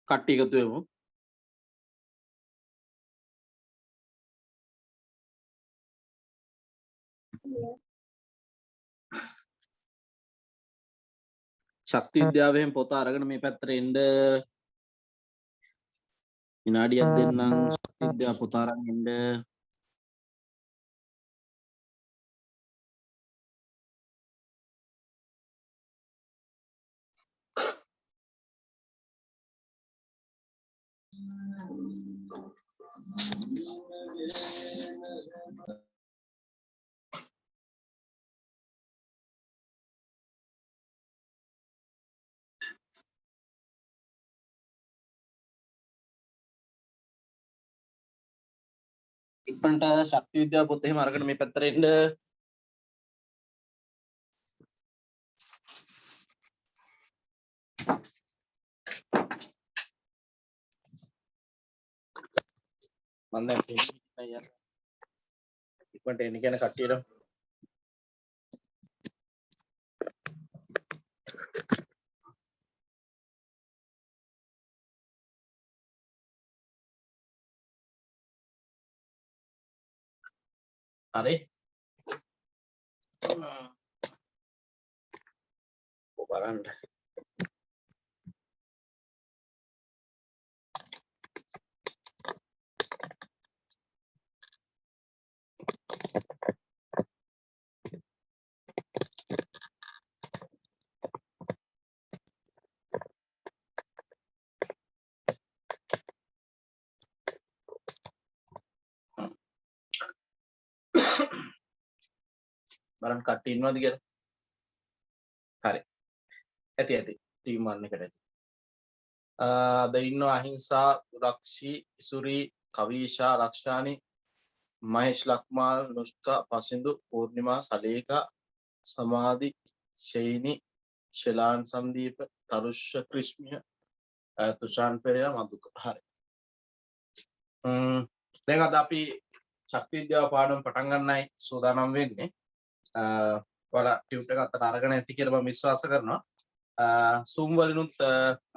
කට්ටිය එකතු වෙමු. ශක්ති විද්‍යාවෙන් පොත අරගෙන මේ පැත්තට එන්න විනාඩියක් දෙන්නම්. ශක්ති විද්‍යාව පොත අරන් එන්න. ඉක්මනට ශක්ති විද්‍යාව පොත එහෙම අරගෙන මේ පැත්තට එන්න. මම දැන් ඉක්මනට එන්න කියන කට්ටියට හරි බලන්න. බලන්න කට්ටිය ඉන්නවද කියලා. හරි. ඇති ටීම් 1 එකට ඇති. දැන් ඉන්නවා අහිංසා, දුරක්ෂි, ඉසුරි, කවීෂා, රක්ෂානි, මහේෂ්, ලක්මාල්, නුෂ්කා, පසින්දු, පූර්ණිමා, සලේකා, සමාධි, ෂෙයිනි, ශෙලාන්, සංදීප, තරුෂ්‍ය, ක්‍රිස්මිය, තුෂාන් පෙරේරා, මදුක. හරි. දැන් අද අපි ශක්ති විද්‍යාව පාඩම පටන් ගන්නයි සූදානම් වෙන්නේ. ඔයාලා ටියුට් එක අතට අරගෙන ඇති කියලා මම විශ්වාස කරනවා. Zoom වලිනුත්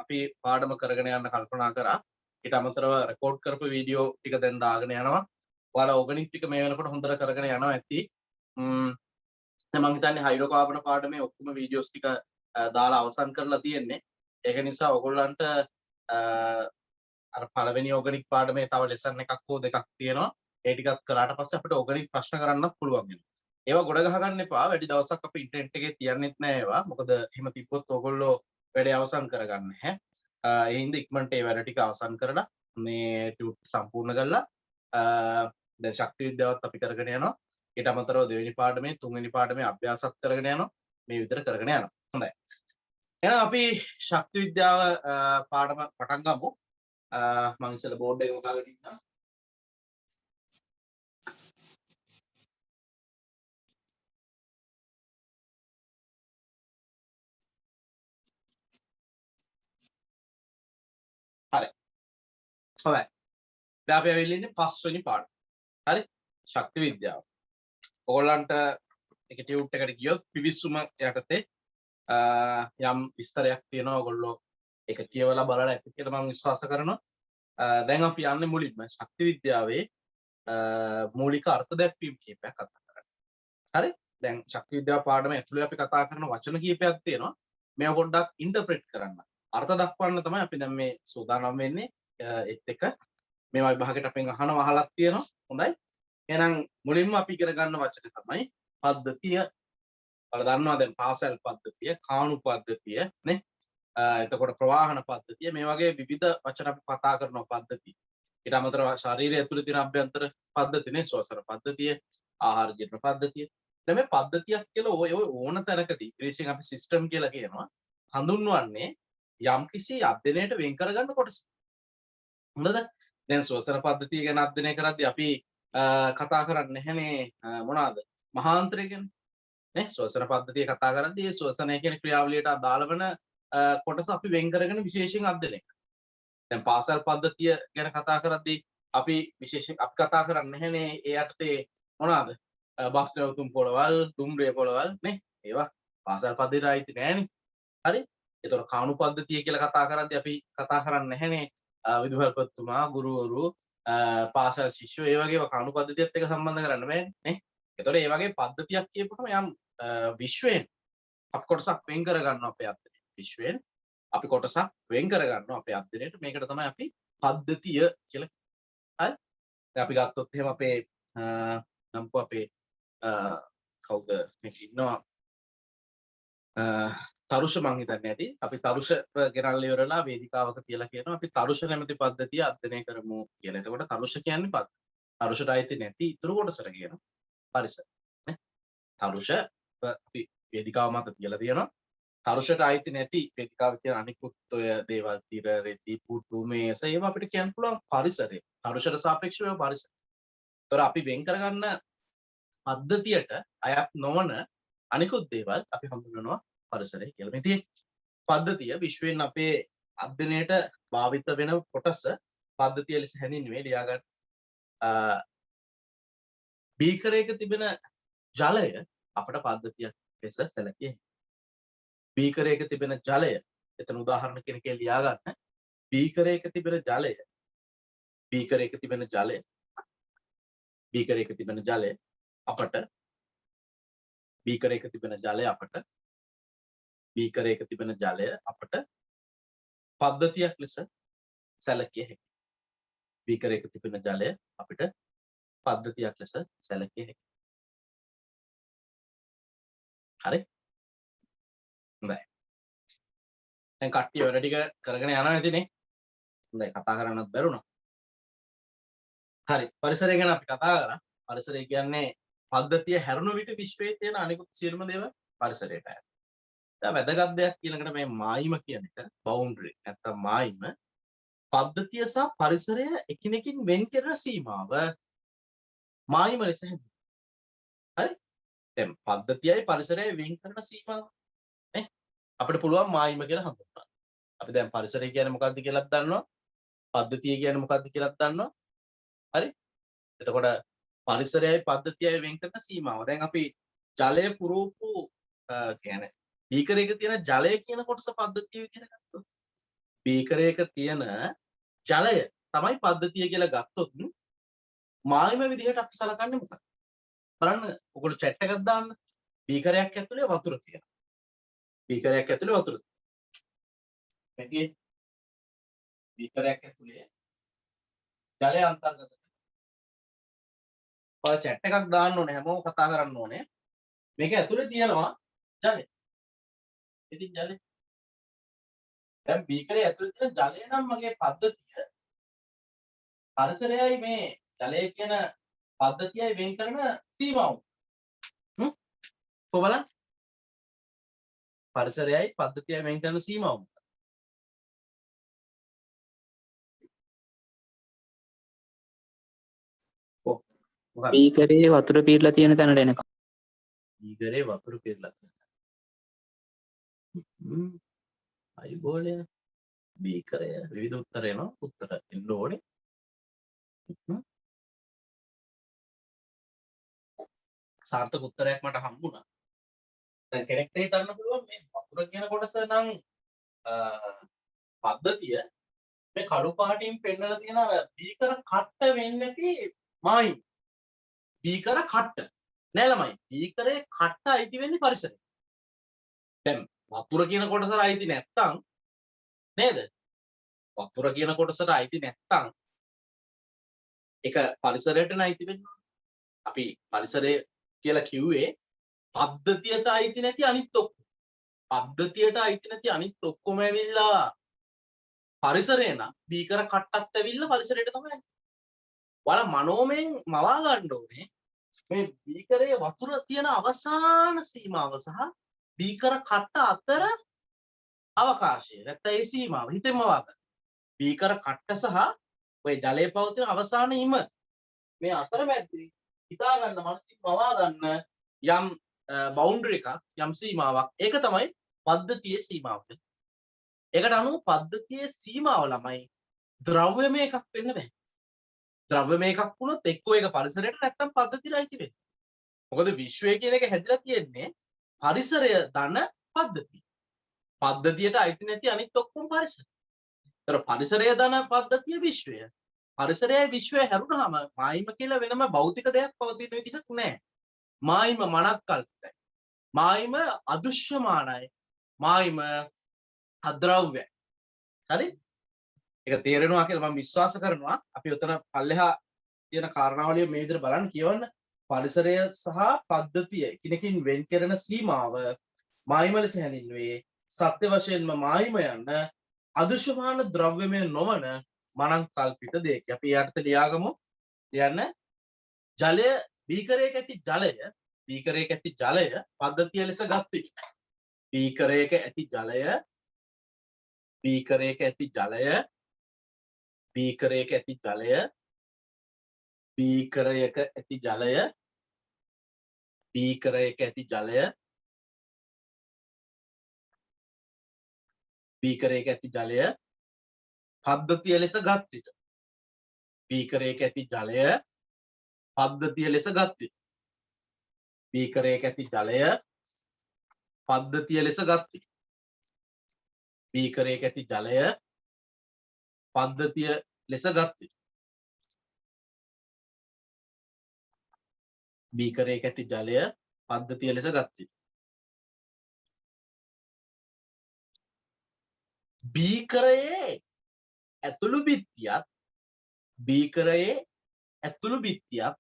අපි පාඩම කරගෙන යන්න කල්පනා කරා. ඊට අමතරව රෙකෝඩ් කරපු වීඩියෝ ටික දැන් දාගෙන යනවා. ඔයාලා ඕගනික් ටික මේ වෙනකොට හොඳට කරගෙන යනවා ඇති. දැන් මම හිතන්නේ හයිඩ්‍රෝකාබන පාඩමේ ඔක්කොම වීඩියෝස් ටික දාලා අවසන් කරලා තියෙන්නේ. ඒක නිසා ඔයගොල්ලන්ට අර පළවෙනි ඕගනික් පාඩමේ තව ලෙසන් එකක් හෝ දෙකක් තියෙනවා. ඒ ටිකත් කරාට පස්සේ අපිට ඕගනික් ප්‍රශ්න කරන්නත් පුළුවන් වෙනවා. ඒවා ගොඩ ගහ ගන්න එපා. වැඩි දවසක් අපි ඉන්ටර්නෙට් එකේ තියන්නෙත් නෑ ඒවා. මොකද එහෙම තිබ්බොත් ඕගොල්ලෝ වැඩේ අවසන් කරගන්න නැහැ. ඒ හින්දා ඉක්මනට ඒ වැඩ ටික අවසන් කරලා මේ ටියුට් සම්පූර්ණ කරලා දැන් ශක්ති විද්‍යාවත් අපි කරගෙන යනවා. ඊට අමතරව දෙවෙනි පාඩමේ තුන්වෙනි පාඩමේ අභ්‍යාසත් කරගෙන යනවා. මේ විතර කරගෙන යනවා. හොඳයි. එහෙනම් අපි ශක්ති විද්‍යාව පාඩම පටන් ගමු. මම ඉස්සෙල්ලා බෝඩ් එක වහගෙන ඉන්නවා. හරි. හොඳයි. දැන් අපි ඇවිල්ලා ඉන්නේ 5 වෙනි පාඩම. හරි. ශක්ති විද්‍යාව. ඕගොල්ලන්ට එක ටියුට් එකට ගියොත් පිවිසුම යටතේ යම් විස්තරයක් තියෙනවා. ඕගොල්ලෝ ඒක කියවලා බලලා ඇති කියලා මම විශ්වාස කරනවා. දැන් අපි යන්නේ මුලින්ම ශක්ති විද්‍යාවේ මූලික අර්ථ දැක්වීම් කීපයක් කතා කරන්න. හරි. දැන් ශක්ති විද්‍යාව පාඩම ඇතුලේ අපි කතා කරන වචන කීපයක් තියෙනවා. මේවා පොඩ්ඩක් ඉන්ටර්ප්‍රෙට් කරන්න. අර්ථ දක්වන්න තමයි අපි දැන් මේ සූදානම් වෙන්නේ. ඒත් එක මේවා විභාගයට අපෙන් අහලක් තියෙනවා. හොඳයි. එහෙනම් මුලින්ම අපි ඉගෙන ගන්න වචනේ තමයි පද්ධතිය. ඔයාලා දන්නවා දැන් පාසල් පද්ධතිය, කාණු පද්ධතිය නේ. එතකොට ප්‍රවාහන පද්ධතිය මේ වගේ විවිධ වචන අපි කතා කරන පද්ධතිය. ඊට අමතරව ශරීරය ඇතුලේ තියෙන අභ්‍යන්තර පද්ධතිනේ ශ්වසන පද්ධතිය, ආහාර ජීර්ණ පද්ධතිය. දැන් මේ පද්ධතියක් කියලා ඔය ඕන තැනකදී ඉංග්‍රීසියෙන් අපි සිස්ටම් කියලා කියනවා. හඳුන්වන්නේ යම්කිසි අධ්‍යයනයට වෙන් කරගන්න කොටස. හොඳද? දැන් ශ්වසන පද්ධතිය ගැන අධ්‍යයනය කරද්දී අපි කතා කරන්නේ නැහැනේ මොනවාද? මහාන්තරය ගැන. නේ ශ්වසන පද්ධතිය කතා කරද්දී ඒ ශ්වසනය කියන ක්‍රියාවලියට අදාළ වෙන කොටස අපි වෙන් කරගෙන විශේෂයෙන් අධ්‍යයනය කරනවා. දැන් පාසල් පද්ධතිය ගැන කතා කරද්දී අපි විශේෂයෙන් අපි කතා කරන්නේ නැහැනේ ඒ යටතේ මොනවාද? බස් නැවතුම් පොළවල්, දුම්රිය පොළවල් නේ. ඒවා පාසල් පද්ධතියට අයිති නෑනේ. හරි? ඒතකොට කාණු පද්ධතිය කියලා කතා කරද්දී අපි කතා කරන්නේ නැහැනේ විදුහල්පතිතුමා, ගුරුවරු, පාසල් ශිෂ්‍යයෝ ඒ වගේ කාණු පද්ධතියත් එක්ක සම්බන්ධ කරන්න බෑනේ නේ. ඒතකොට මේ වගේ පද්ධතියක් කියපුවම යම් විශ්වයෙන් අපි කොටසක් වෙන් කර ගන්නවා අපේ අත්දැකීම්. විශ්වයෙන් අපි කොටසක් වෙන් කර ගන්නවා අපේ අත්දැකීමට. මේකට තමයි අපි පද්ධතිය කියලා. හරි. දැන් අපි ගත්තොත් එහෙම අපේ නම්කෝ අපේ කවුද මේක ඉන්නවා තරුෂ මං හිතන්නේ ඇති. අපි තරුෂ ගෙනල්ලා ඉවරලා වේදිකාවක තියලා කියනවා අපි තරුෂ නැමැති පද්ධතිය අධ්‍යයනය කරමු කියලා. එතකොට තරුෂ කියන්නේ තරුෂට අයිති නැති ඉතුරු කොටසට කියනවා පරිසර. නේ? තරුෂ අපි වේදිකාව මත තියලා තියෙනවා. තරුෂට අයිති නැති වේදිකාව කියන අනිකුත් ඔය දේවල් තිර රෙදි පුටු මේස ඒවා අපිට කියන්න පුළුවන් පරිසරය. තරුෂට සාපේක්ෂව පරිසරය. ඒතර අපි වෙන් කරගන්න පද්ධතියට අයත් නොවන අනිකුත් දේවල් අපි හඳුන්වනවා පරිසරය කියලා. මේ තියෙන පද්ධතිය විශ්වයෙන් අපේ අධ්‍යයනයට භාවිත වෙන කොටස පද්ධතිය ලෙස හැඳින්වීමේ ලියා ගන්න. බීකරයක තිබෙන ජලය අපට පද්ධතියක් ලෙස සැලකිය හැකියි. බීකරයක තිබෙන ජලය එතන උදාහරණ කෙනෙක් ලියා ගන්න. බීකරයක තිබෙන ජලය බීකරයක තිබෙන ජලය බීකරයක තිබෙන ජලය අපට බීකරයක තිබෙන ජලය අපට බීකරයක තිබෙන ජලය අපට පද්ධතියක් ලෙස සැලකිය හැකියි. බීකරයක තිබෙන ජලය අපිට පද්ධතියක් ලෙස සැලකිය හැකියි. හරි? හොඳයි. දැන් කට්ටිය වැඩ ටික කරගෙන යනවා ඇතිනේ. හොඳයි කතා කරන්නත් බැරුණා. හරි. පරිසරය ගැන අපි කතා කරා. පරිසරය කියන්නේ පද්ධතිය හැරුණු විට විශ්වයේ තියෙන අනිකුත් සියලුම දේවල් පරිසරයට ඇති. දැන් වැදගත් දෙයක් ඊළඟට මේ මායිම කියන එක බවුන්ඩරි නැත්නම් මායිම පද්ධතිය සහ පරිසරය එකිනෙකින් වෙන් කරන සීමාව මායිම ලෙස හැඳින්වෙනවා. හරි? දැන් පද්ධතියයි පරිසරයයි වෙන් කරන සීමාව නේ අපිට පුළුවන් මායිම කියලා හඳුන්වන්න. අපි දැන් පරිසරය කියන්නේ මොකක්ද කියලාත් දන්නවා. පද්ධතිය කියන්නේ මොකක්ද කියලාත් දන්නවා. හරි? එතකොට පරිසරයයි පද්ධතියයි වෙන් කරන සීමාව. දැන් අපි ජලය පුරවපු කියන්නේ බීකරයක තියෙන ජලය කියන කොටස පද්ධතිය විදිහට ගත්තොත් බීකරයක තියෙන ජලය තමයි පද්ධතිය කියලා ගත්තොත් මායිම විදිහට අපි සලකන්නේ මොකක්ද? බලන්න ඔයගොල්ලෝ chat එකක් දාන්න. බීකරයක් ඇතුලේ වතුර තියෙනවා. බීකරයක් ඇතුලේ වතුර තියෙනවා. මේකේ බීකරයක් ඇතුලේ ජලය අන්තර්ගත. ඔය chat එකක් දාන්න ඕනේ හැමෝම කතා කරන්න ඕනේ. මේක ඇතුලේ තියෙනවා ජලය. ඉතින් ජලය දැන් බීකරේ ඇතුලේ තියෙන ජලය නම් මගේ පද්ධතිය පරිසරයයි මේ ජලය කියන පද්ධතියයි වෙන් කරන සීමාව. කොහොමද? පරිසරයයි පද්ධතියයි වෙන් කරන සීමාව. බීකරේ වතුර පීරලා තියෙන තැනට එනකම්. බීකරේ වතුර පීරලා තියෙන. අයිබෝලය බීකරය විවිධ උත්තර එනවා. උත්තර එන්න ඕනේ. සාර්ථක උත්තරයක් මට හම්බුණා. දැන් කෙනෙක්ට හිතන්න පුළුවන් මේ වතුර කියන කොටස නම් පද්ධතිය මේ කළු පාටින් පෙන්නලා තියෙන අර බීකර කට්ට වෙන්නේ නැති මායිම්. බීකර කට්ට නෑ ළමයි. බීකරේ කට්ට අයිති වෙන්නේ පරිසරයට. දැන් වතුර කියන කොටසට අයිති නැත්තම් නේද? වතුර කියන කොටසට අයිති නැත්තම් ඒක පරිසරයට නයිති වෙන්නේ. අපි පරිසරය කියලා කිව්වේ පද්ධතියට අයිති නැති අනිත් ඔක්කොම. පද්ධතියට අයිති නැති අනිත් ඔක්කොම ඇවිල්ලා පරිසරය නම් බීකර කට්ටත් ඇවිල්ලා පරිසරයට තමයි. ඔයාලා මනෝමයෙන් මවා ගන්න ඕනේ මේ බීකරයේ වතුර තියෙන අවසාන සීමාව සහ බීකර කට්ට අතර අවකාශය. නැත්නම් ඒ සීමාව හිතෙන්ම මවා ගන්න. බීකර කට්ට සහ ඔය ජලයේ පවතින අවසාන හිම මේ අතරමැද්දේ හිතා ගන්න මානසික මවා ගන්න යම් බවුන්ඩරි එකක් යම් සීමාවක්. ඒක තමයි පද්ධතියේ සීමාව. ඒකට අනුව පද්ධතියේ සීමාව ළමයි ද්‍රව්‍යමය එකක් වෙන්න බෑ. ද්‍රව්‍යමය එකක් වුණොත් එක්කෝ ඒක පරිසරයට නැත්තම් පද්ධතියට අයිති වෙන්නේ. මොකද විශ්වය කියන එක හැදිලා තියෙන්නේ පරිසරය දන පද්ධතිය. පද්ධතියට අයිති නැති අනිත් ඔක්කොම පරිසරය. ඒතර පරිසරය දන පද්ධතිය විශ්වය. පරිසරයයි විශ්වය හැරුණාම මායිම කියලා වෙනම භෞතික දෙයක් පවතින විදිහක් නැහැ. මායිම මනක් කල්පිතයි. මායිම අදෘශ්‍යමානයි. මායිම අද්‍රව්‍යයි. හරි? ඒක තේරෙනවා කියලා මම විශ්වාස කරනවා. අපි උතන පල්ලෙහා තියෙන කාරණාවලිය මේ විදිහට බලන්න කියවන්න. පරිසරය සහ පද්ධතිය එකිනෙකින් වෙන් කරන සීමාව මායිම ලෙස හැඳින්වේ. සත්‍ය වශයෙන්ම මායිම යන අදෘශ්‍යමාන ද්‍රව්‍යමය නොවන මනං කල්පිත දෙයක්. අපි යට ලියාගමු. ලියන්න ජලය බීකරයක ඇති ජලය පද්ධතිය ලෙස ගත් විට බීකරයක ඇති ජලය බීකරයක ඇති ජලය බීකරයක ඇති ජලය බීකරයක ඇති ජලය බීකරයක ඇති ජලය බීකරයක ඇති ජලය පද්ධතිය ලෙස ගත් විට බීකරයක ඇති ජලය පද්ධතිය ලෙස ගත් විට බීකරයක ඇති ජලය පද්ධතිය ලෙස ගත් විට බීකරයක ඇති ජලය පද්ධතිය ලෙස ගත් විට බීකරයක ඇති ජලය පද්ධතිය ලෙස ගත් විට බීකරයේ ඇතුළු බිත්තියත් බීකරයේ ඇතුළු බිත්තියත්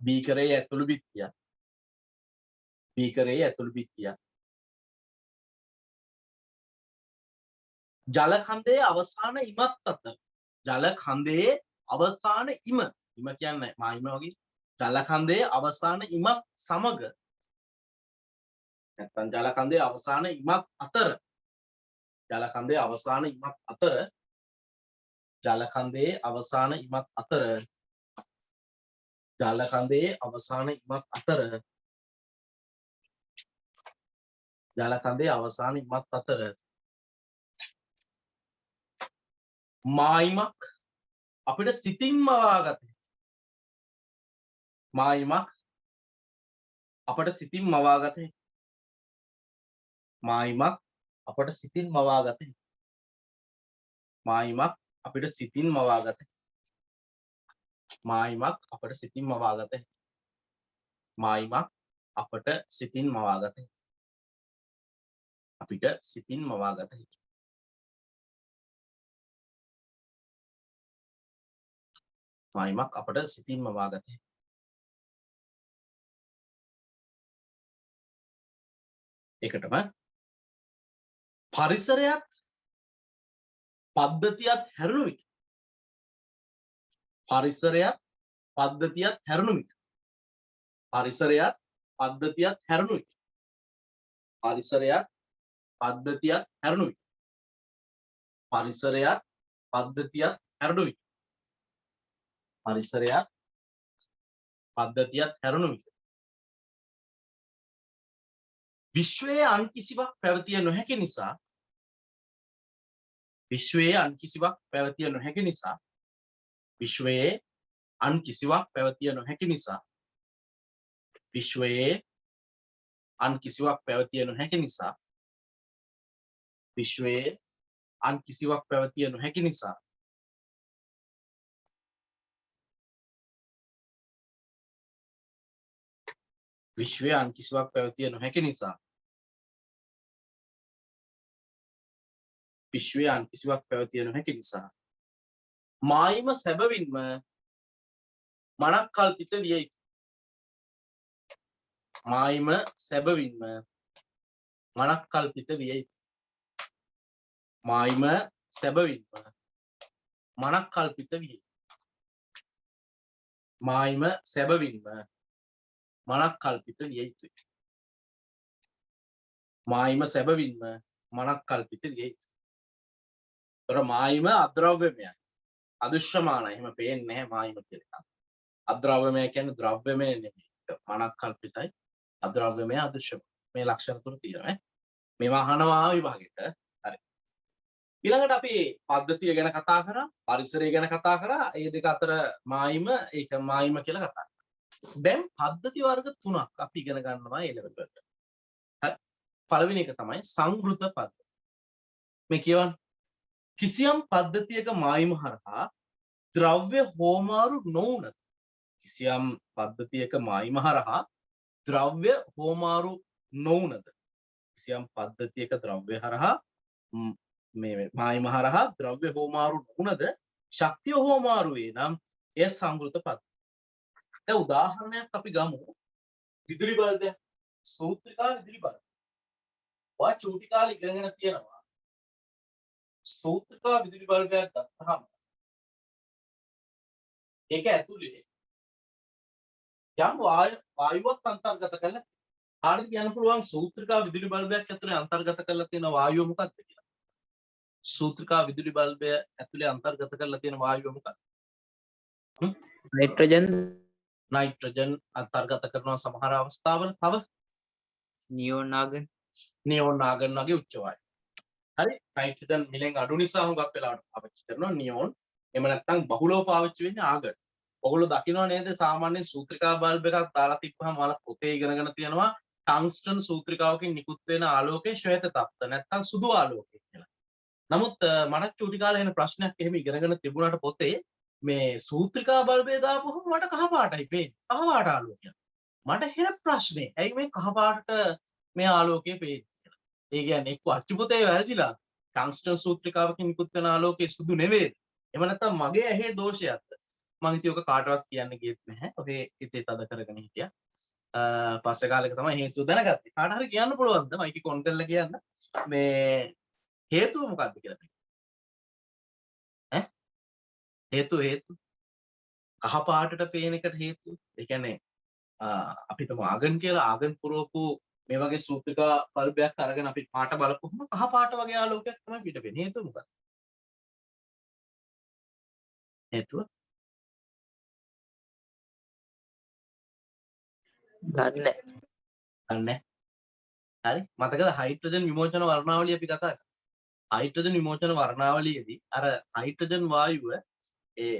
බීකරයේ ඇතුළු බිත්තියත් බීකරයේ ඇතුළු බිත්තියත් ජල කඳේ අවසාන ඉමත් අතර ජල කඳේ අවසාන ඉම කියන්නේ මායිම වගේ ජල කඳේ අවසාන ඉමත් සමග නැත්නම් ජල කඳේ අවසාන ඉමත් අතර ජල කඳේ අවසාන ඉමත් අතර ජල කඳේ අවසාන ඉමත් අතර ජල කඳේ අවසාන ඉමත් අතර ජල කඳේ අවසාන ඉමත් අතර මායිමක් අපිට සිතින් මවාගත මායිමක් අපට සිතින් මවාගත මායිමක් අපට සිතින් මවාගත මායිමක් අපිට සිතින් මවාගත මායිමක් අපට සිතින් මවාගත මායිමක් අපට සිතින් මවාගත අපිට සිතින් මවාගත මායිමක් අපට සිතින් මවාගත ඒකටම පරිසරයත් පද්ධතියත් හැරුණු විට පරිසරයත් පද්ධතියත් හැරුණු විට පරිසරයත් පද්ධතියත් හැරුණු විට පරිසරයත් පද්ධතියත් හැරුණු විට පරිසරයත් පද්ධතියත් හැරුණු විට පරිසරයත් පද්ධතියත් හැරුණු විට විශ්වයේ අන් කිසිවක් පැවතිය නොහැකි නිසා විශ්වයේ අන් කිසිවක් පැවතිය නොහැකි නිසා විශ්වයේ අන් කිසිවක් පැවතිය නොහැකි නිසා විශ්වයේ අන් කිසිවක් පැවතිය නොහැකි නිසා විශ්වයේ අන් කිසිවක් පැවතිය නොහැකි නිසා විශ්වයේ අන් කිසිවක් පැවතිය නොහැකි නිසා විශ්වයේ අන් කිසිවක් පැවතිය නොහැකි නිසා මායිම සැබවින්ම මනක් කල්පිත විය යුතුයි මායිම සැබවින්ම මනක් කල්පිත විය යුතුයි මායිම සැබවින්ම මනක් කල්පිත විය යුතුයි මායිම සැබවින්ම මනක් කල්පිත විය යුතුයි මායිම සැබවින්ම මනක් කල්පිත විය යුතුයි තොර මායිම අද්‍රව්‍යමයයි අදෘශ්‍යමානයි එහෙම පේන්නේ නැහැ මායිම කියලා එකක් අද්‍රව්‍යමය කියන්නේ ද්‍රව්‍යමය නෙමෙයි මනක් කල්පිතයි අද්‍රව්‍යමය අදෘශ්‍යමය මේ ලක්ෂණ තුන තියෙනවා මේවා අහනවා විභාගෙට හරි ඊළඟට අපි පද්ධතිය ගැන කතා කරා පරිසරය ගැන කතා කරා මේ දෙක අතර මායිම ඒක මායිම කියලා කතා කරා දැන් පද්ධති වර්ග තුනක් අපි ඉගෙන ගන්නවා ඒ ලෙවල් වලට හරි පළවෙනි එක තමයි සංවෘත පද්ධතිය. මේ කියවන්න කිසියම් පද්ධතියක මායිම හරහා ද්‍රව්‍ය හෝමාරු නොවුනද කිසියම් පද්ධතියක මායිම හරහා ද්‍රව්‍ය හෝමාරු නොවුනද කිසියම් පද්ධතියක ද්‍රව්‍ය හරහා මේ මායිම හරහා ද්‍රව්‍ය හෝමාරු නොවුනද ශක්තිය හෝමාරු වේ නම් එය සංවෘත පද්ධතිය. දැන් උදාහරණයක් අපි ගමු විදුලි බල්බයක් ස්තූත්‍රිකා විදුලි බල්බ. ඔයා චූටි කාලේ ඉගෙනගෙන තියෙනවා ස්තූත්‍රිකා විදුලි බල්බයක් ගත්තාම ඒක ඇතුලේ යම් වායුවක් අන්තර්ගත කරලා ආරද කියන්න පුළුවන් සූත්‍රිකා විදුලි බල්බයක් ඇතුලේ අන්තර්ගත කරලා තියෙන වායුව මොකක්ද කියලා. සූත්‍රිකා විදුලි බල්බය ඇතුලේ අන්තර්ගත කරලා තියෙන වායුව මොකක්ද? නයිට්‍රජන් නයිට්‍රජන් අන්තර්ගත කරන සමහර අවස්ථාවල තව නියෝන් ආගන් නියෝන් ආගන් වගේ උච්ච වායු. හරි නයිට්‍රජන් මිලෙන් අඩු නිසා හුඟක් වෙලාවට පාවිච්චි කරනවා නියෝන්. එහෙම නැත්නම් බහුලව පාවිච්චි වෙන්නේ ආගන්. ඔයගොල්ලෝ දකින්නව නේද සාමාන්‍ය සූත්‍රිකා බල්බ් එකක් දාලා තිබ්බහම ඔයාලා පොතේ ඉගෙනගෙන තියෙනවා ටංස්ටන් සූත්‍රිකාවකින් නිකුත් වෙන ආලෝකයේ ශ්වේත තප්ත නැත්නම් සුදු ආලෝකය කියලා. නමුත් මට චූටි කාලේ එන ප්‍රශ්නයක් එහෙම ඉගෙනගෙන තිබුණාට පොතේ මේ සූත්‍රිකා බල්බය දාපුවම මට කහ පාටයි පේන්නේ. කහ පාට ආලෝකයක්. මට එහෙම ප්‍රශ්නේ. ඇයි මේ කහ පාටට මේ ආලෝකය පේන්නේ කියලා. ඒ කියන්නේ එක්ක අච්චුපතේ වැරදිලා ටංස්ටන් සූත්‍රිකාවකින් නිකුත් වෙන ආලෝකයේ සුදු නෙවෙයි. එහෙම නැත්නම් මගේ ඇහි දෝෂයක්ද? මම ඉතින් ඔක කාටවත් කියන්න ගියෙත් නැහැ. ඔබේ හිතේ තද කරගෙන හිටියා. පස්සේ කාලෙක තමයි හේතුව දැනගත්තේ. කාට හරි කියන්න පුළුවන්ද? මයිකි කොන් කරලා කියන්න. මේ හේතුව මොකක්ද කියලා. ඈ? හේතුව කහ පාටට පේන එකට හේතුව. ඒ කියන්නේ අපි තම ආගන් කියලා ආගන් පුරවපු මේ වගේ සූත්‍රිකා බල්බයක් අරගෙන අපි පාට බලපුවම කහ පාට වගේ ආලෝකයක් තමයි පිට වෙන්නේ. හේතුව මොකක්ද? හේතුව දන්නේ හරි මතකද හයිඩ්‍රජන් විමෝචන වර්ණාවලිය අපි කතා කරා. හයිඩ්‍රජන් විමෝචන වර්ණාවලියේදී අර හයිඩ්‍රජන් වායුව ඒ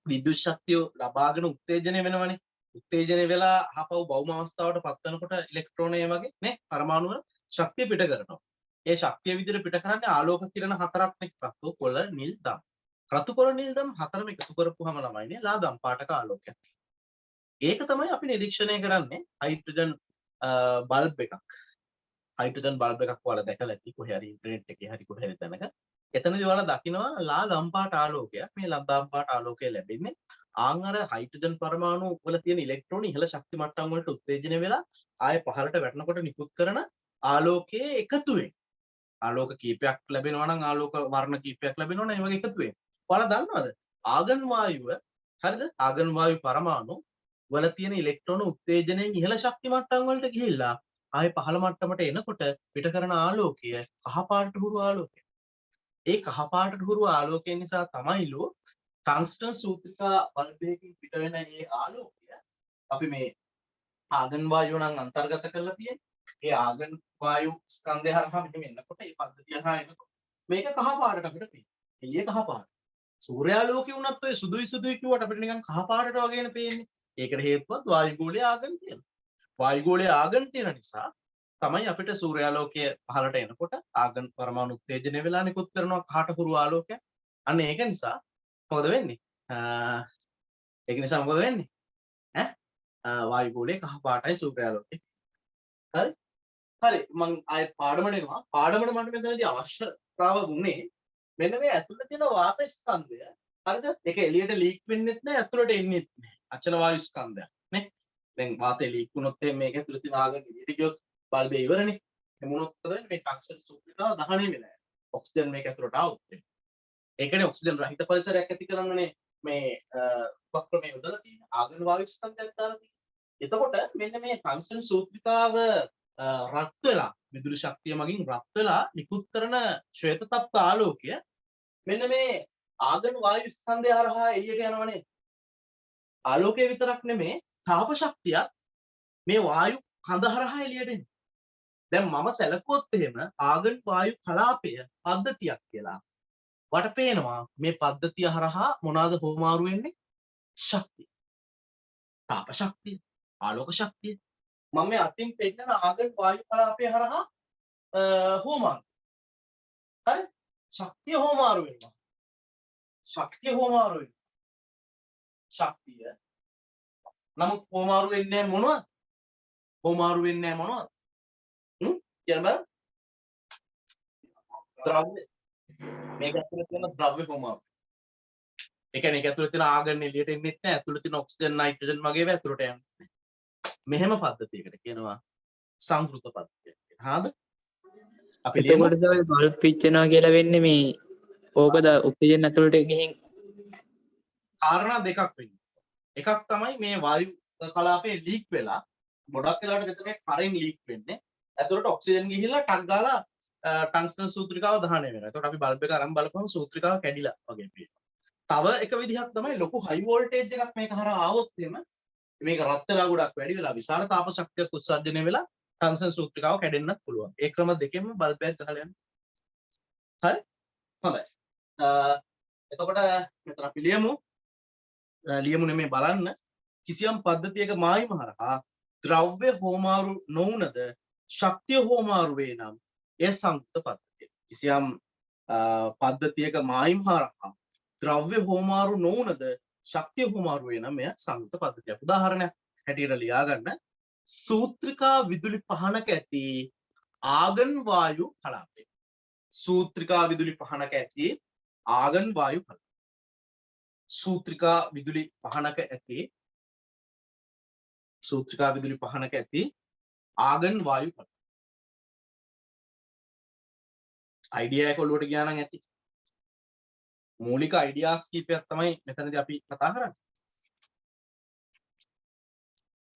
විද්‍යුත් ශක්තිය ලබාගෙන උත්තේජනය වෙනවනේ. උත්තේජනය වෙලා ආපහු භෞම අවස්ථාවට පත් වෙනකොට ඉලෙක්ට්‍රෝනය වගේ නේ පරමාණු වල ශක්තිය පිට කරනවා. ඒ ශක්තිය විදිහට පිට කරන්නේ ආලෝක කිරණ හතරක් නේ. රතු කොළ නිල් දම්. රතු කොළ නිල් දම් හතරම එකතු කරපුවාම ළමයිනේ ලාදම් පාටක ආලෝකයක්. ඒක තමයි අපි නිරීක්ෂණය කරන්නේ හයිඩ්‍රජන් බල්බ් එකක්. හයිඩ්‍රජන් බල්බ් එකක් ඔයාලා දැකලා ඇති කොහේ හරි ඉන්ටර්නෙට් එකේ හරි කොහේ හරි තැනක. එතනදී ඔයාලා දකිනවා ලාදම් පාට ආලෝකයක්. මේ ලාදම් පාට ආලෝකය ලැබෙන්නේ ආන්ගර හයිඩ්‍රජන් පරමාණු වල තියෙන ඉලෙක්ට්‍රෝන ඉහළ ශක්ති මට්ටම් වලට උත්තේජනය වෙලා ආය පහළට වැටෙනකොට නිකුත් කරන ආලෝකයේ එකතුවෙන්. ආලෝක කීපයක් ලැබෙනවා නම් ආලෝක වර්ණ කීපයක් ලැබෙනවා නම් ඒ වගේ එකතුවෙන්. ඔයාලා දන්නවද? ආගන් වායුව හරිද? ආගන් වායු පරමාණු වල තියෙන ඉලෙක්ට්‍රෝන උත්තේජනයෙන් ඉහළ ශක්ති මට්ටම් වලට ගිහිල්ලා ආයේ පහළ මට්ටමට එනකොට පිට කරන ආලෝකය කහ පාටට හුරු ආලෝකය. ඒ කහ පාටට හුරු ආලෝකය නිසා තමයිලු ටංස්ටන් සූත්‍රිකා බල්බයකින් පිට වෙන මේ ආලෝකය අපි මේ ආගන් වායුව නම් අන්තර්ගත කරලා තියෙන්නේ. ඒ ආගන් වායු ස්කන්ධය හරහා මෙහෙම එනකොට ඒ පද්ධතිය හරහා එනකොට මේක කහ පාටට අපිට පේනවා. එළිය කහ පාට. සූර්යාලෝකය වුණත් ඔය සුදුයි සුදුයි කිව්වට අපිට නිකන් කහ පාටට වගේනේ පේන්නේ. ඒකට හේතුවත් වායුගෝලයේ ආගන් තියෙනවා. වායුගෝලයේ ආගන් තියෙන නිසා තමයි අපිට සූර්යාලෝකය පහළට එනකොට ආගන් පරමාණු උත්තේජනය වෙලා නිකුත් කරනවා කහට හුරු ආලෝකයක්. අන්න ඒක නිසා මොකද වෙන්නේ? ඒක නිසා මොකද වෙන්නේ? වායුගෝලයේ කහ පාටයි සූර්යාලෝකය. හරි? හරි මම ආයෙ පාඩමට එනවා. පාඩමට මට මෙතනදී අවශ්‍යතාව වුණේ මෙන්න මේ ඇතුළේ තියෙන වාත ස්කන්ධය. හරිද? ඒක එළියට ලීක් වෙන්නෙත් නැහැ ඇතුළට එන්නෙත් නැහැ. අචල වායු ස්කන්ධයක් නේ. දැන් වාතය ලීක් වුණොත් මේක ඇතුළේ තියෙන ආගන් එළියට ගියොත් බල්බේ ඉවරනේ. එමුණොත් මොකද වෙන්නේ? මේ ටංස්ටන් සූත්‍රිකාව දහණය වෙලා යනවා. ඔක්සිජන් මේක ඇතුළට ආවොත්. ඒකනේ ඔක්සිජන් රහිත පරිසරයක් ඇති කරන්නේ මේ උපක්‍රමයේ යොදලා තියෙන ආගන් වායු ස්කන්ධයක් දාලා තියෙන්නේ. එතකොට මෙන්න මේ ටංස්ටන් සූත්‍රිකාව රත් වෙලා විදුලි ශක්තිය මගින් රත් වෙලා නිකුත් කරන ශ්වේත තප්ත ආලෝකය මෙන්න මේ ආගන් වායු ස්කන්ධය හරහා එළියට යනවනේ. ආලෝකය විතරක් නෙමේ තාප ශක්තියක් මේ වායු කඳ හරහා එළියට එන්නේ. දැන් මම සැලකුවොත් එහෙම ආගන් වායු කලාපය පද්ධතියක් කියලා. වට පේනවා මේ පද්ධතිය හරහා මොනවාද හෝමාරු වෙන්නේ? ශක්තිය. තාප ශක්තිය, ආලෝක ශක්තිය. මම මේ අතින් පෙන්නන ආගන් වායු කලාපය හරහා හෝමාරු. හරි? ශක්තිය හෝමාරු වෙනවා. ශක්තිය හෝමාරු වෙනවා. ශක්තිය. නමුත් හෝමාරු වෙන්නේ මොනවද? හෝමාරු වෙන්නේ මොනවද? කියන්න බලන්න. ද්‍රව්‍ය. මේක ඇතුලේ තියෙන ද්‍රව්‍ය හෝමාරු. ඒ කියන්නේ ඒක ඇතුලේ තියෙන ආගන් එළියට එන්නේ නැහැ. ඇතුලේ තියෙන ඔක්සිජන් නයිට්‍රජන් වගේ ඒවා ඇතුලට යන්නේ. මෙහෙම පද්ධතියකට කියනවා සංකෘත පද්ධතිය. හරිද? අපි ලියමු. එතකොට සර් බල්බ් පිච්චෙනවා කියලා වෙන්නේ මේ ඕකද ඔක්සිජන් ඇතුළට ගිහින් කාරණා දෙකක් වෙන්නේ. එකක් තමයි මේ වායු කලාපේ ලීක් වෙලා ගොඩක් වෙලාවට මෙතන කරෙන් ලීක් වෙන්නේ. ඇතුළට ඔක්සිජන් ගිහිල්ලා ටක් ගාලා ටංස්ටන් සූත්‍රිකාව දහනය වෙනවා. එතකොට අපි බල්බ් එක අරන් බලපුවම සූත්‍රිකාව කැඩිලා වගේ පේනවා. තව එක විදිහක් තමයි ලොකු හයි වෝල්ටේජ් එකක් මේක හරහා ආවොත් එහෙම මේක රත් වෙලා ගොඩක් වැඩි වෙලා විශාල තාප ශක්තියක් උත්සර්ජනය වෙලා ටංස්ටන් සූත්‍රිකාව කැඩෙන්නත් පුළුවන්. ඒ ක්‍රම දෙකෙන්ම බල්බ් එකක් ගහලා යන්න. හරි? හොඳයි. එතකොට මෙතන අපි ලියමු නෙමෙයි බලන්න කිසියම් පද්ධතියක මායිම හරහා ද්‍රව්‍ය හෝමාරු නොවුනද ශක්තිය හෝමාරු වේ නම් එය සංකෘත පද්ධතිය. කිසියම් පද්ධතියක මායිම හරහා ද්‍රව්‍ය හෝමාරු නොවුනද ශක්තිය හෝමාරු වේ නම් එය සංකෘත පද්ධතියක්. උදාහරණයක් හැටියට ලියා ගන්න සූත්‍රිකා විදුලි පහනක ඇති ආගන් වායු කලාපය. සූත්‍රිකා විදුලි පහනක ඇති ආගන් වායු කලාපය. සූත්‍රිකා විදුලි පහනක ඇති ආගන් වායු කලාපය. අයිඩියා එක ඔළුවට ගියා නම් ඇති. මූලික අයිඩියාස් කීපයක් තමයි මෙතනදී අපි කතා කරන්නේ.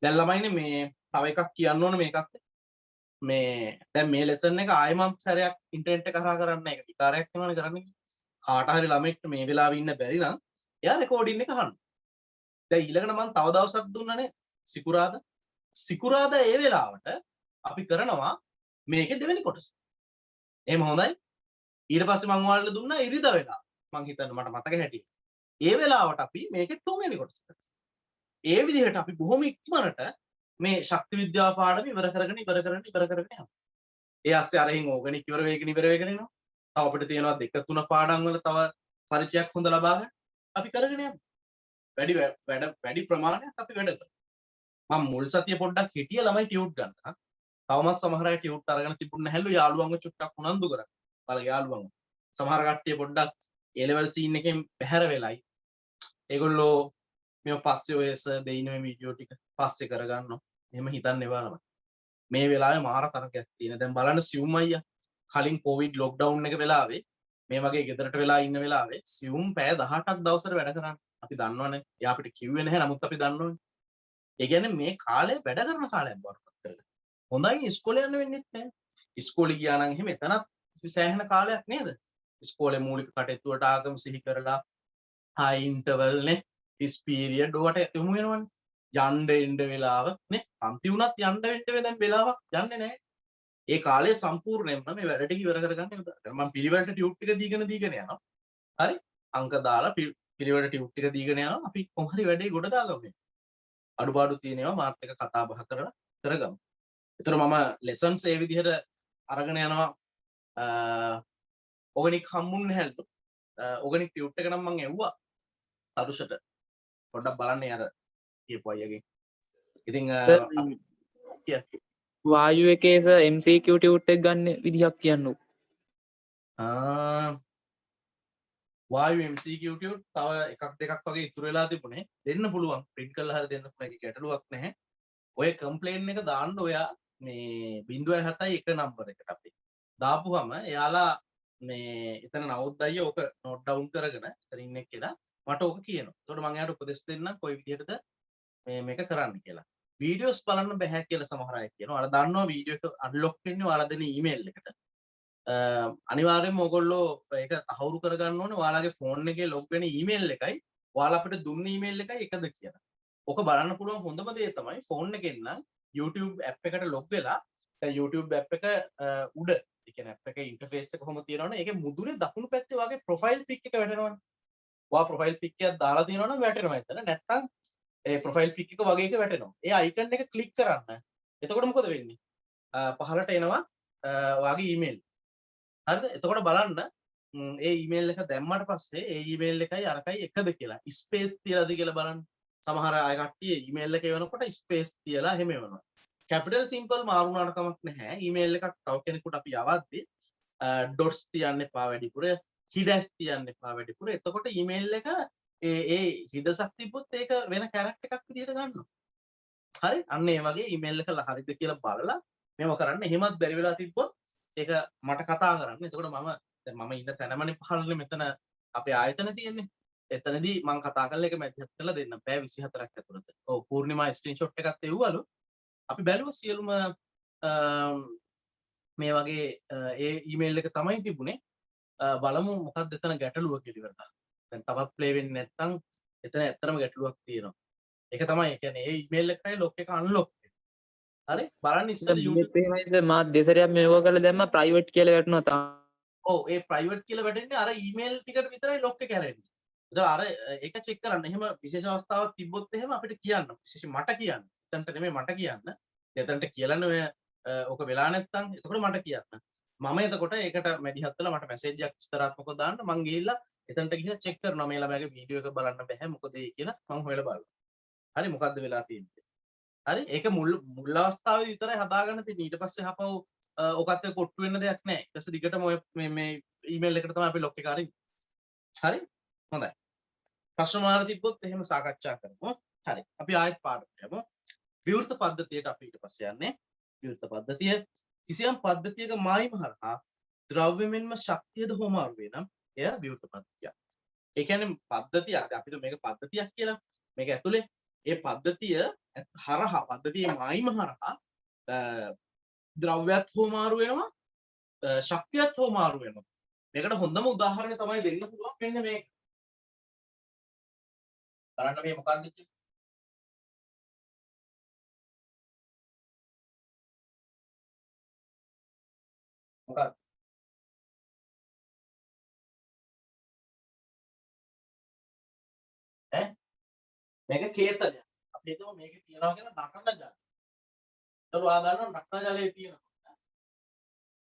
දැන් ළමයිනේ මේ තව එකක් කියන්න ඕන මේකත්. මේ දැන් මේ ලෙසන් එක ආයෙමත් සැරයක් ඉන්ටර්නෙට් එක කරා කරන්න එක විකාරයක් වෙනවනේ කරන්නේ. කාට හරි ළමෙක්ට මේ වෙලාවේ ඉන්න බැරි නම් එයා රෙකෝඩින් එක අහන්න. දැන් ඊළඟට මම තව දවසක් දුන්නානේ සිකුරාදා. සිකුරාදා ඒ වෙලාවට අපි කරනවා මේකේ දෙවෙනි කොටස. එහෙම හොඳයි. ඊට පස්සේ මම ඔයාලට දුන්නා ඉරිදා වෙලාව. මං හිතන්නේ මට මතක හැටියට. ඒ වෙලාවට අපි මේකේ තුන්වෙනි කොටස කරා. ඒ විදිහට අපි බොහොම ඉක්මනට මේ ශක්ති විද්‍යාව පාඩම ඉවර කරගෙන යනවා. ඒ ASCII අරහින් ඕගනික් ඉවර වෙගෙන එනවා. තව අපිට තියෙනවා 2 3 පාඩම් වල තව පරිචයක් හොඳ ලබා ගන්න. අපි කරගෙන යමු. වැඩි ප්‍රමාණයක් අපි වැඩ කරමු. මම මුල් සතිය පොඩ්ඩක් හිටිය ළමයි ටියුට් ගන්න. තවමත් සමහර අය ටියුට් අරගෙන තිබුණ නැහැලු යාළුවන්ව චුට්ටක් උනන්දු කරා. බලලා යාළුවන්ව. සමහර කට්ටිය පොඩ්ඩක් A level scene එකෙන් බැහැර වෙලයි. ඒගොල්ලෝ මේ පස්සේ ඔය සර් දෙයින් මේ වීඩියෝ ටික පස්සේ කරගන්නවා. එහෙම හිතන්න එපා. මේ වෙලාවේ මාර තරකයක් තියෙන. දැන් බලන්න සියුම් අයියා කලින් කොවිඩ් ලොක්ඩවුන් එක වෙලාවේ මේ වගේ ගෙදරට වෙලා ඉන්න වෙලාවේ සියුම් පැය 18ක් දවසට වැඩ කරන්නේ. අපි දන්නවනේ. එයා අපිට කිව්වේ නැහැ. නමුත් අපි දන්නවනේ. ඒ කියන්නේ මේ කාලේ වැඩ කරන කාලයක් බවට පත් කරලා. හොඳයි ඉස්කෝලේ යන්න වෙන්නේ නැහැ. ඉස්කෝලේ ගියා නම් එහෙම එතනත් සෑහෙන කාලයක් නේද? ඉස්කෝලේ මූලික කටයුතු වලට ආගම සිහි කරලා හයි ඉන්ටර්වල් නේ ටිස් පීරියඩ් ඔකට යමු වෙනවනේ. යන්න එන්න වෙලාව නේ. පන්ති උනත් යන්න වෙන්න දැන් වෙලාවක් යන්නේ නැහැ. ඒ කාලය සම්පූර්ණයෙන්ම මේ වැඩ ටික ඉවර කරගන්න යනවා. මම පිළිවෙලට ටියුට් ටික දීගෙන යනවා. හරි? අංක දාලා පිළිවෙලට ටියුට් ටික දීගෙන යනවා. අපි කොහොම හරි වැඩේ ගොඩ දාගමු. අඩුපාඩු තියෙනවා මාත් එක්ක කතා බහ කරලා කරගමු. ඒතර මම ලෙසන්ස් ඒ විදිහට අරගෙන යනවා. ඕගනික් හම්බුන්නේ නැහැලු. ඕගනික් ටියුට් එක නම් මම එව්වා. තරුෂට පොඩ්ඩක් බලන්න අර කියපු අයගේ. ඉතින් වායු එකේ සර් MCQ ටියුට් එක ගන්න විදිහක් කියන්නු. වායු MCQ ටියුට් තව එකක් දෙකක් වගේ ඉතුරු වෙලා තිබුණේ. දෙන්න පුළුවන්. print කරලා හරි දෙන්න පුළුවන්. ඒක ගැටලුවක් නැහැ. ඔය කම්ප්ලේන් එක දාන්න ඔයා මේ 0.71 නම්බර එකට අපි දාපුවම එයාලා මේ එතන නවුද්දයි ඔක නෝට් ඩවුන් කරගෙන එතන ඉන්න එක්කලා මට ඕක කියනවා. එතකොට මම එයාට උපදෙස් දෙන්නම් කොයි විදිහටද මේක කරන්න කියලා. වීඩියෝස් බලන්න බෑ කියලා සමහර අය කියනවා. ඔයාලා දන්නවා වීඩියෝ එක අන්ලොක් වෙන්නේ ඔයාලා දෙන ඊමේල් එකට. අනිවාර්යයෙන්ම ඔයගොල්ලෝ ඒක තහවුරු කරගන්න ඕනේ. ඔයාලගේ ෆෝන් එකේ ලොග් වෙන ඊමේල් එකයි ඔයාලා අපිට දුන්න ඊමේල් එකයි එකද කියලා. ඔක බලන්න පුළුවන් හොඳම දේ තමයි ෆෝන් එකෙන් නම් YouTube app එකට ලොග් වෙලා දැන් YouTube app එක උඩ ඒ කියන්නේ app එකේ ඉන්ටර්ෆේස් එක කොහොම තියෙනවනේ ඒකේ මුදුනේ දකුණු පැත්තේ වගේ ප්‍රොෆයිල් පික් එක වැටෙනවනේ. ඔයා ප්‍රොෆයිල් පික් එකක් දාලා තියෙනවනම් වැටෙනවා එතන. නැත්නම් ඒ ප්‍රොෆයිල් පික් එක වගේ එක වැටෙනවා. ඒ අයිකන් එක ක්ලික් කරන්න. එතකොට මොකද වෙන්නේ? පහළට එනවා ඔයාගේ ඊමේල්. හරිද? එතකොට බලන්න ඒ ඊමේල් එක දැම්මට පස්සේ ඒ ඊමේල් එකයි අරකයි එකද කියලා. ස්පේස් තියලාද කියලා බලන්න. සමහර අය කට්ටිය ඊමේල් එක එවනකොට ස්පේස් තියලා එහෙම එවනවා. කැපිටල් සිම්පල් මාරු වුණාට කමක් නැහැ. ඊමේල් එකක් තව කෙනෙකුට අපි යවද්දී ඩොට්ස් තියන්න එපා වැඩිපුර, හිඩැස් තියන්න එපා වැඩිපුර. එතකොට ඊමේල් එක ඒ හිඩසක් තිබ්බොත් ඒක වෙන කැරක්ටර් එකක් විදිහට ගන්නවා. හරි? අන්න ඒ වගේ ඊමේල් එක හරිද කියලා බලලා මේව කරන්න. එහෙමත් බැරි වෙලා තිබ්බොත් ඒක මට කතා කරන්න. එතකොට මම ඉන්න තැනමනේ පහළනේ මෙතන අපේ ආයතන තියෙන්නේ. එතනදී මම කතා කරලා ඒක මැදිහත් කරලා දෙන්න. පැය 24ක් ඇතුළත. ඔව් පූර්ණිමා ස්ක්‍රීන්ෂොට් එකත් එව්වලු. අපි බැලුවා සියලුම මේ වගේ ඒ ඊමේල් එක තමයි තිබුණේ. බලමු මොකක්ද එතන ගැටලුව කියලා ඉවරලා. දැන් තවත් ප්ලේ වෙන්නේ නැත්නම් එතන ඇත්තටම ගැටලුවක් තියෙනවා. ඒක තමයි. ඒ කියන්නේ ඒ ඊමේල් එකයි ලොක් එක අන්ලොක්. හරි? බලන්න ඉස්සෙල්ලා YouTube එහෙමයිද මා දෙසරයක් මේව කරලා දැම්ම ප්‍රයිවට් කියලා වැටුණා තා. ඔව් ඒ ප්‍රයිවට් කියලා වැටෙන්නේ අර ඊමේල් ටිකට විතරයි ලොක් එක හැරෙන්නේ. ඒතර අර ඒක චෙක් කරන්න. එහෙම විශේෂ අවස්ථාවක් තිබ්බොත් එහෙම අපිට කියන්න. විශේෂ මට කියන්න. එතනට නෙමෙයි මට කියන්න. එතනට කියලානේ ඔය ඕක වෙලා නැත්තම් එතකොට මට කියන්න. මම එතකොට ඒකට මැදිහත් වෙලා මට මැසේජ් එකක් විස්තරාත්මකව දාන්න මං ගිහිල්ලා එතනට ගිහිල්ලා චෙක් කරනවා මේ ළමයාගේ වීඩියෝ එක බලන්න බෑ මොකද ඒ කියලා මං හොයලා බලනවා. හරි මොකද්ද වෙලා තියෙන්නේ. හරි ඒක මුල් අවස්ථාවේ විතරයි හදාගන්න තියෙන්නේ. ඊට පස්සේ හපව ඔකත් එක්ක කොට්ටු වෙන්න දෙයක් නැහැ. ඊට පස්සේ දිගටම ඔය මේ ඊමේල් එකට තමයි අපි ලොක් එක අරින්නේ. හරි? හොඳයි. ප්‍රශ්න මාන තිබ්බොත් එහෙම සාකච්ඡා කරමු. හරි. අපි ආයෙත් පාඩමට යමු. විවෘත පද්ධතියට අපි ඊට පස්සේ යන්නේ. විවෘත පද්ධතිය කිසියම් පද්ධතියක මායිම හරහා ද්‍රව්‍යමෙන්ම ශක්තියද හෝමාරු වේ නම් එය විවෘත පද්ධතියක්. ඒ කියන්නේ පද්ධතියක් අපිට මේක පද්ධතියක් කියලා. මේක ඇතුලේ ඒ පද්ධතිය හරහා පද්ධතියේ මායිම හරහා ද්‍රව්‍යත් හෝමාරු වෙනවා ශක්තියත් හෝමාරු වෙනවා. මේකට හොඳම උදාහරණය තමයි දෙන්න පුළුවන් වෙන්නේ මේක. බලන්න මේ මොකක්ද කියන්නේ. මොකක්ද? ඈ මේක කේතනයක්. අපි හිතමු මේකේ තියනවා කියලා නටන ජලය. ඒතර ආදාන නටන ජලයේ තියෙනවා.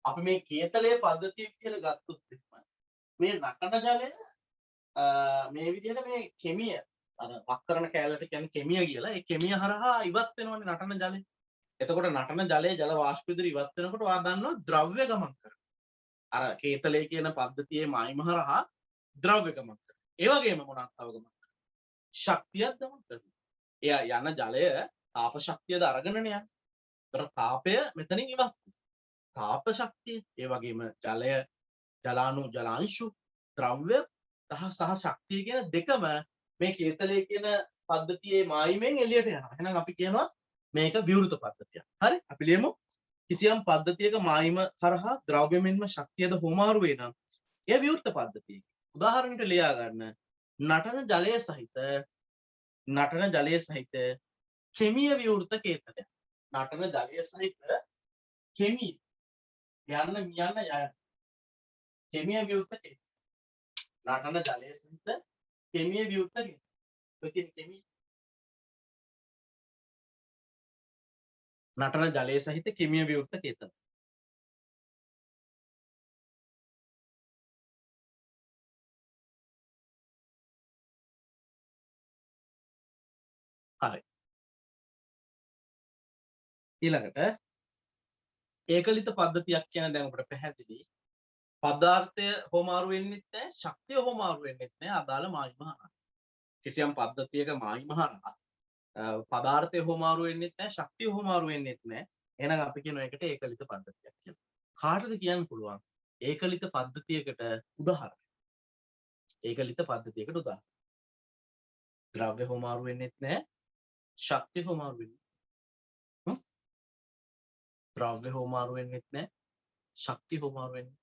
අපි මේ කේතලයේ පද්ධතිය කියලා ගත්තොත් මේ නටන ජලය මේ විදිහට මේ කෙමිය අර වක්කරන කැලලට කියන්නේ කෙමිය කියලා. ඒ කෙමිය හරහා ඉවත් වෙනවනේ නටන ජලය. එතකොට නටන ජලයේ ජල වාෂ්ප විදිහට ඉවත් වෙනකොට ඔයා දන්නවා ද්‍රව්‍ය ගමන් කරනවා. අර කේතලයේ කියන පද්ධතියේ මායිම හරහා ද්‍රව්‍ය ගමන් කරනවා. ඒ වගේම මොනක් තව ගමන් කරනවා. ශක්තියක් ගමන් කරනවා. එයා යන ජලය තාප ශක්තියද අරගෙනනේ යන්නේ. ඒතර තාපය මෙතනින් ඉවත් වෙනවා. තාප ශක්තිය ඒ වගේම ජලය ජලාණු ජලාංශු ද්‍රව්‍ය සහ ශක්තිය කියන දෙකම මේ කේතලයේ කියන පද්ධතියේ මායිමෙන් එළියට යනවා. එහෙනම් අපි කියනවා මේක විවෘත පද්ධතියක්. හරි? අපි ලියමු කිසියම් පද්ධතියක මායිම කරහා ද්‍රව්‍යමෙන්ම ශක්තියද හෝමාරු වේ නම් එය විවෘත පද්ධතියකි. උදාහරණයක් ලියා ගන්න. නටන ජලය සහිත කෙමිය විවෘත කේතලයක්. නටන ජලය සහිත කෙමිය යන්න යන කෙමිය විවෘත කේතලයක්. නටන ජලය සහිත කෙමිය විවෘත කේතලයක්. කෙමිය නටන ජලය සහිත කෙමිය විවෘත කේතන. හරි. ඊළඟට ඒකලිත පද්ධතියක් කියන දැන් අපිට පැහැදිලි. පදාර්ථය හෝමාරු වෙන්නෙත් නැහැ, ශක්තිය හෝමාරු වෙන්නෙත් නැහැ අදාළ මායිම හරහා. කිසියම් පද්ධතියක මායිම හරහා පදාර්ථය හෝමාරු වෙන්නෙත් නැහැ, ශක්තිය හෝමාරු වෙන්නෙත් නැහැ. එහෙනම් අපි කියන එකට ඒකලිත පද්ධතියක් කියලා. කාටද කියන්න පුළුවන්? ඒකලිත පද්ධතියකට උදාහරණ. ඒකලිත පද්ධතියකට උදාහරණ. ද්‍රව්‍ය හෝමාරු වෙන්නෙත් නැහැ, ශක්තිය හෝමාරු වෙන්නේ. ද්‍රව්‍ය හෝමාරු වෙන්නෙත් නැහැ, ශක්තිය හෝමාරු වෙන්නේ.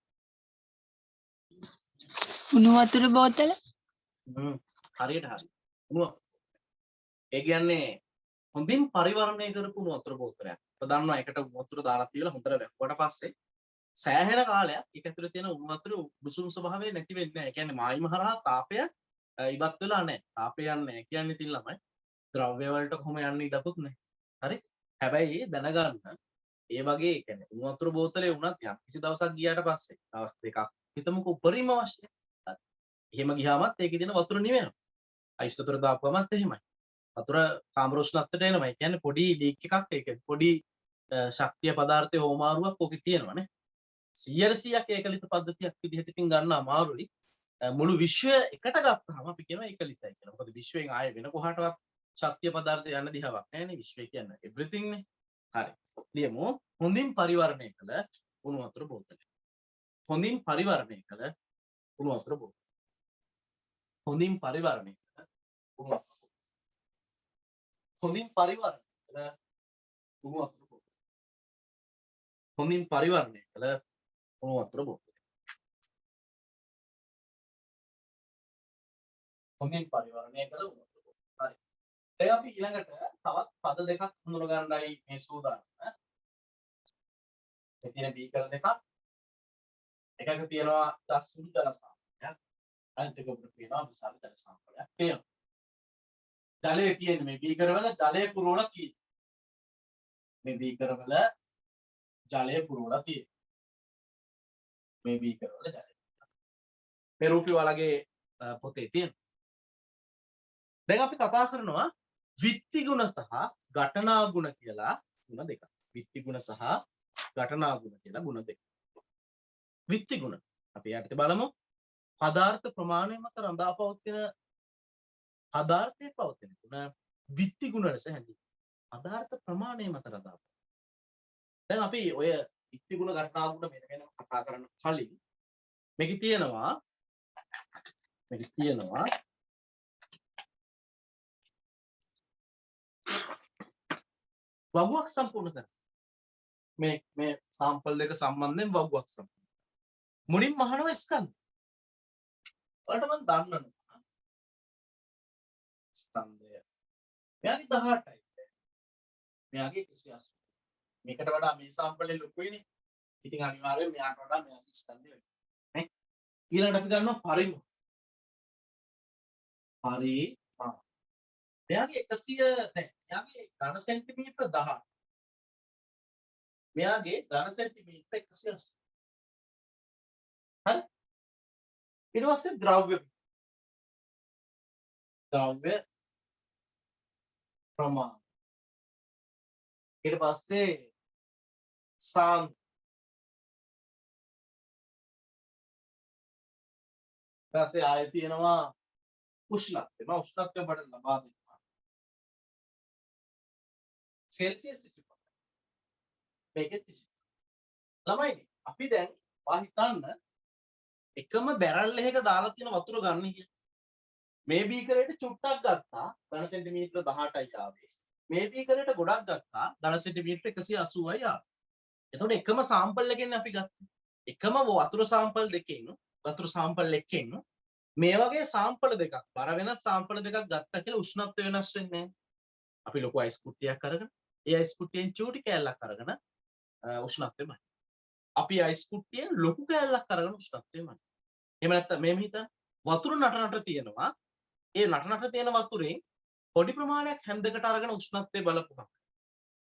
උණු වතුර බෝතල හරියට හරි. ඒ කියන්නේ හොඳින් පරිවර්ණය කරපු උණු වතුර බෝතලයක්. ප්‍රධානම එකට උණු වතුර දාලා තියලා හොඳට වැක්කුවට පස්සේ සෑහෙන කාලයක් ඒක ඇතුලේ තියෙන උණු වතුර උණුසුම් ස්වභාවය නැති වෙන්නේ නැහැ. ඒ කියන්නේ මායිම හරහා තාපය ඉවත් වෙලා නැහැ. තාපය යන්නේ නැහැ කියන්නේ ඉතින් ළමයි ද්‍රව්‍ය වලට කොහොම යන්න ඉඩකුත් නැහැ. හරි? හැබැයි දැනගන්න ඒ වගේ කියන්නේ උණු වතුර බෝතලේ වුණත් යම් කිසි දවසක් ගියාට පස්සේ දවස් දෙකක් හිතමුකෝ උපරිම අවශ්‍යයි. එහෙම ගියාමත් ඒකේ තියෙන වතුර නිවෙනවා. අයිස් වතුර දාපුවමත් එහෙමයි. වතුර කාමර උෂ්ණත්වයට එනවා. ඒ කියන්නේ පොඩි ලීක් එකක් ඒක පොඩි ශක්තිය පදාර්ථයේ හෝමාරුවක් ඔකේ තියෙනවානේ. 100% ඒකලිත පද්ධතියක් විදිහට ඉතින් ගන්න අමාරුයි. මුළු විශ්වය එකට ගත්තාම අපි කියනවා ඒකලිතයි කියලා. මොකද විශ්වයෙන් ආයේ වෙන කොහාටවත් ශක්තිය පදාර්ථය යන්න දිහාවක් නැහැ නේ. විශ්වය කියන්නේ everything නේ. හරි. ලියමු. හොඳින් පරිවර්ණය කළ උණු වතුර බෝතලය. හොඳින් පරිවර්ණය කළ උණු වතුර බෝතලය. හොඳින් පරිවර්ණය කළ උණු වතුර බෝතලය. හොඳින් පරිවර්ණය කළ උණු වතුර බෝතලය. හොඳින් පරිවර්ණය කළ උණු වතුර බෝතලය. හොඳින් පරිවර්ණය කළ උණු වතුර බෝතලය. හරි. දැන් අපි ඊළඟට තවත් පද දෙකක් හඳුන ගන්නයි මේ සූදානම. මේ තියෙන බීකර දෙකක්. එකක තියෙනවා දසුණු ජල සාම්පලයක්. අනිත් එක උඩ තියෙනවා විශාල ජල සාම්පලයක්. තියෙනවා. ජලයේ තියෙන මේ බීකරවල ජලය පුරවලා තියෙනවා. මේ බීකරවල ජලය පුරවලා තියෙනවා. මේ බීකරවල ජලය. මේ රූපී වලගේ පොතේ තියෙනවා. දැන් අපි කතා කරනවා විත්ති ගුණ සහ ඝටනා ගුණ කියලා ගුණ දෙකක්. විත්ති ගුණ සහ ඝටනා ගුණ කියලා ගුණ දෙකක්. විත්ති ගුණ අපි යටතේ බලමු. පදාර්ථ ප්‍රමාණය මත රඳා පවතින පදාර්ථයේ පවතින ගුණ විත්ති ගුණ ලෙස හැඳින්වෙනවා. පදාර්ථ ප්‍රමාණය මත රඳා පවතින. දැන් අපි ඔය විත්ති ගුණ ඝටනා ගුණ වෙන කතා කරන්න කලින් මේකේ තියෙනවා වගුවක් සම්පූර්ණ කරන්න. මේ සාම්පල් දෙක සම්බන්ධයෙන් වගුවක් සම්පූර්ණ. මුලින්ම අහනවා ස්කන්ධ. ඔයාලට මම දන්නවා ස්කන්ධය. මෙයාගේ 18යි. මෙයාගේ 180. මේකට වඩා මේ සාම්පලේ ලොකුයිනේ. ඉතින් අනිවාර්යයෙන් මෙයාට වඩා මෙයාගේ ස්කන්ධය වැඩි. නේ? ඊළඟට අපි ගන්නවා පරිම. මෙයාගේ 100 මෙයාගේ ඝන සෙන්ටිමීටර 10. මෙයාගේ ඝන සෙන්ටිමීටර 180. හරි? ඊට පස්සේ ද්‍රව්‍ය ප්‍රමාණ. ඊට පස්සේ සාන්ද්‍රය. ඊපස්සේ ආයෙ තියෙනවා උෂ්ණත්වය. මම උෂ්ණත්වය ඔබට ලබා දෙනවා. සෙල්සියස් 25. මේකෙත් 25. ළමයි අපි දැන් හිතන්න එකම බැරල් එකක දාලා තියෙන වතුර ගන්න කියලා. මේ බීකරේට චුට්ටක් ගත්තා ඝන සෙන්ටිමීටර 18යි ආවේ. මේ බීකරේට ගොඩක් ගත්තා ඝන සෙන්ටිමීටර 180යි ආවේ. එතකොට එකම සාම්පල් එකෙන් අපි ගත්තා. එකම වතුර සාම්පල් දෙකෙන් වතුර සාම්පල් එකෙන් මේ වගේ සාම්පල් දෙකක් බර වෙනස් සාම්පල් දෙකක් ගත්තා කියලා උෂ්ණත්වය වෙනස් වෙන්නේ නැහැ. අපි ලොකු අයිස් කුට්ටියක් අරගෙන ඒ අයිස් කුට්ටියෙන් චූටි කෑල්ලක් අරගෙන උෂ්ණත්වය මත. අපි අයිස් කුට්ටියෙන් ලොකු කෑල්ලක් අරගෙන උෂ්ණත්වය මත. එහෙම නැත්නම් මේ හිතන්න වතුර නටනට තියෙනවා. ඒ නටනට තියෙන වතුරෙන් පොඩි ප්‍රමාණයක් හැන්දකට අරගෙන උෂ්ණත්වය බලපුවම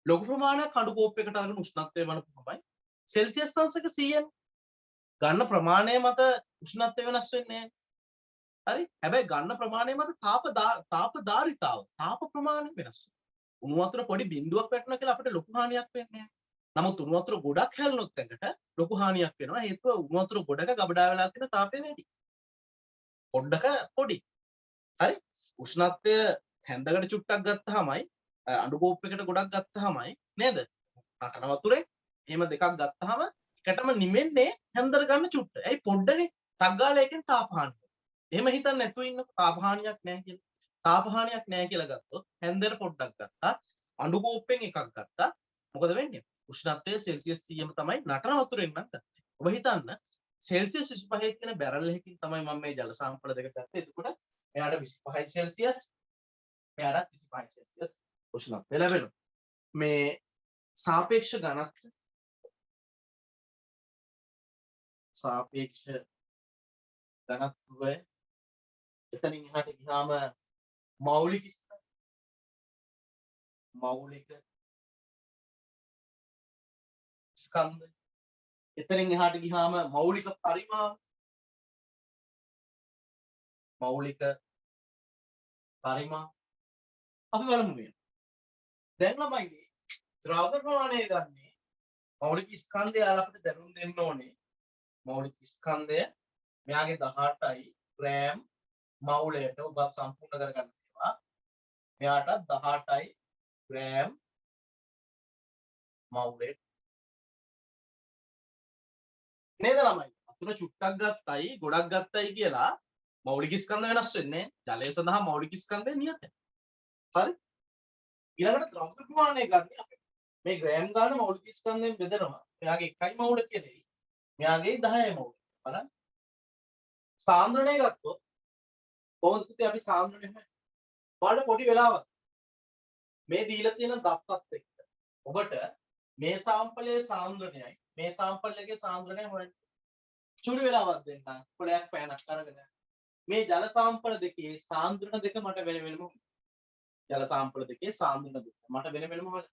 ලොකු ප්‍රමාණයක් කඩු කෝප්පයකට අරගෙන උෂ්ණත්වය බලපුවමයි සෙල්සියස් අංශක 100 ගන්න ප්‍රමාණය මත උෂ්ණත්වය වෙනස් වෙන්නේ නැහැ. හරි? හැබැයි ගන්න ප්‍රමාණය මත තාපධාරිතාව තාප ප්‍රමාණය වෙනස් වෙනවා. උණු වතුර පොඩි බිඳුවක් වැටුණා කියලා අපිට ලොකු හානියක් වෙන්නේ නැහැ. නමුත් උණු වතුර ගොඩක් හැලුනොත් එකට ලොකු හානියක් වෙනවා. හේතුව උණු වතුර ගොඩක ගබඩා වෙලා තියෙන තාපය වැඩි. පොඩ්ඩක පොඩි. හරි? උෂ්ණත්වය හැන්දකට චුට්ටක් ගත්තාමයි අඬු කෝප්පයකට ගොඩක් ගත්තාමයි නේද? නටන වතුරේ එහෙම දෙකක් ගත්තාම එකටම නිමෙන්නේ හැන්දර ගන්න චුට්ට. ඇයි පොඩ්ඩනේ ටක් ගාලා එකෙන් තාප හානිය. එහෙම හිතන්න නැතුව ඉන්නකො තාප හානියක් නැහැ කියලා. තාප හානියක් නැහැ කියලා ගත්තොත් හැන්දර පොඩ්ඩක් ගත්තා අඬු කෝප්පෙන් එකක් ගත්තා මොකද වෙන්නේ? උෂ්ණත්වය සෙල්සියස් 100ම තමයි නටන වතුරෙන් නම් ගත්තේ. ඔබ හිතන්න සෙල්සියස් 25 තියෙන බැරල් එකකින් තමයි මම මේ ජල සාම්පල දෙක ගත්තේ. එතකොට එයාට 25 සෙල්සියස් එයාට 25 සෙල්සියස් උෂ්ණත්වය ලැබෙනවා. මේ සාපේක්ෂ ඝනත්වය එතනින් එහාට ගියාම මෞලික ස්කන්ධ. එතනින් එහාට ගියාම මෞලික පරිමාව. මෞලික පරිමාව. අපි බලමු මේ. දැන් ළමයි ද්‍රව්‍ය ප්‍රමාණය ගන්නේ මෞලික ස්කන්ධය අපිට දැනුම් දෙන්න ඕනේ. මෞලික ස්කන්ධය මෙයාගේ 18යි ග්‍රෑම් මවුලයට ඔබ සම්පූර්ණ කරගන්න ඒවා. මෙයාට 18යි ග්‍රෑම් මවුලයට. නේද ළමයි? අතුර චුට්ටක් ගත්තයි ගොඩක් ගත්තයි කියලා මෞලික ස්කන්ධ වෙනස් වෙන්නේ නැහැ. ජලය සඳහා මෞලික ස්කන්ධය නියතයි. හරි? ඊළඟට ද්‍රව්‍ය ප්‍රමාණය ගන්න අපි මේ ග්‍රෑම් ගන්න මෞලික ස්කන්ධයෙන් බෙදනවා. මෙයාගේ 1යි මවුල කියලයි. මෙයාගේ 10යි මවුල. බලන්න. සාන්ද්‍රණය ගත්තොත් කොහොමද පුතේ අපි සාන්ද්‍රණය හොයන්නේ? බලන්න පොඩි වෙලාවක්. මේ දීලා තියෙන දත්තත් එක්ක ඔබට මේ සාම්පලයේ සාන්ද්‍රණයයි මේ සාම්පල් එකේ සාන්ද්‍රණය හොයන්න. චුරි වෙලාවක් දෙන්න. කොලයක් පෑනක් අරගෙන මේ ජල සාම්පල දෙකේ සාන්ද්‍රණ දෙක මට වෙන වෙනම ජල සාම්පල දෙකේ සාන්ද්‍රණ දෙක මට වෙන වෙනම හොයන්න.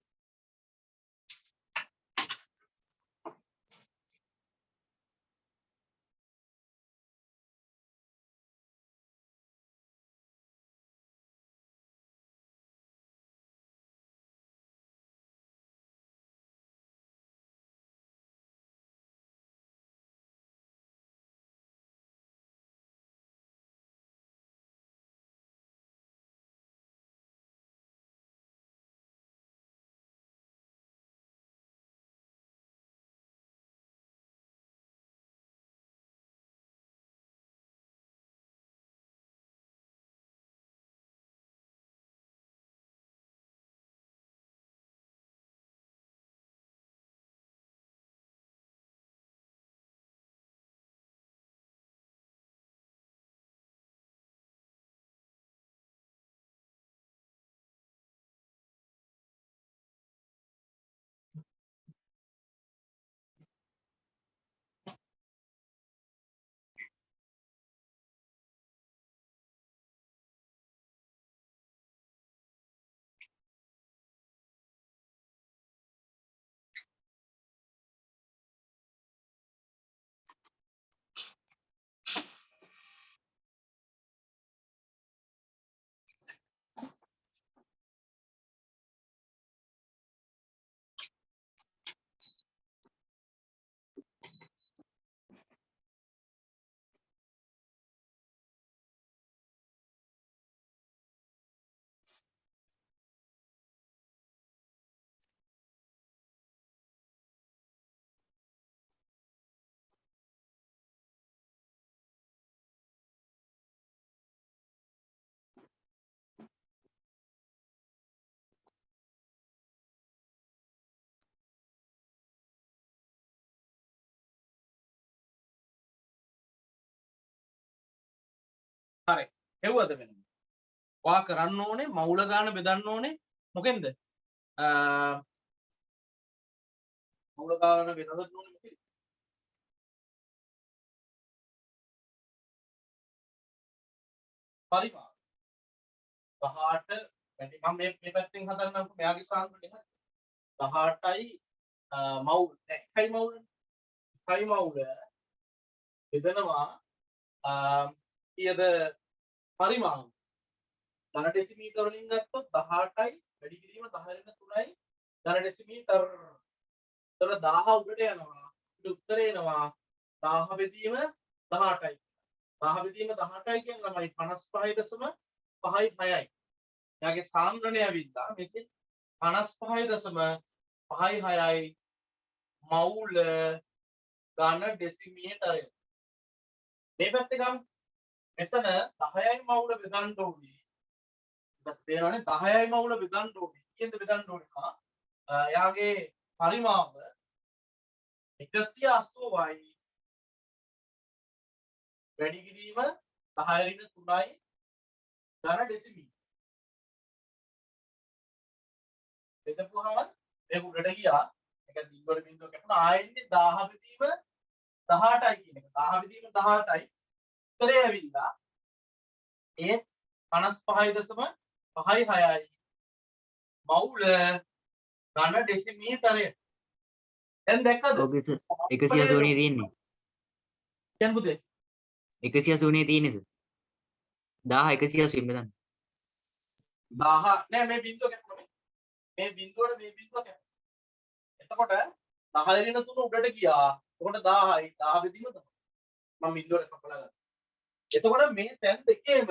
හරි. හෙව්වද වෙනම. වා කරන්න ඕනේ මවුල ගාන බෙදන්න ඕනේ මොකෙන්ද? මවුල ගාන බෙදන්න ඕනේ මොකෙන්ද? පරිමාව. 18 වැඩි මම මේ පැත්තෙන් හදන්නම් මෙයාගේ සාන්ද්‍රණය හරි. 18යි මවුල් 1යි මවුල 1යි මවුල බෙදනවා කීයද පරිමාව ධන ඩෙසිමීටර වලින් ගත්තොත් 18යි වැඩි කිරීම 10 වෙන 3යි ධන ඩෙසිමීටර. ඒතර 1000 උඩට යනවා. උත්තරේ එනවා 1000 බෙදීම 18යි. 1000 බෙදීම 18යි කියන්නේ ළමයි 55.56යි. එයාගේ සාන්ද්‍රණය ඇවිල්ලා මේකේ 55.56යි මවුල ධන ඩෙසිමීටරය. මේ පැත්තේ ගමු. මෙතන 10යි මවුල බෙදන්න ඕනේ. ඉතින් තේරෙනවනේ 10යි මවුල බෙදන්න ඕනේ. කීයද බෙදන්න ඕනේ? එයාගේ පරිමාව 180යි. වැඩි කිරීම 10 ඍණ 3යි ධන ඩෙසිමීටර. බෙදපුවාම මේක උඩට ගියා. ඒක දිග්වර බිඳුව කැපුණා. ආයෙන්නේ 1000 බෙදීම 18යි කියන එක. 1000 බෙදීම 18යි. උත්තරේ ඇවිල්ලා ඒ 55.56යි මවුල ධන ඩෙසිමීටරය. දැන් දැක්කද? ඕකේ සර්. සාම්පලයේ 180 තියෙන්නේ. කියන්න පුතේ. 180 තියෙන්නේ සර්. 10180 මෙතන. 10 නෑ මේ බිංදුව කැපුණා මේ බිංදුවට මේ බිංදුව කැපුණා. එතකොට 10 දෙන 3 උඩට ගියා. එතකොට 10යි 10 බෙදීම තමයි. මම බිංදුවට කපලා ගත්තා. එතකොට මේ තැන් දෙකේම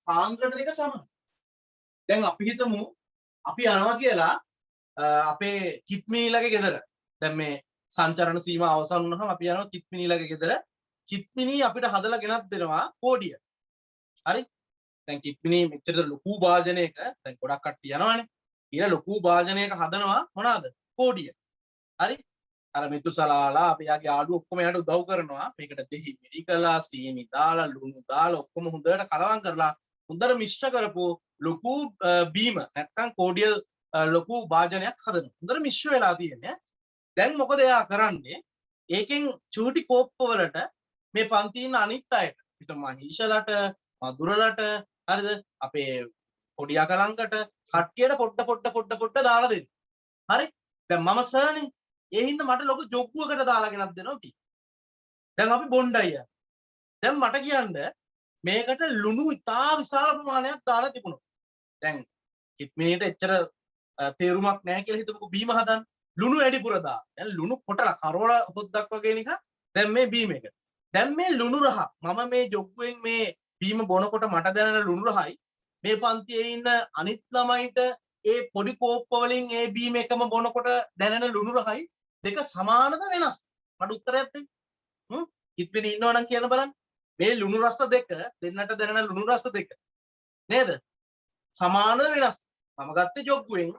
සාන්ද්‍රණ දෙක සමයි. දැන් අපි හිතමු අපි යනවා කියලා අපේ කිත්මිනීලගේ ගෙදර. දැන් මේ සංචරණ සීමා අවසන් වුණාම අපි යනවා කිත්මිනීලගේ ගෙදර. කිත්මිනී අපිට හදලා ගෙනත් දෙනවා කෝඩිය. හරි? දැන් කිත්මිනී මෙච්චර ලොකු භාජනයක දැන් ගොඩක් කට්ටිය යනවානේ. ඊළ ලොකු භාජනයක හදනවා මොනවාද? කෝඩිය. හරි? අර මිතුසලාලා අපි යාගේ ආඩු ඔක්කොම යාට උදව් කරනවා. මේකට දෙහි මිරි කළා, සීනි දාලා, ලුණු දාලා ඔක්කොම හොඳට කලවම් කරලා හොඳට මිශ්‍ර කරපු ලොකු බීම නැත්තම් කෝඩියල් ලොකු භාජනයක් හදනවා. හොඳට මිශ්‍ර වෙලා තියෙන්නේ. දැන් මොකද එයා කරන්නේ? ඒකෙන් චූටි කෝප්ප වලට මේ පන්ති ඉන්න අනිත් අයට, පිටම මහීෂලට, මధుරලට, හරිද? අපේ පොඩි අකලංකට කට්ටියට පොඩ දාලා දෙන්න. හරි? දැන් මම සර්නේ ඒ හින්දා මට ලොකු ජොග්ගුවකට දාලා ගෙනත් දෙනවා ටී. දැන් අපි බොණ්ඩයි යන්නේ. දැන් මට කියන්න මේකට ලුණු ඉතා විශාල ප්‍රමාණයක් දාලා තිබුණා. දැන් කිත්මිනේට එච්චර තේරුමක් නැහැ කියලා හිතමුකෝ බීම හදන්න. ලුණු වැඩිපුර දා. දැන් ලුණු කොටලා කරවල හොද්දක් වගේ නිකන් දැන් මේ බීම එක. දැන් මේ ලුණු රහ මම මේ ජොග්ගුවෙන් මේ බීම බොනකොට මට දැනෙන ලුණු රහයි මේ පන්තියේ ඉන්න අනිත් ළමයිට ඒ පොඩි කෝප්ප වලින් ඒ බීම එකම බොනකොට දැනෙන ලුණු රහයි දෙක සමානද වෙනස්? මට උත්තරයක් දෙන්න. කිත්මිනී ඉන්නවනම් කියන්න බලන්න. මේ ලුණු රස දෙක දෙන්නට දැනෙන ලුණු රස දෙක නේද? සමානද වෙනස්? මම ගත්තේ ජොග්ගුවෙන්.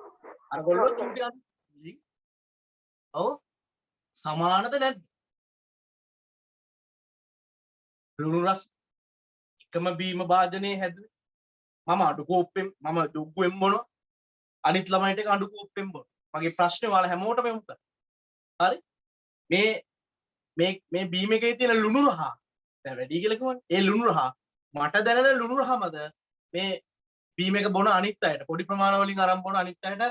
අර ගොල්ලෝ චූටි අන්න. ඔව්. සමානද නැද්ද? ලුණු රස එකම බීම භාජනයේ හැදුවේ. මම අඩු කෝප්පෙන් මම ජොග්ගුවෙන් බොනවා. අනිත් ළමයිට ඒක අඩු කෝප්පෙන් බොනවා. මගේ ප්‍රශ්නේ ඔයාලා හැමෝටම යොමු කරා. හරි? මේ බීම එකේ තියෙන ලුණු රහ දැන් වැඩි කියලා කිව්වනේ. ඒ ලුණු රහ මට දැනෙන ලුණු රහමද මේ බීම එක බොන අනිත් අයට පොඩි ප්‍රමාණ වලින් අරන් බොන අනිත් අයට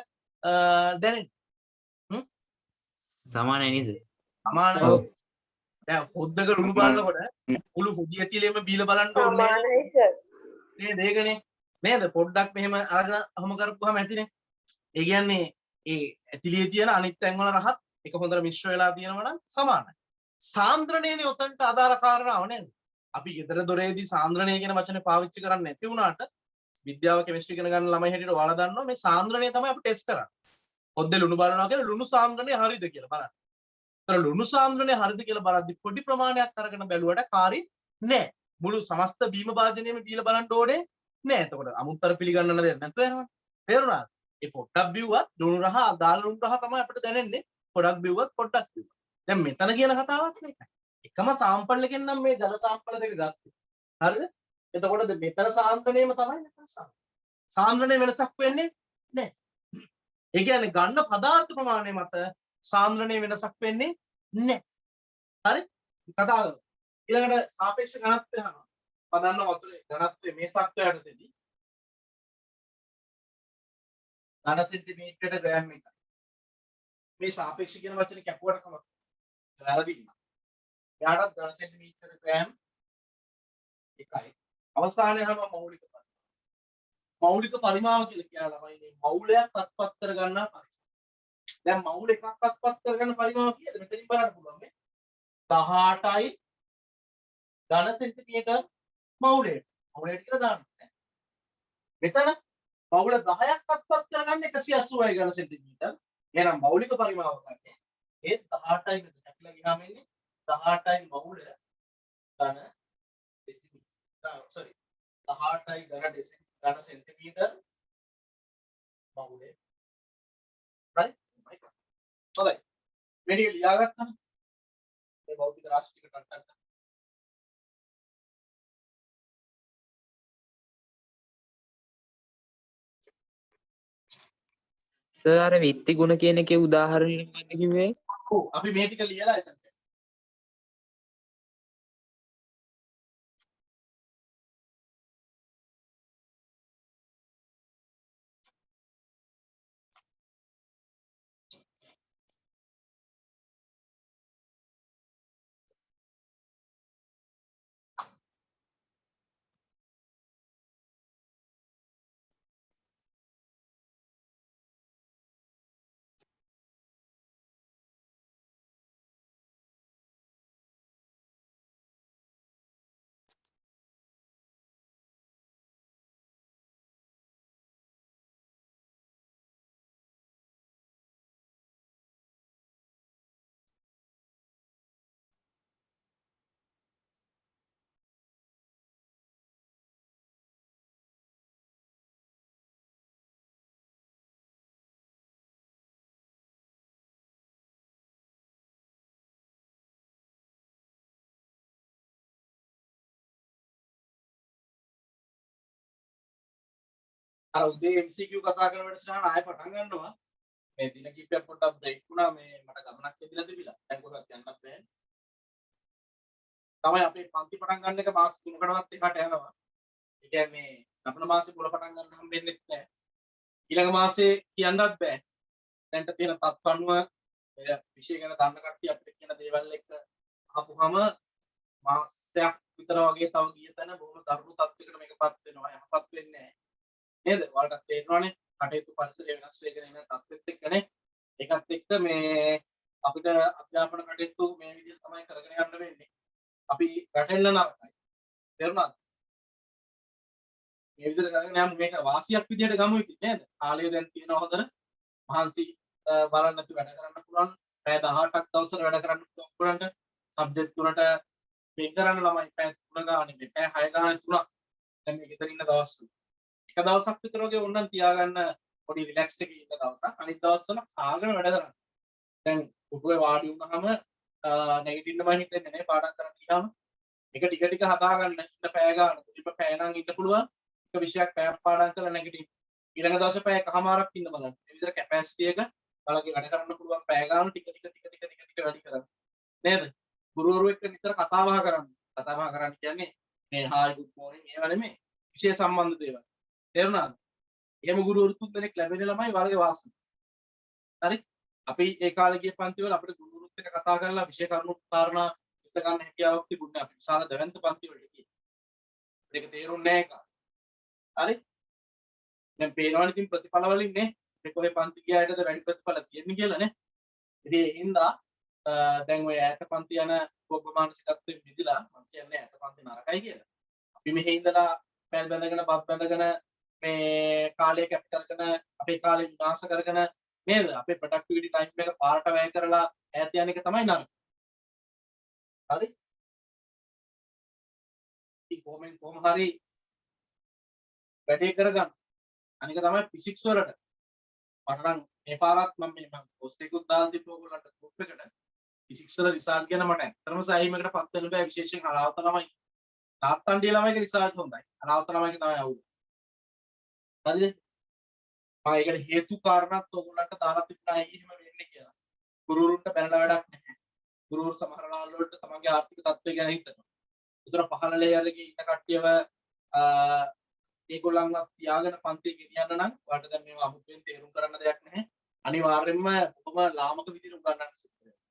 දැනෙන්නේ. සමානයි නේද? සමානයි. ඔව්. දැන් හොද්දක ලුණු බලනකොට මුළු හොදිය ඇතුලේම බීලා බලන්න ඕනේ නේද? ඒකනේ. නේද? පොඩ්ඩක් මෙහෙම අරගෙන අහම කරපුවාම ඇතිනේ. ඒ කියන්නේ ඒ ඇතිලියේ තියෙන අනිත් තැන් වල රහත් එක හොඳට මිශ්‍ර වෙලා තියෙනවා නම් සමානයි. සාන්ද්‍රණයනේ උතන්ට ආධාර කාරණාව නේද? අපි ගෙදර දොරේදී සාන්ද්‍රණය කියන වචනේ පාවිච්චි කරන්නේ නැති වුණාට විද්‍යාව කෙමිස්ට්‍රි ඉගෙන ගන්න ළමයි හැටියට ඔයාලා දන්නවා මේ සාන්ද්‍රණය තමයි අපි ටෙස්ට් කරන්නේ. පොද්දේ ලුණු බලනවා කියන්නේ ලුණු සාන්ද්‍රණය හරියද කියලා බලන්න. ඒතර ලුණු සාන්ද්‍රණය හරියද කියලා බලද්දි පොඩි ප්‍රමාණයක් අරගෙන බැලුවට කාරි නෑ. මුළු සමස්ත බීම භාජනයම බීලා බලන්න ඕනේ නෑ. එතකොට අමුත්තර පිළිගන්නන්න දෙයක් නැතුව යනවනේ. තේරුණාද? ඒ පොඩ්ඩක් බිව්වත් ලුණු රහ අදාළ ලුණු රහ තමයි අපිට දැනෙන්නේ. පොඩක් බිව්වත් පොඩ්ඩක් බිව්වත්. දැන් මෙතන කියන කතාවක් මේකයි. එකම සාම්පල් එකෙන් නම් මේ ජල සාම්පල් දෙක ගත්තේ. හරිද? එතකොට මෙතන සාන්ද්‍රණයම තමයි මෙතන සාන්ද්‍රණය. සාන්ද්‍රණය වෙනසක් වෙන්නේ නැහැ. ඒ කියන්නේ ගන්න පදාර්ථ ප්‍රමාණය මත සාන්ද්‍රණය වෙනසක් වෙන්නේ නැහැ. හරි? කතාව. ඊළඟට සාපේක්ෂ ඝනත්වය අහනවා. පදන්න වතුරේ ඝනත්වය මේ තත්ත්වයටදී ඝන සෙන්ටිමීටරයට ග්‍රෑම් එකයි. මේ සාපේක්ෂ කියන වචනේ කැපුවට කමක් වැරදින්න. එයාටත් ඝන සෙන්ටිමීටර ග්‍රෑම් එකයි. අවසානයේ හැම මෞලික පරිමාව. මෞලික පරිමාව කියලා කියන ළමයි මේ මෞලයක් අත්පත් කර ගන්නා පරිමාව. දැන් මෞල එකක් අත්පත් කරගන්න පරිමාව කීයද? මෙතනින් බලන්න පුළුවන් මේ 18යි ඝන සෙන්ටිමීටර මෞලයට. මෞලයට කියලා දාන්නේ. මෙතන මෞල 10ක් අත්පත් කරගන්න 180යි ඝන සෙන්ටිමීටර. එහෙනම් මෞලික පරිමාව ගන්න. ඒ 18යි මෙතන ඇතුළේ ගියාම ඉන්නේ 18යි මෞල ඝන දෙසිමීටර. sorry 18යි ඝන සෙන්ටිමීටර මෞලය. හරි? හොඳයි. මේ ටික ලියාගත්තම මේ භෞතික රාශි ටික ටක් සර් අර විත්ති ගුණ කියන එකේ උදාහරණයක් මොකක්ද කිව්වේ? ඔව් අපි මේ ටික ලියලා එතන අර උදේ MCQ කතා කරන වැඩසටහන ආයෙ පටන් ගන්නවා. මේ දින කිහිපයක් පොඩ්ඩක් බ්‍රේක් වුණා මේ මට ගමනක් ඇදලා තිබිලා. දැන් කොහෙවත් යන්නත් බැහැ. තමයි අපේ පන්ති පටන් ගන්න එක මාස 3කටවත් එහාට යනවා. ඒ කියන්නේ ලබන මාසේ මුල පටන් ගන්න හම්බෙන්නේ නැහැ. ඊළඟ මාසේ කියන්නත් බෑ. දැන්ට තියෙන තත්ත්ව අනුව ඔය විෂය ගැන දන්න කට්ටිය අපිට කියන දේවල් එක්ක අහපුවම මාසයක් විතර වගේ තව ගිය තැන බොහොම දරුණු තත්ත්වයකට මේකපත් වෙනවා. යහපත් වෙන්නේ නැහැ. නේද? ඔයාලට තේරෙනවනේ කටයුතු පරිසරය වෙනස් වෙගෙන යන තත්ත්වෙත් එක්කනේ. ඒකත් එක්ක මේ අපිට අධ්‍යාපන කටයුතු මේ විදිහට තමයි කරගෙන යන්න වෙන්නේ. අපි රැටෙන්න නරකයි. තේරුණාද? මේ විදිහට කරගෙන යමු මේක වාසියක් විදිහට ගමු ඉතින් නේද? කාලය දැන් තියෙනවා හොඳට. මහන්සි බලන්න නැතුව වැඩ කරන්න පුළුවන්. පැය 18ක් දවසට වැඩ කරන්න පුළුවන්. සබ්ජෙක්ට් තුනට මේ කරන්න ළමයි පැය 3 ගානේ මේ පැය 6 ගානේ 3ක්. දැන් මේ ගෙදර ඉන්න දවස් එක දවසක් විතර වගේ ඕනනම් තියාගන්න පොඩි රිලැක්ස් එකේ ඉන්න දවසක්. අනිත් දවස්වල කාගෙන වැඩ කරන්න. දැන් උඩුවේ වාඩි වුණාම නෙගටිව් මම හිතන්නේ නේ පාඩම් කරන්න ගියාම එක ටික ටික හදාගන්න ඉන්න පැය ගන්න. ඉතින් පැය නම් ඉන්න පුළුවන්. එක විෂයක් පැයක් පාඩම් කරලා නෙගටිව්. ඊළඟ දවසේ පැය කමාරක් ඉන්න බලන්න. මේ විතර කැපැසිටි එක ඔයාලගේ වැඩ කරන්න පුළුවන් පැය ගන්න ටික වැඩි කරන්න. නේද? ගුරුවරු එක්ක නිතර කතා බහ කරන්න. කතා බහ කරන්න කියන්නේ මේ හායි ගුඩ් මෝර්නිං ඒවා නෙමෙයි. විෂය සම්බන්ධ දේවල්. තේරුණාද? එහෙම ගුරුවරු තුන් දෙනෙක් ලැබෙන ළමයි වලගේ වාසන. හරි? අපි ඒ කාලේ ගිය පන්ති වල අපිට ගුරුවරුත් එක්ක කතා කරලා විෂය කරුණු කාරණා විශ්ල ගන්න හැකියාවක් තිබුණේ අපි විශාල දෙවන්ත පන්ති වලට ගියේ. ඒක තේරුන්නේ නැහැ හරි? දැන් පේනවනේ ඉතින් ප්‍රතිඵල වලින් නේ මේ කොහේ පන්ති ගියායටද වැඩි ප්‍රතිඵල තියෙන්නේ කියලා නේ. ඉතින් ඒ හින්දා දැන් ඔය ඈත පන්ති යන පොබ්බ මානසිකත්වයෙන් මිදලා මම කියන්නේ ඈත පන්ති නරකයි කියලා. අපි මෙහි ඉඳලා පැල් බැඳගෙන බත් බැඳගෙන මේ කාලය කැප කරගෙන අපේ කාලය විනාශ කරගෙන නේද? අපේ ප්‍රොඩක්ටිවිටි ටයිම් එක පාරට වැය කරලා ඈත යන එක තමයි නරක. හරි? ඉතින් කොහොම හරි වැඩේ කරගන්න. අනික තමයි ෆිසික්ස් වලට. මට නම් මේ පාරත් මම පොස්ට් එකකුත් දාලා තිබ්බ ඔයගොල්ලන්ට ගෲප් එකට. ෆිසික්ස් වල රිසල්ට් ගැන මට ඇත්තටම සෑහීමකට පත් වෙන්න බෑ විශේෂයෙන් අනාවත ළමයි. තාත්තන්ඩිය ළමයිගේ රිසල්ට් හොඳයි. අනාවත ළමයිගේ තමයි අවුල. හරිද? මම ඒකට හේතු කාරණාත් ඔයගොල්ලන්ට දාලා තිබුණා ඇයි එහෙම වෙන්නේ කියලා. ගුරුවරුන්ට බැලලා වැඩක් නැහැ. ගුරුවරු සමහර ලාල් වලට තමන්ගේ ආර්ථික තත්ත්වය ගැන හිතනවා. උතර පහළ ලේයර්ලගේ ඉන්න කට්ටියව ඒගොල්ලන්ව තියාගෙන පන්තියේ ගෙනියන්න නම් ඔයාලට දැන් මේවා අමුතුවෙන් තේරුම් කරන්න දෙයක් නැහැ. අනිවාර්යයෙන්ම බොහොම ලාමක විදිහට උගන්වන්න සිද්ධ වෙනවා.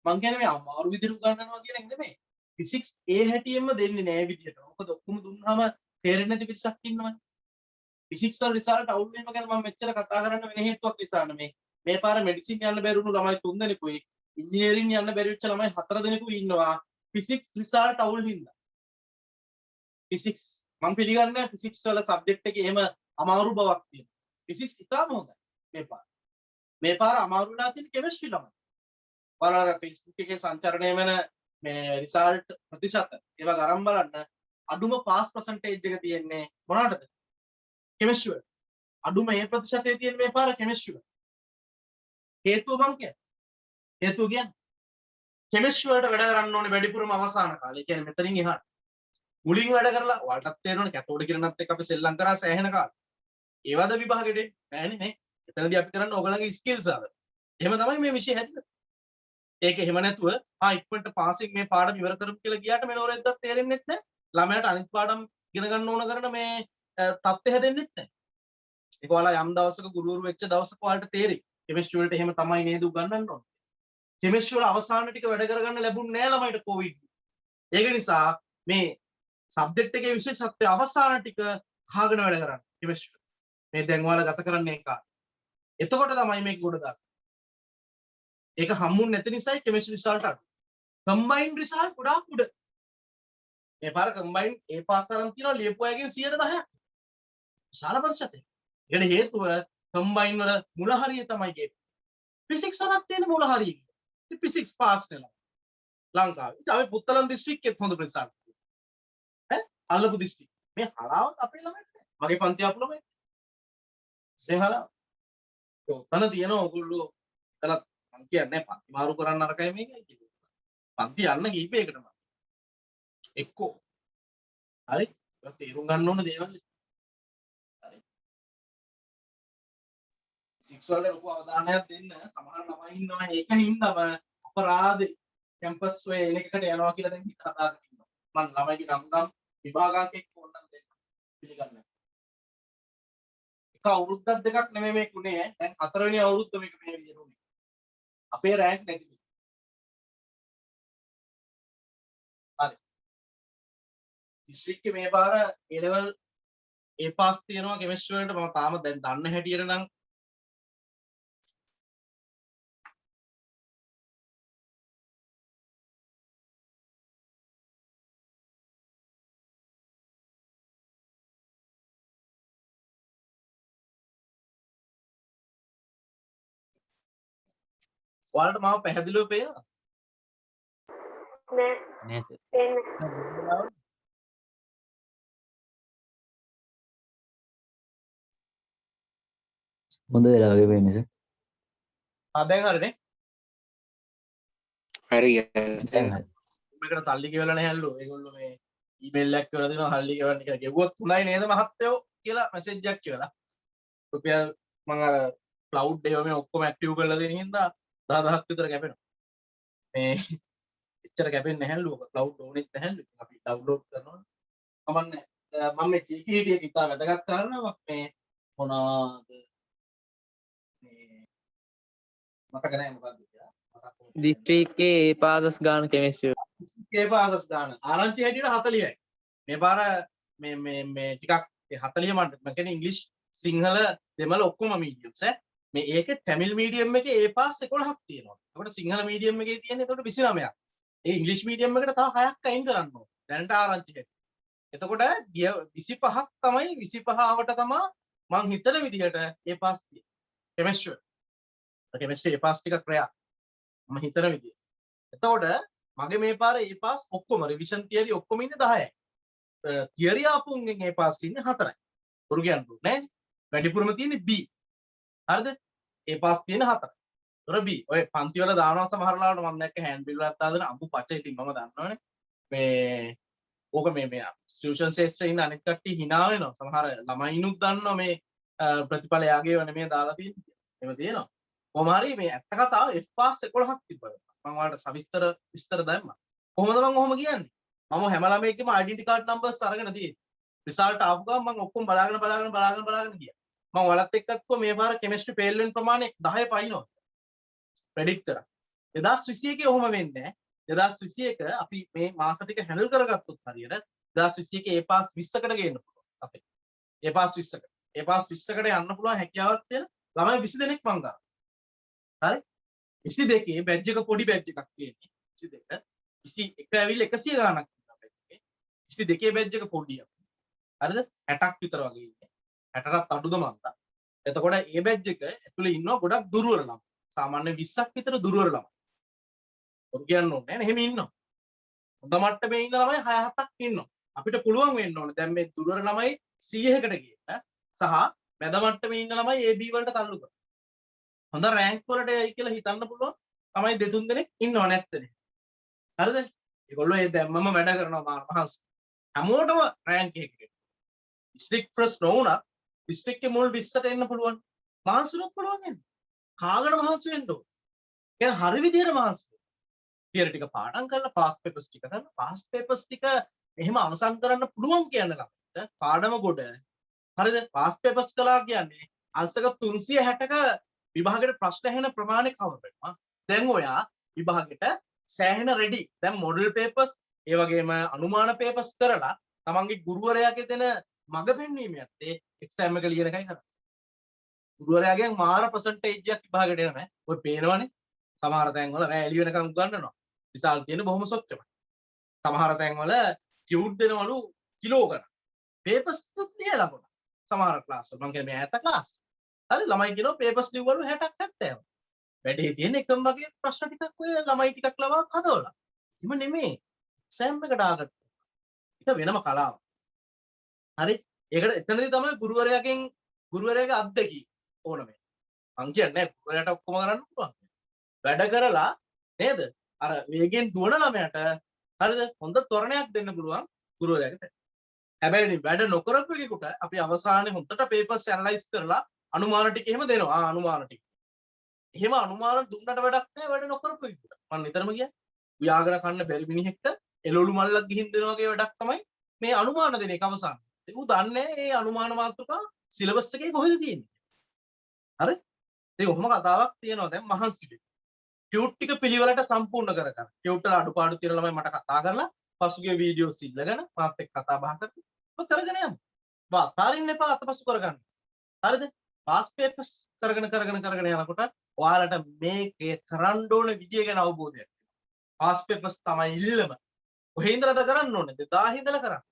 මං කියන්නේ මේ අමාරු විදිහට උගන්වනවා කියන එක නෙමෙයි. ෆිසික්ස් ඒ හැටියෙම දෙන්නේ නැහැ විදිහට. මොකද ඔක්කොම දුන්නාම තේරෙන්නේ නැති පිටසක් ඉන්නවනේ. ෆිසික්ස් වල රිසල්ට් අවුල් වීම ගැන මම මෙච්චර කතා කරන්න වෙන හේතුවක් නිසා නෙමෙයි. මේ පාර මෙඩිසින් යන්න බැරිුණු ළමයි 3 දෙනෙකුයි ඉංජිනේරින් යන්න බැරි වෙච්ච ළමයි 4 දෙනෙකුයි ඉන්නවා. ෆිසික්ස් රිසල්ට් අවුල් හින්දා. ෆිසික්ස් මම පිළිගන්නේ ෆිසික්ස් වල සබ්ජෙක්ට් එකේ එහෙම අමාරු බවක් තියෙනවා. ෆිසික්ස් ඉතාම හොඳයි මේ පාර. මේ පාර අමාරු වෙලා තියෙන කෙමිස්ට්‍රි ළමයි. බලන්න Facebook එකේ සංචරණය වෙන මේ රිසල්ට් ප්‍රතිශත ඒවා ගණන් බලන්න අඩුම පාස් percentage එක තියෙන්නේ මොනකටද? කෙමිස්ට්‍රි වල. අඩුම ඒ ප්‍රතිශතයේ තියෙන මේ පාර කෙමිස්ට්‍රි වල. හේතුව මං කියන්නේ. හේතුව කියන්නේ කෙමිස්ට්‍රි වලට වැඩ කරන්න ඕනේ වැඩිපුරම අවසාන කාලේ. ඒ කියන්නේ මෙතනින් එහාට. මුලින් වැඩ කරලා ඔයාලටත් තේරෙනවනේ කැතෝඩ කිරණත් එක්ක අපි සෙල්ලම් කරා සෑහෙන කාලේ. ඒවද විභාගෙට බෑනේ මේ. එතනදී අපි කරන්නේ ඕගලන්ගේ ස්කිල්ස් ආද. එහෙම තමයි මේ විෂය හැදෙන්නේ. ඒක එහෙම නැතුව ඉක්මනට පාසින් මේ පාඩම ඉවර කරමු කියලා ගියාට මෙලොරෙද්දක් තේරෙන්නේ නැහැ. ළමයාට අනිත් පාඩම් ඉගෙන ගන්න ඕන කරන මේ தත්ත්වය හැදෙන්නේ නැහැ. ඒක ඔයාලා යම් දවසක ගුරුවරු වෙච්ච දවසක ඔයාලට තේරෙයි. කෙමිස්ට්‍රි වලට එහෙම තමයි නේද උගන්වන්න ඕනේ. කෙමිස්ට්‍රි වල අවසාන ටික වැඩ කරගන්න ලැබුණ නෑ ළමයිට කොවිඩ්. ඒක නිසා මේ සබ්ජෙක්ට් එකේ විශේෂත්වය අවසාන ටික කාගෙන වැඩ කරන්න කෙමිස්ට්‍රි. මේ දැන් ඔයාලා ගත කරන්නේ ඒක. එතකොට තමයි මේක ගොඩ දාන්නේ. ඒක හම්බුනේ නැති නිසායි කෙමිස්ට්‍රි රිසල්ට් අඩු. කම්බයින්ඩ් රිසල්ට් ගොඩාක් උඩ. මේ පාර කම්බයින්ඩ් ඒ පාස් කරන් කියනවා ලියපු අයගෙන් 10%ක්. විශාල ප්‍රතිශතයක්. ඒකට හේතුව කම්බයින්ඩ් වල මුල හරිය තමයි කියන්නේ. ෆිසික්ස් වලත් තියෙන මුල හරිය. ඉතින් ෆිසික්ස් පාස් වෙනවා. ලංකාවේ. ඉතින් අපි පුත්තලම් දිස්ත්‍රික්කෙත් හොඳ රිසල්ට්. අල්ලපු දිස්ත්‍රික්ක. මේ හලාවත් අපේ ළමයිට නෑ. මගේ පන්ති ආපු ළමයි. දැන් හලාව. ඔතන තියෙන ඕගොල්ලෝ එතනත් මම කියන්නේ පන්ති මාරු කරන්න අරකයි මේකයි කියන්නේ. පන්ති යන්න කීපයකටම. එක්කෝ. හරි? ඒක තේරුම් ගන්න ඕන දේවල්. හරි. ෆිසික්ස් වල ලොකු අවධානයක් දෙන්න සමහර ළමයි ඉන්නවා ඒකින්දම අපරාධේ කැම්පස් ඔය එන එකට යනවා කියලා දැන් කතාගෙන ඉන්නවා. මම ළමයිගේ නම් විභාගාංක එක්ක ඕනනම් දෙන්න පිළිගන්නේ. එක අවුරුද්දක් දෙකක් නෙමෙයි මේක උනේ. දැන් 4 වෙනි අවුරුද්ද මේක මේ විදිහට උනේ. අපේ රෑන්ක් නැති. හරි. ඩිස්ට්‍රික්ට් මේ පාර A level A pass තියෙනවා කෙමිස්ට්‍රි වලට මම තාම දැන් දන්න හැටියට නම් ඔයාලට මාව පැහැදිලිව පේනවා? නෑ සර්. හොඳ වෙලා වගේ වෙන්නේ සර්. දැන් හරිනේ. හරි මේකට සල්ලි ගෙවලා නැහැලු. ඒගොල්ලෝ මේ ඊමේල් එකක් කරලා දෙනවා සල්ලි ගෙවන්න කියලා. ගෙවුවොත් හොඳයි නේද මහත්තයෝ කියලා මැසේජ් එකක් කියලා. රුපියල් මම අර ක්ලවුඩ් ඒවා මේ ඔක්කොම ඇක්ටිව් කරලා දෙන හින්දා 10000ක් විතර කැපෙනවා. මේ එච්චර කැපෙන්නේ නැහැලු. ක්ලවුඩ් ඕනෙත් නැහැලු. අපි ඩවුන්ලෝඩ් කරනවා. කමන්නේ. මම මේ කීකීටිය කිතා වැදගත් කාරණාවක් මේ මොනවාද මේ මතක නැහැ මොකක්ද කියලා. දිස්ත්‍රික්කයේ ඒ පාසස් ගාන කෙමිස්ට්‍රි ඒ පාසස් ගාන ආරංචි හැටියට 40යි. මේ පාර මේ ටිකක් 40 මම කියන්නේ ඉංග්‍රීසි සිංහල දෙමළ ඔක්කොම මීඩියම්ස් ඈ. මේ ඒකේ තමිල් මීඩියම් එකේ ඒ පාස් 11ක් තියෙනවා. අපිට සිංහල මීඩියම් එකේ තියෙන්නේ එතකොට 29ක්. ඒ ඉංග්‍රීසි මීඩියම් එකට තව 6ක් අයින් කරන්න ඕන. දැනට ආරංචි හැටියට. එතකොට 25ක් තමයි 25 ආවට තමයි මං හිතන විදිහට ඒ පාස් තියෙන්නේ. කෙමිස්ට්‍රි. කෙමිස්ට්‍රි ඒ පාස් ටිකක් රැයා. මම හිතන විදිහට. එතකොට මගේ මේ පාර ඒ පාස් ඔක්කොම රිවිෂන් තියරි ඔක්කොම ඉන්නේ 10යි. තියරි ආපුන්ගෙන් ඒ පාස් ඉන්නේ 4යි. උරු කියන්නේ නෑ. වැඩිපුරම තියෙන්නේ B. හරිද? ඒ පාස් තියෙන 4යි. උර B. ඔය පන්ති වල දානවා සමහර ලාවට මම දැක්ක හෑන්ඩ් බිල් වලත් දාගෙන අඹු පච ඉතින් මම දන්නවනේ. මේ ඕක මේ ටියුෂන් ශාස්ත්‍රයේ ඉන්න අනිත් කට්ටිය hina වෙනවා. සමහර ළමයිනුත් දන්නවා මේ ප්‍රතිඵල යාගේ වෙන මේ දාලා තියෙන්නේ. එහෙම තියෙනවා. කොහොම හරි මේ ඇත්ත කතාව F පාස් 11ක් තිබ්බා. මම ඔයාලට සවිස්තර විස්තර දැම්මා. කොහොමද මම ඔහොම කියන්නේ? මම හැම ළමයෙක්ගේම ඩෙන්ටිටි කාඩ් නම්බර්ස් අරගෙන තියෙන්නේ. රිසල්ට් ආපු ගමන් මම ඔක්කොම බලාගෙන ගියා. මම ඔයාලත් එක්කත් කො මේ පාර කෙමිස්ට්‍රි ෆේල් වෙන ප්‍රමාණය 10 පයින්නවා. ප්‍රෙඩික්ට් කරා. 2021 ඔහොම වෙන්නේ නැහැ. 2021 අපි මේ මාස ටික හැන්ඩල් කරගත්තොත් හරියට 2021 ඒ පාස් 20කට ගේන්න පුළුවන් අපේ. ඒ පාස් 20කට. ඒ පාස් 20කට යන්න පුළුවන් හැකියාවක් තියෙන ළමයි 20 දෙනෙක් මං ගන්නවා. හරි? 22 බැජ් එක පොඩි බැජ් එකක් තියෙන්නේ. 22 21 ඇවිල්ලා 100 ගාණක් තියෙනවා බැජ් එකේ. 22 බැජ් එක පොඩියක්. හරිද? 60ක් විතර වගේ ඉන්නේ. 60ටත් අඩුද මන්දා. එතකොට මේ බැජ් එක ඇතුලේ ඉන්නවා ගොඩක් දුර්වල ළමයි. සාමාන්‍ය 20ක් විතර දුර්වල ළමයි. ඔරු කියන්න ඕනේ නැහැ නේ. එහෙම ඉන්නවා. හොඳ මට්ටමේ ඉන්න ළමයි 6-7ක් ඉන්නවා. අපිට පුළුවන් වෙන්න ඕනේ දැන් මේ දුර්වල ළමයි 100කට ගියන්න සහ මැද මට්ටමේ ඉන්න ළමයි AB වලට තල්ලු කරනවා. හොඳ රෑන්ක් වලට යයි කියලා හිතන්න පුළුවන් තමයි 2-3 දෙනෙක් ඉන්නව නැත්තේ. හරිද? ඒගොල්ලෝ ඒ දැම්මම වැඩ කරනවා මහන්ස. හැමෝටම රෑන්ක් එකකට. ඩිස්ට්‍රික්ට් ෆස්ට් නොවුණත් ඩිස්ට්‍රික්ට් මුල් 20ට එන්න පුළුවන්. මහන්සිනුත් පුළුවන් වෙන්න. කාගට මහන්සි වෙන්න ඕන. කියන්නේ හරි විදියට මහන්සි. තියරි ටික පාඩම් කරලා පාස් පේපර්ස් ටික කරලා පාස් පේපර්ස් ටික එහෙම අවසන් කරන්න පුළුවන් කියන ළමයිට පාඩම ගොඩ. හරිද? පාස් පේපර්ස් කළා කියන්නේ අංශක 360ක විභාගයට ප්‍රශ්න ඇහෙන ප්‍රමාණය කවර වෙනවා. දැන් ඔයා විභාගෙට සෑහෙන රෙඩි. දැන් මොඩල් පේපර්ස් ඒ වගේම අනුමාන පේපර්ස් කරලා තමන්ගේ ගුරුවරයාගේ දෙන මඟ පෙන්වීම යත්තේ එක්සෑම් එක ලියන එකයි කරන්නේ. ගුරුවරයාගෙන් මාර පර්සන්ටේජ් එකක් විභාගෙට එනවා. ඔය පේනවනේ. සමහර තැන්වල රෑ එළිය වෙනකන් උගන්වනවා. විශාල තියෙන බොහොම සොච්චමයි. සමහර තැන්වල ටියුට් දෙනවලු කිලෝ ගණන්. පේපර්ස් තුත් ලියලා පොඩ. සමහර ක්ලාස් වල මම කියන්නේ මේ ඈත ක්ලාස්. හරි ළමයි කියනවා පේපර්ස් ලිව්වලු 60ක් 70ක්. වැඩේ තියෙන එකම වගේ ප්‍රශ්න ටිකක් ඔය ළමයි ටිකක් ලවා හදවලා. එහෙම නෙමෙයි. එක්සෑම් එකට ආගත්තා. ඒක වෙනම කලාවක්. හරි? ඒකට එතනදී තමයි ගුරුවරයාගේ අත්දැකීම ඕන වෙන්නේ. මං කියන්නේ ගුරුවරයාට ඔක්කොම කරන්න පුළුවන්. වැඩ කරලා නේද? අර වේගෙන් දුවන ළමයට හරිද? හොඳ තොරණයක් දෙන්න පුළුවන් ගුරුවරයාට. හැබැයි වැඩ නොකරපු කෙනෙකුට අපි අවසානයේ හොඳට පේපර්ස් ඇනලයිස් කරලා අනුමාන ටික එහෙම දෙනවා. අනුමාන ටික. එහෙම අනුමාන දුන්නට වැඩක් නැහැ වැඩ නොකරපු විදිහට. මම නිතරම කියන්නේ ව්‍යාකරණ කන්න බැරි මිනිහෙක්ට එළවලු මල්ලක් ගිහින් දෙනවා වගේ වැඩක් තමයි මේ අනුමාන දෙන එක අවසාන. ඒක දන්නේ මේ අනුමාන මාතෘකා සිලබස් එකේ කොහෙද තියෙන්නේ. හරි? ඒක ඔහොම කතාවක් තියෙනවා දැන් මහන්සිලි. ටියුට් ටික පිළිවෙලට සම්පූර්ණ කරගන්න. ටියුට් වල අඩුපාඩු තියෙන ළමයි මට කතා කරලා පසුගිය වීඩියෝස් ඉල්ලගෙන මාත් එක්ක කතා බහ කරලා ඔය කරගෙන යමු. වාතාරින්න එපා අතපසු කරගන්න. හරිද? පාස් පේපර්ස් කරගෙන යනකොට ඔයාලට මේකේ කරන්න ඕන විදිය ගැන අවබෝධයක් එනවා. පාස් පේපර්ස් තමයි ඉල්ලම. කොහේ ඉඳලාද කරන්න ඕනේ? 2000 ඉඳලා කරන්න.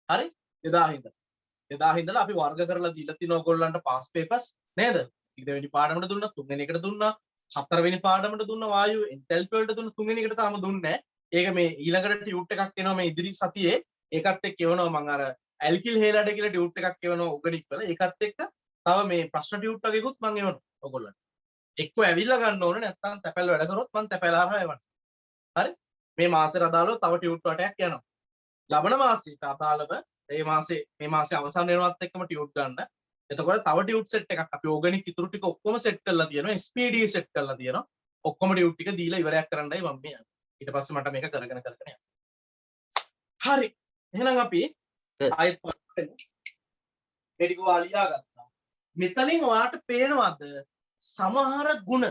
හරි? 2000 ඉඳලා අපි වර්ග කරලා දීලා තියෙනවා ඔයගොල්ලන්ට පාස් පේපර්ස් නේද? ඉතින් පාඩමට දුන්නා, තුන්වෙනි එකට දුන්නා, හතරවෙනි පාඩමට දුන්නා වායු එන්තැල්පි වලට දුන්නා, තුන්වෙනි එකට තාම දුන්නේ නැහැ. ඒක මේ ඊළඟට ටියුට් එකක් එනවා මේ ඉදිරි සතියේ. ඒකත් එක්ක එවනවා මම අර ඇල්කිල් හේලඩ කියලා ටියුට් එකක් එවනවා ඕගනික් වල. ඒකත් එක්ක තව මේ ප්‍රශ්න ටියුට් වගේකුත් මම එවනවා ඔයගොල්ලන්ට. එක්ක ඇවිල්ලා ගන්න ඕනේ නැත්නම් තැපැල් වැඩ කරොත් මම තැපැල් හරහා එවන්න. හරි? මේ මාසෙට අදාළව තව ටියුට් වටයක් යනවා. ලබන මාසෙට අදාළව මේ මාසේ අවසන් වෙනවත් එක්කම ටියුට් ගන්න. එතකොට තව ටියුට් සෙට් එකක් අපි ඕගනික් ඉතුරු ටික ඔක්කොම සෙට් කරලා තියෙනවා. SPD සෙට් කරලා තියෙනවා. ඔක්කොම ටියුට් ටික දීලා ඉවරයක් කරන්නයි මම මේ යන්නේ. ඊට පස්සේ මට මේක කරගෙන යන්න. හරි. එහෙනම් අපි ආයෙත් බලමු. මේ ටික ඔයාලා ගත්තා. මෙතනින් ඔයාට පේනවද සමහර ಗುಣ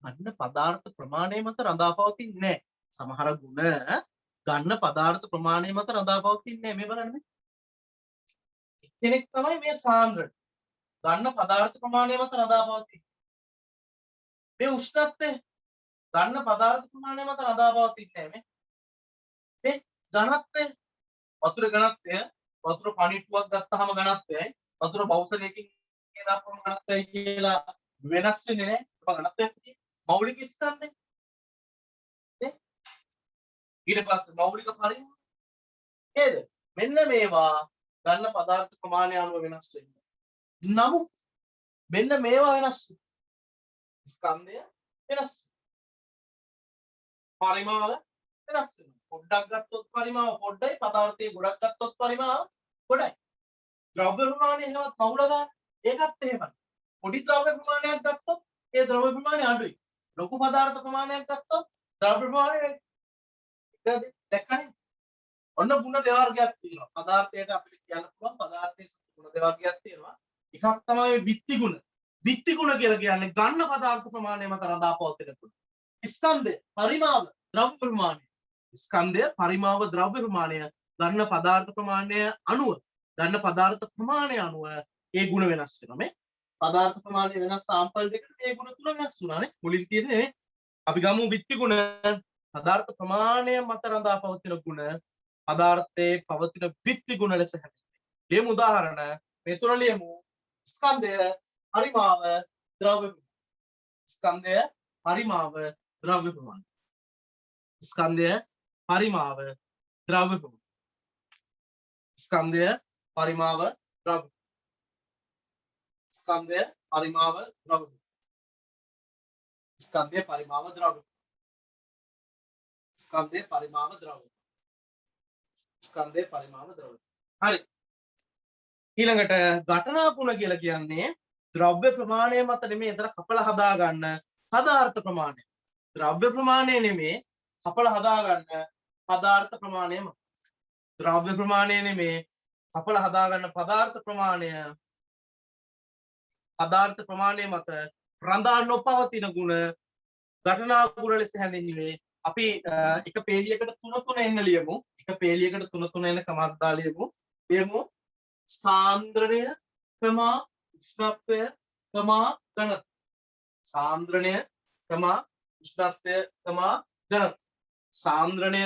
ගන්න පදාර්ථ ප්‍රමාණය මත රඳාපවතින්නේ නැහැ. සමහර ಗುಣ ගන්න පදාර්ථ ප්‍රමාණය මත රඳාපවතින්නේ නැහැ. මේ බලන්න මේ. කෙනෙක් තමයි මේ සාන්ද්‍රණ. ගන්න පදාර්ථ ප්‍රමාණය මත රඳාපවතින්නේ. මේ උෂ්ණත්වය ගන්න පදාර්ථ ප්‍රමාණය මත රඳාපවතින්නේ නැහැ. මේ ඝනත්වය වතුර ඝනත්වය වතුර පණිටුවක් ගත්තාම ඝනත්වයයි වතුර බවුසරයකින් ගෙනාපුවම ඝනත්වයයි කියලා වෙනස් වෙන්නේ නැහැ. ඝනත්වයක් තියෙන්නේ මෞලික ස්කන්ධය. ඊට පස්සේ මෞලික පරිමාණ නේද? මෙන්න මේවා ගන්න පදාර්ථ ප්‍රමාණය අනුව වෙනස් වෙනවා. නමුත් මෙන්න මේවා වෙනස් වෙනවා. ස්කන්ධය වෙනස් වෙනවා. පරිමාව වෙනස් වෙනවා. පොඩ්ඩක් ගත්තොත් පරිමාව පොඩ්ඩයි, පදාර්ථයේ ගොඩක් ගත්තොත් පරිමාව ගොඩයි. ද්‍රව්‍ය ප්‍රමාණය එහෙමත් මවුල ගන්න. ඒකත් එහෙමයි. පොඩි ද්‍රව්‍ය ප්‍රමාණයක් ගත්තොත් ඒ ද්‍රව්‍ය ප්‍රමාණය අඩුයි. ලොකු පදාර්ථ ප්‍රමාණයක් ගත්තොත් ද්‍රව්‍ය ප්‍රමාණය දැක්කනේ. ඔන්න ගුණ දෙවර්ගයක් තියෙනවා. පදාර්ථයට අපිට කියන්න පුළුවන් පදාර්ථයේ ගුණ දෙවර්ගයක් තියෙනවා. එකක් තමයි විත්ති ගුණ. විත්ති ගුණ කියලා කියන්නේ ගන්න පදාර්ථ ප්‍රමාණය මත රඳාපවතින ගුණ. ස්කන්ධය, පරිමාව, ද්‍රව්‍ය ප්‍රමාණය. ස්කන්ධය, පරිමාව, ද්‍රව්‍ය ප්‍රමාණය ගන්න පදාර්ථ ප්‍රමාණය අනුව ඒ ගුණ වෙනස් වෙනවා. මේ පදාර්ථ ප්‍රමාණය වෙනස් සාම්පල් දෙකට මේ ගුණ තුන වෙනස් වුණානේ. මුලින් තියෙන්නේ අපි ගමු විත්ති ගුණ. පදාර්ථ ප්‍රමාණය මත රඳා පවතින ගුණ පදාර්ථයේ පවතින විත්ති ගුණ ලෙස හැඳින්වෙනවා. ලියමු උදාහරණ මේ තුන ලියමු. ස්කන්ධය, පරිමාව, ද්‍රව්‍ය ප්‍රමාණය. ස්කන්ධය, පරිමාව, ද්‍රව්‍ය ප්‍රමාණය. ස්කන්ධය, පරිමාව, ද්‍රව්‍ය ප්‍රමාණය. ස්කන්ධය, පරිමාව, ද්‍රව්‍ය. ස්කන්ධය, පරිමාව, ද්‍රව්‍ය. ස්කන්ධය, පරිමාව, ද්‍රව්‍ය. ස්කන්ධය, පරිමාව, ද්‍රව්‍ය. ස්කන්ධය, පරිමාව, ද්‍රව්‍ය. හරි. ඊළඟට ඝටනා ගුණ කියලා කියන්නේ ද්‍රව්‍ය ප්‍රමාණය මත නෙමෙයි එතන කපලා හදා ගන්න පදාර්ථ ප්‍රමාණය. ද්‍රව්‍ය ප්‍රමාණය නෙමෙයි කපලා හදා ගන්න පදාර්ථ ප්‍රමාණය මත. ද්‍රව්‍ය ප්‍රමාණය නෙමෙයි කපලා හදා ගන්න පදාර්ථ ප්‍රමාණය. පදාර්ථ ප්‍රමාණය මත රඳා නොපවතින ගුණ ඝටනා ගුණ ලෙස හැඳින්වීමේ අපි එක පේලියකට 3 එන්න ලියමු. එක පේලියකට 3 එන්න කමක් දා ලියමු. ලියමු සාන්ද්‍රණය, උෂ්ණත්වය, ඝනත්වය. සාන්ද්‍රණය, උෂ්ණත්වය, ඝනත්වය. සාන්ද්‍රණය,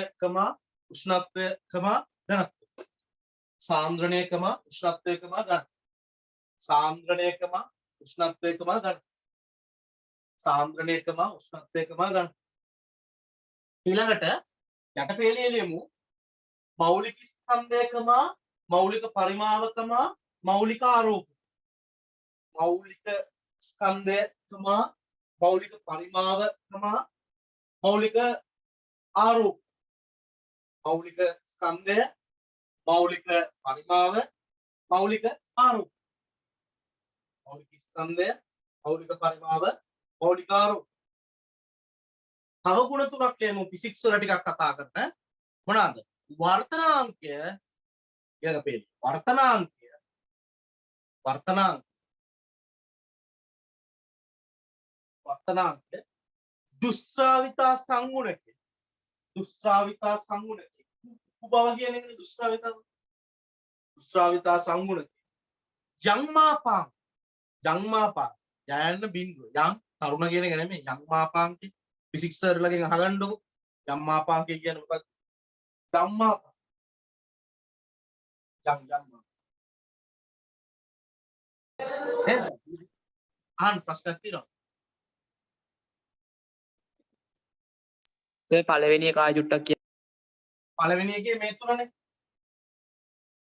උෂ්ණත්වය, ඝනත්වය. සාන්ද්‍රණය, උෂ්ණත්වය, ඝනත්වය. සාන්ද්‍රණය, උෂ්ණත්වය, ඝනත්වය. සාන්ද්‍රණය, උෂ්ණත්වය, ඝනත්වය. ඊළඟට යටපේලිය ලියමු මෞලික ස්කන්ධයකම මෞලික පරිමාවකම මෞලික ආරෝප. මෞලික ස්කන්ධයකම මෞලික පරිමාවකම මෞලික ආරෝප. මෞලික ස්කන්ධය, මෞලික පරිමාව, මෞලික ආරෝප. මෞලික ස්කන්ධය, මෞලික පරිමාව, මෞලිකාරූප. තව ගුණ තුනක් එමු ෆිසික්ස් වල ටිකක් කතා කරන. මොනවාද? වර්තනාංකය කියලා පෙන්නන. වර්තනාංකය දුෂ්ටාවිතා සංගුණකය. කුබව කියන එකනේ දුෂ්ටාවිතා සංගුණකය. යංමාපාං යන්න බිඳුව. යම් තරුණ කියන එක නෙමෙයි. යංමාපාංකේ ෆිසික්ස් වලගෙන් අහගන්නකො. යම්මාපාංකේ කියන්නේ මොකක්ද? යම්මාපාං නේද? අහන්න ප්‍රශ්නයක් තියෙනවා. ඔය පළවෙනි එක ආයෙ චුට්ටක් කියන්න. පළවෙනි එකේ මේ තුනනේ.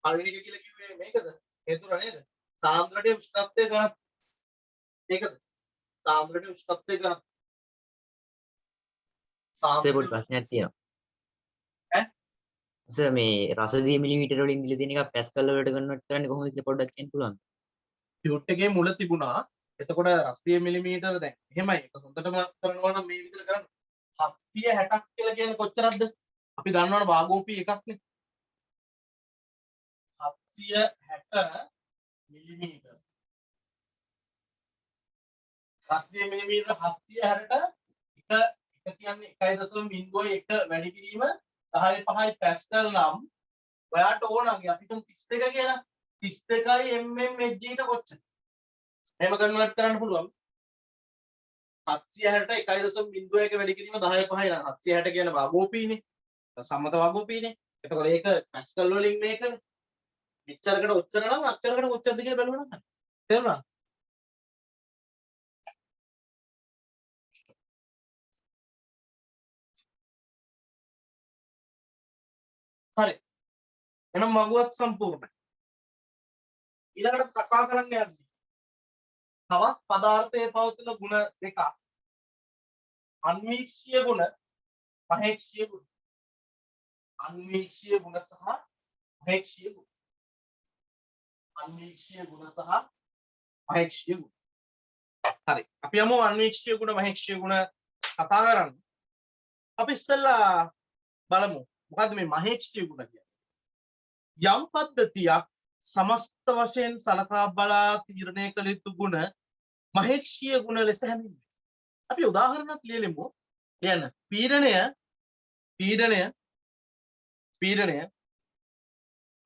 පළවෙනි එක කියලා කිව්වේ මේකද? මේ තුන නේද? සාන්ද්‍රණයේ උෂ්ණත්වය ගණන්. ඒකද? සාන්ද්‍රණයේ උෂ්ණත්වය ගණන්. පොඩි ප්‍රශ්නයක් තියෙනවා. ඈ? සර් මේ රසදිය මිලිමීටර වලින් දීලා තියෙන එක පැස්කල් වලට කන්වර්ට් කරන්නේ කොහොමද කියලා පොඩ්ඩක් කියන්න පුළුවන්ද? ටියුට් එකේ මුල තිබුණා. එතකොට රසදිය මිලිමීටර දැන් එහෙමයි. ඒක හොඳටම කරනවා නම් මේ විදිහට කරන්න. 760ක් කියලා කියන්නේ කොච්චරක්ද? අපි දන්නවනේ වාගෝපී එකක්නේ. 760 මිලිමීටර. රසදිය මිලිමීටර 760ට එක කියන්නේ 1.01 වැඩි කිරීම 10.5යි පැස්කල් නම් ඔයාට ඕනගේ අපි තුන් 32 කියලා 32යි mmHg ට කොච්චර? එහෙම කන්වර්ට් කරන්න පුළුවන්. 760ට 1.01 වැඩි කිරීම 10.5යි නම් 760 කියන වාගෝපීනේ. සම්මත වාගෝපීනේ. එතකොට ඒක පැස්කල් වලින් මේකනේ. මෙච්චරකට ඔච්චර නම් අච්චරකට කොච්චරද කියලා බලන්න. තේරුණා? හරි. එහෙනම් මගුවත් සම්පූර්ණයි. ඊළඟට කතා කරන්න යන්නේ. තවත් පදාර්ථයේ පවතින ගුණ දෙකක්. අන්වීක්ෂීය ගුණ, මහේක්ෂීය ගුණ. අන්වීක්ෂීය ගුණ සහ මහේක්ෂීය ගුණ. අන්වීක්ෂීය ගුණ සහ මහේක්ෂීය ගුණ. හරි. අපි යමු අන්වීක්ෂීය ගුණ, මහේක්ෂීය ගුණ කතා කරන්න. අපි ඉස්සෙල්ලා බලමු මොකද්ද මේ මහේක්ෂීය ගුණ කියන්නේ? යම් පද්ධතියක් සමස්ත වශයෙන් සලකා බලා තීරණය කළ යුතු ගුණ මහේක්ෂීය ගුණ ලෙස හැඳින්වෙනවා. අපි උදාහරණයක් ලියලෙමු. කියන්න පීඩනය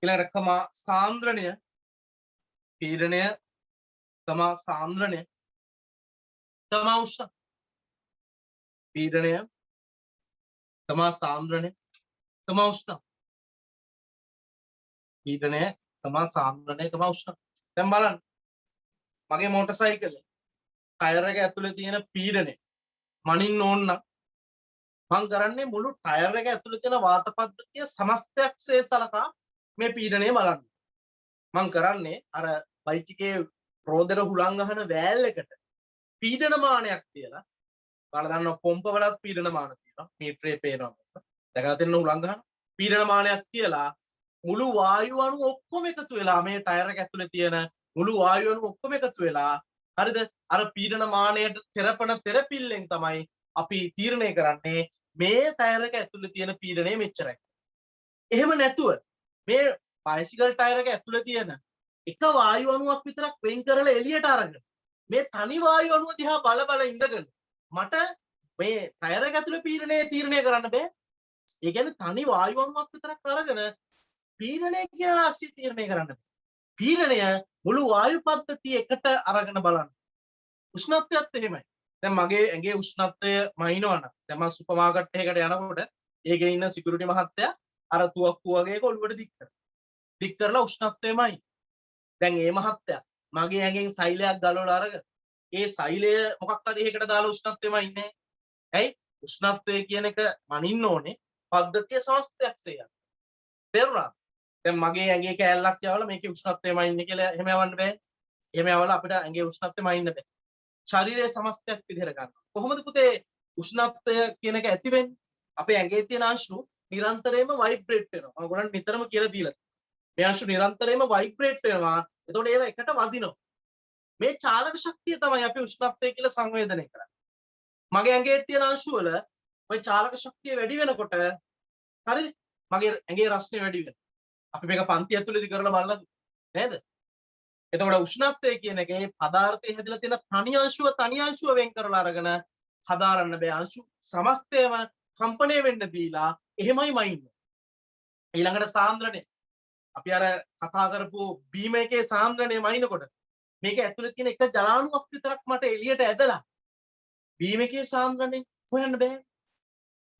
ඊළඟට සාන්ද්‍රණය පීඩනය සාන්ද්‍රණය උෂ්ණ පීඩනය සාන්ද්‍රණය උෂ්ණ පීඩනය සාන්ද්‍රණය උෂ්ණ. දැන් බලන්න මගේ මෝටර් සයිකලේ ටයර් එක ඇතුලේ තියෙන පීඩනය මනින්න ඕන නම් මම කරන්නේ මුළු ටයර් එක ඇතුලේ තියෙන වාත පද්ධතිය සමස්තයක්සේ සලකා මේ පීඩනය බලන්න. මම කරන්නේ අර බයික් එකේ රෝදෙට හුලං ගහන වෑල් එකට පීඩන මානයක් තියලා ඔයාලා දන්නවා පොම්ප වලත් පීඩන මාන තියෙනවා. මීටරේ පේනවා. දැකලා තියෙන හුලං ගහන පීඩන මානයක් කියලා මුළු වායු අණු ඔක්කොම එකතු වෙලා මේ ටයර් එක ඇතුලේ තියෙන මුළු වායු අණු ඔක්කොම එකතු වෙලා හරිද අර පීඩන මානයට තෙරපන තෙරපිල්ලෙන් තමයි අපි තීරණය කරන්නේ මේ ටයර් එක ඇතුලේ තියෙන පීඩනය මෙච්චරයි. එහෙම නැතුව මේ බයිසිකල් ටයර් එක ඇතුලේ තියෙන එක වායු අණුවක් විතරක් වෙන් කරලා එළියට අරගෙන මේ තනි වායු අණුව දිහා බල බල ඉඳගෙන මට මේ ටයර් එක ඇතුලේ පීඩනය තීරණය කරන්න බෑ. ඒ කියන්නේ තනි වායු අණුවක් විතරක් අරගෙන පීඩනය කියන රාශිය තීරණය කරන්න බෑ. පීඩනය මුළු වායු පද්ධතිය එකට අරගෙන බලන්න. උෂ්ණත්වයත් එහෙමයි. දැන් මගේ ඇඟේ උෂ්ණත්වය මනිනවනම් දැන් මම සුපර් මාකට් එකකට යනකොට ඒකේ ඉන්න සිකියුරිටි මහත්තයා අර තුවක්කු වගේ එක ඔළුවට දික් කරලා උෂ්ණත්වයමයි. දැන් මේ මහත්තයා මගේ ඇඟෙන් සෛලයක් ගලවලා අරගෙන ඒ සෛලය මොකක් හරි එකකට දාලා උෂ්ණත්වයම ඉන්නේ. ඇයි? උෂ්ණත්වය කියන එක මනින්න ඕනේ පද්ධතිය සමස්තයක්සේ යන. තේරුණාද? දැන් මගේ ඇඟේ කෑල්ලක් යවලා මේකේ උෂ්ණත්වයම ඉන්නේ කියලා එහෙම යවන්න බෑ. එහෙම යවලා අපිට ඇඟේ උෂ්ණත්වයම ඉන්න බෑ. ශරීරයේ සමස්තයක් විදිහට ගන්නවා. කොහොමද පුතේ උෂ්ණත්වය කියන එක ඇති වෙන්නේ? අපේ ඇඟේ තියෙන අංශු නිරන්තරයෙන්ම වයිබ්‍රේට් වෙනවා. මම ඔයගොල්ලන්ට නිතරම කියලා දීලා තියෙනවා. මේ අංශු නිරන්තරයෙන්ම වයිබ්‍රේට් වෙනවා. එතකොට ඒවා එකට වදිනවා. මේ චාලක ශක්තිය තමයි අපි උෂ්ණත්වය කියලා සංවේදනය කරන්නේ. මගේ ඇඟේ තියෙන අංශු වල ওই චාලක ශක්තිය වැඩි වෙනකොට හරි මගේ ඇඟේ රස්නේ වැඩි වෙනවා. අපි මේක පන්ති ඇතුළේදී කරලා බලලා නේද? එතකොට උෂ්ණත්වය කියන එකේ පදාර්ථයේ හැදිලා තියෙන තනි අංශුව වෙන් කරලා අරගෙන හදාරන්න බෑ. අංශු සමස්තයම කම්පණය වෙන්න දීලා එහෙමයි මයින්න. ඊළඟට සාන්ද්‍රණය. අපි අර කතා කරපු බීම එකේ සාන්ද්‍රණය මයින්නකොට මේක ඇතුලේ තියෙන එක ජලාණුවක් විතරක් මට එළියට ඇදලා බීම එකේ සාන්ද්‍රණය හොයන්න බෑ.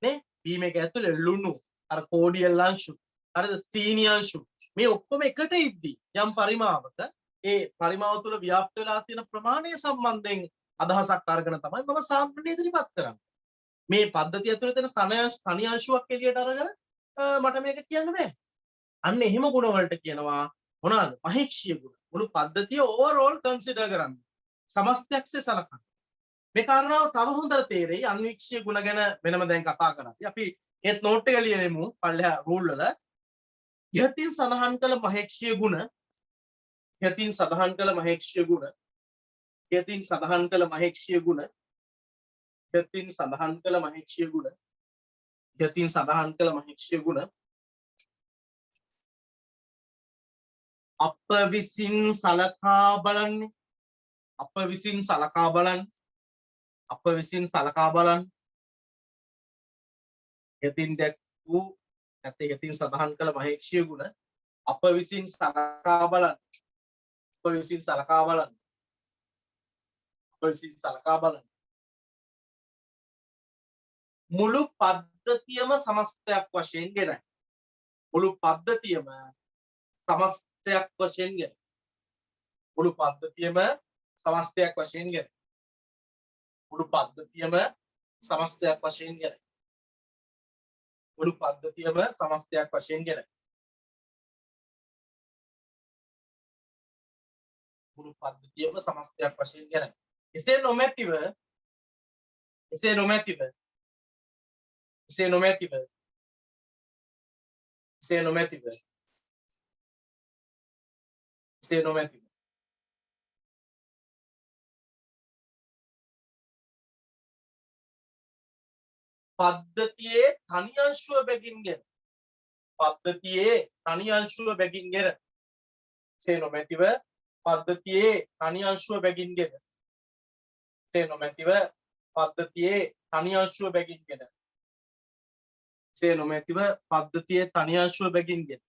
නේ? බීම එක ඇතුලේ ලුණු අර කෝඩියල් අංශු හරිද සීනි අංශු මේ ඔක්කොම එකට ඉද්දි යම් පරිමාවක ඒ පරිමාව තුළ ව්‍යාප්ත වෙලා තියෙන ප්‍රමාණය සම්බන්ධයෙන් අදහසක් අරගෙන තමයි මම සාන්ද්‍රණය ඉදිරිපත් කරන්නේ. මේ පද්ධතිය ඇතුළේ තියෙන තනි අංශුවක් එළියට අරගෙන මට මේක කියන්න බෑ. අන්න එහෙම ගුණ වලට කියනවා මොනවාද? මහේක්ෂීය ගුණ. මුළු පද්ධතිය ඕවර්ऑल කන්සිඩර් කරන්න. සමස්තයක්සේ සලකන්න. මේ කාරණාව තව හොඳට තේරෙයි අන්වීක්ෂීය ගුණ ගැන වෙනම දැන් කතා කරන්නේ. අපි ඒත් නෝට් එක ලියනෙමු පල්ලෙහා රූල් වල. ඉහතින් සඳහන් කළ මහේක්ෂීය ගුණ ඉහතින් සඳහන් කළ මහේක්ෂීය ගුණ ඉහතින් සඳහන් කළ මහේක්ෂීය ගුණ ඉහතින් සඳහන් කළ මහේක්ෂීය ගුණ ඉහතින් සඳහන් කළ මහේක්ෂීය ගුණ අප විසින් සලකා බලන්නේ අප විසින් සලකා බලන්නේ අප විසින් සලකා බලන්න යතින් දැක් වූ නැත්නම් යතින් සඳහන් කළ මහේක්ෂීය ගුණ අප විසින් සලකා බලන්න අප විසින් සලකා බලන්න අප විසින් සලකා බලන්න මුළු පද්ධතියම සමස්තයක් වශයෙන් ගෙනයි මුළු පද්ධතියම සමස්තයක් වශයෙන් ගෙනයි මුළු පද්ධතියම සමස්තයක් වශයෙන් ගෙනයි මුළු පද්ධතියම සමස්තයක් වශයෙන් ගෙනයි මුළු පද්ධතියම සමස්තයක් වශයෙන් ගෙනයි මුළු පද්ධතියම සමස්තයක් වශයෙන් ගෙනයි එසේ නොමැතිව එසේ නොමැතිව එසේ නොමැතිව එසේ නොමැතිව එසේ නොමැතිව පද්ධතියේ තනි අංශුව බැගින්ගෙන පද්ධතියේ තනි අංශුව බැගින්ගෙන එසේ නොමැතිව පද්ධතියේ තනි අංශුව බැගින්ගෙන එසේ නොමැතිව පද්ධතියේ තනි අංශුව බැගින්ගෙන එසේ නොමැතිව පද්ධතියේ තනි අංශුව බැගින්ගෙන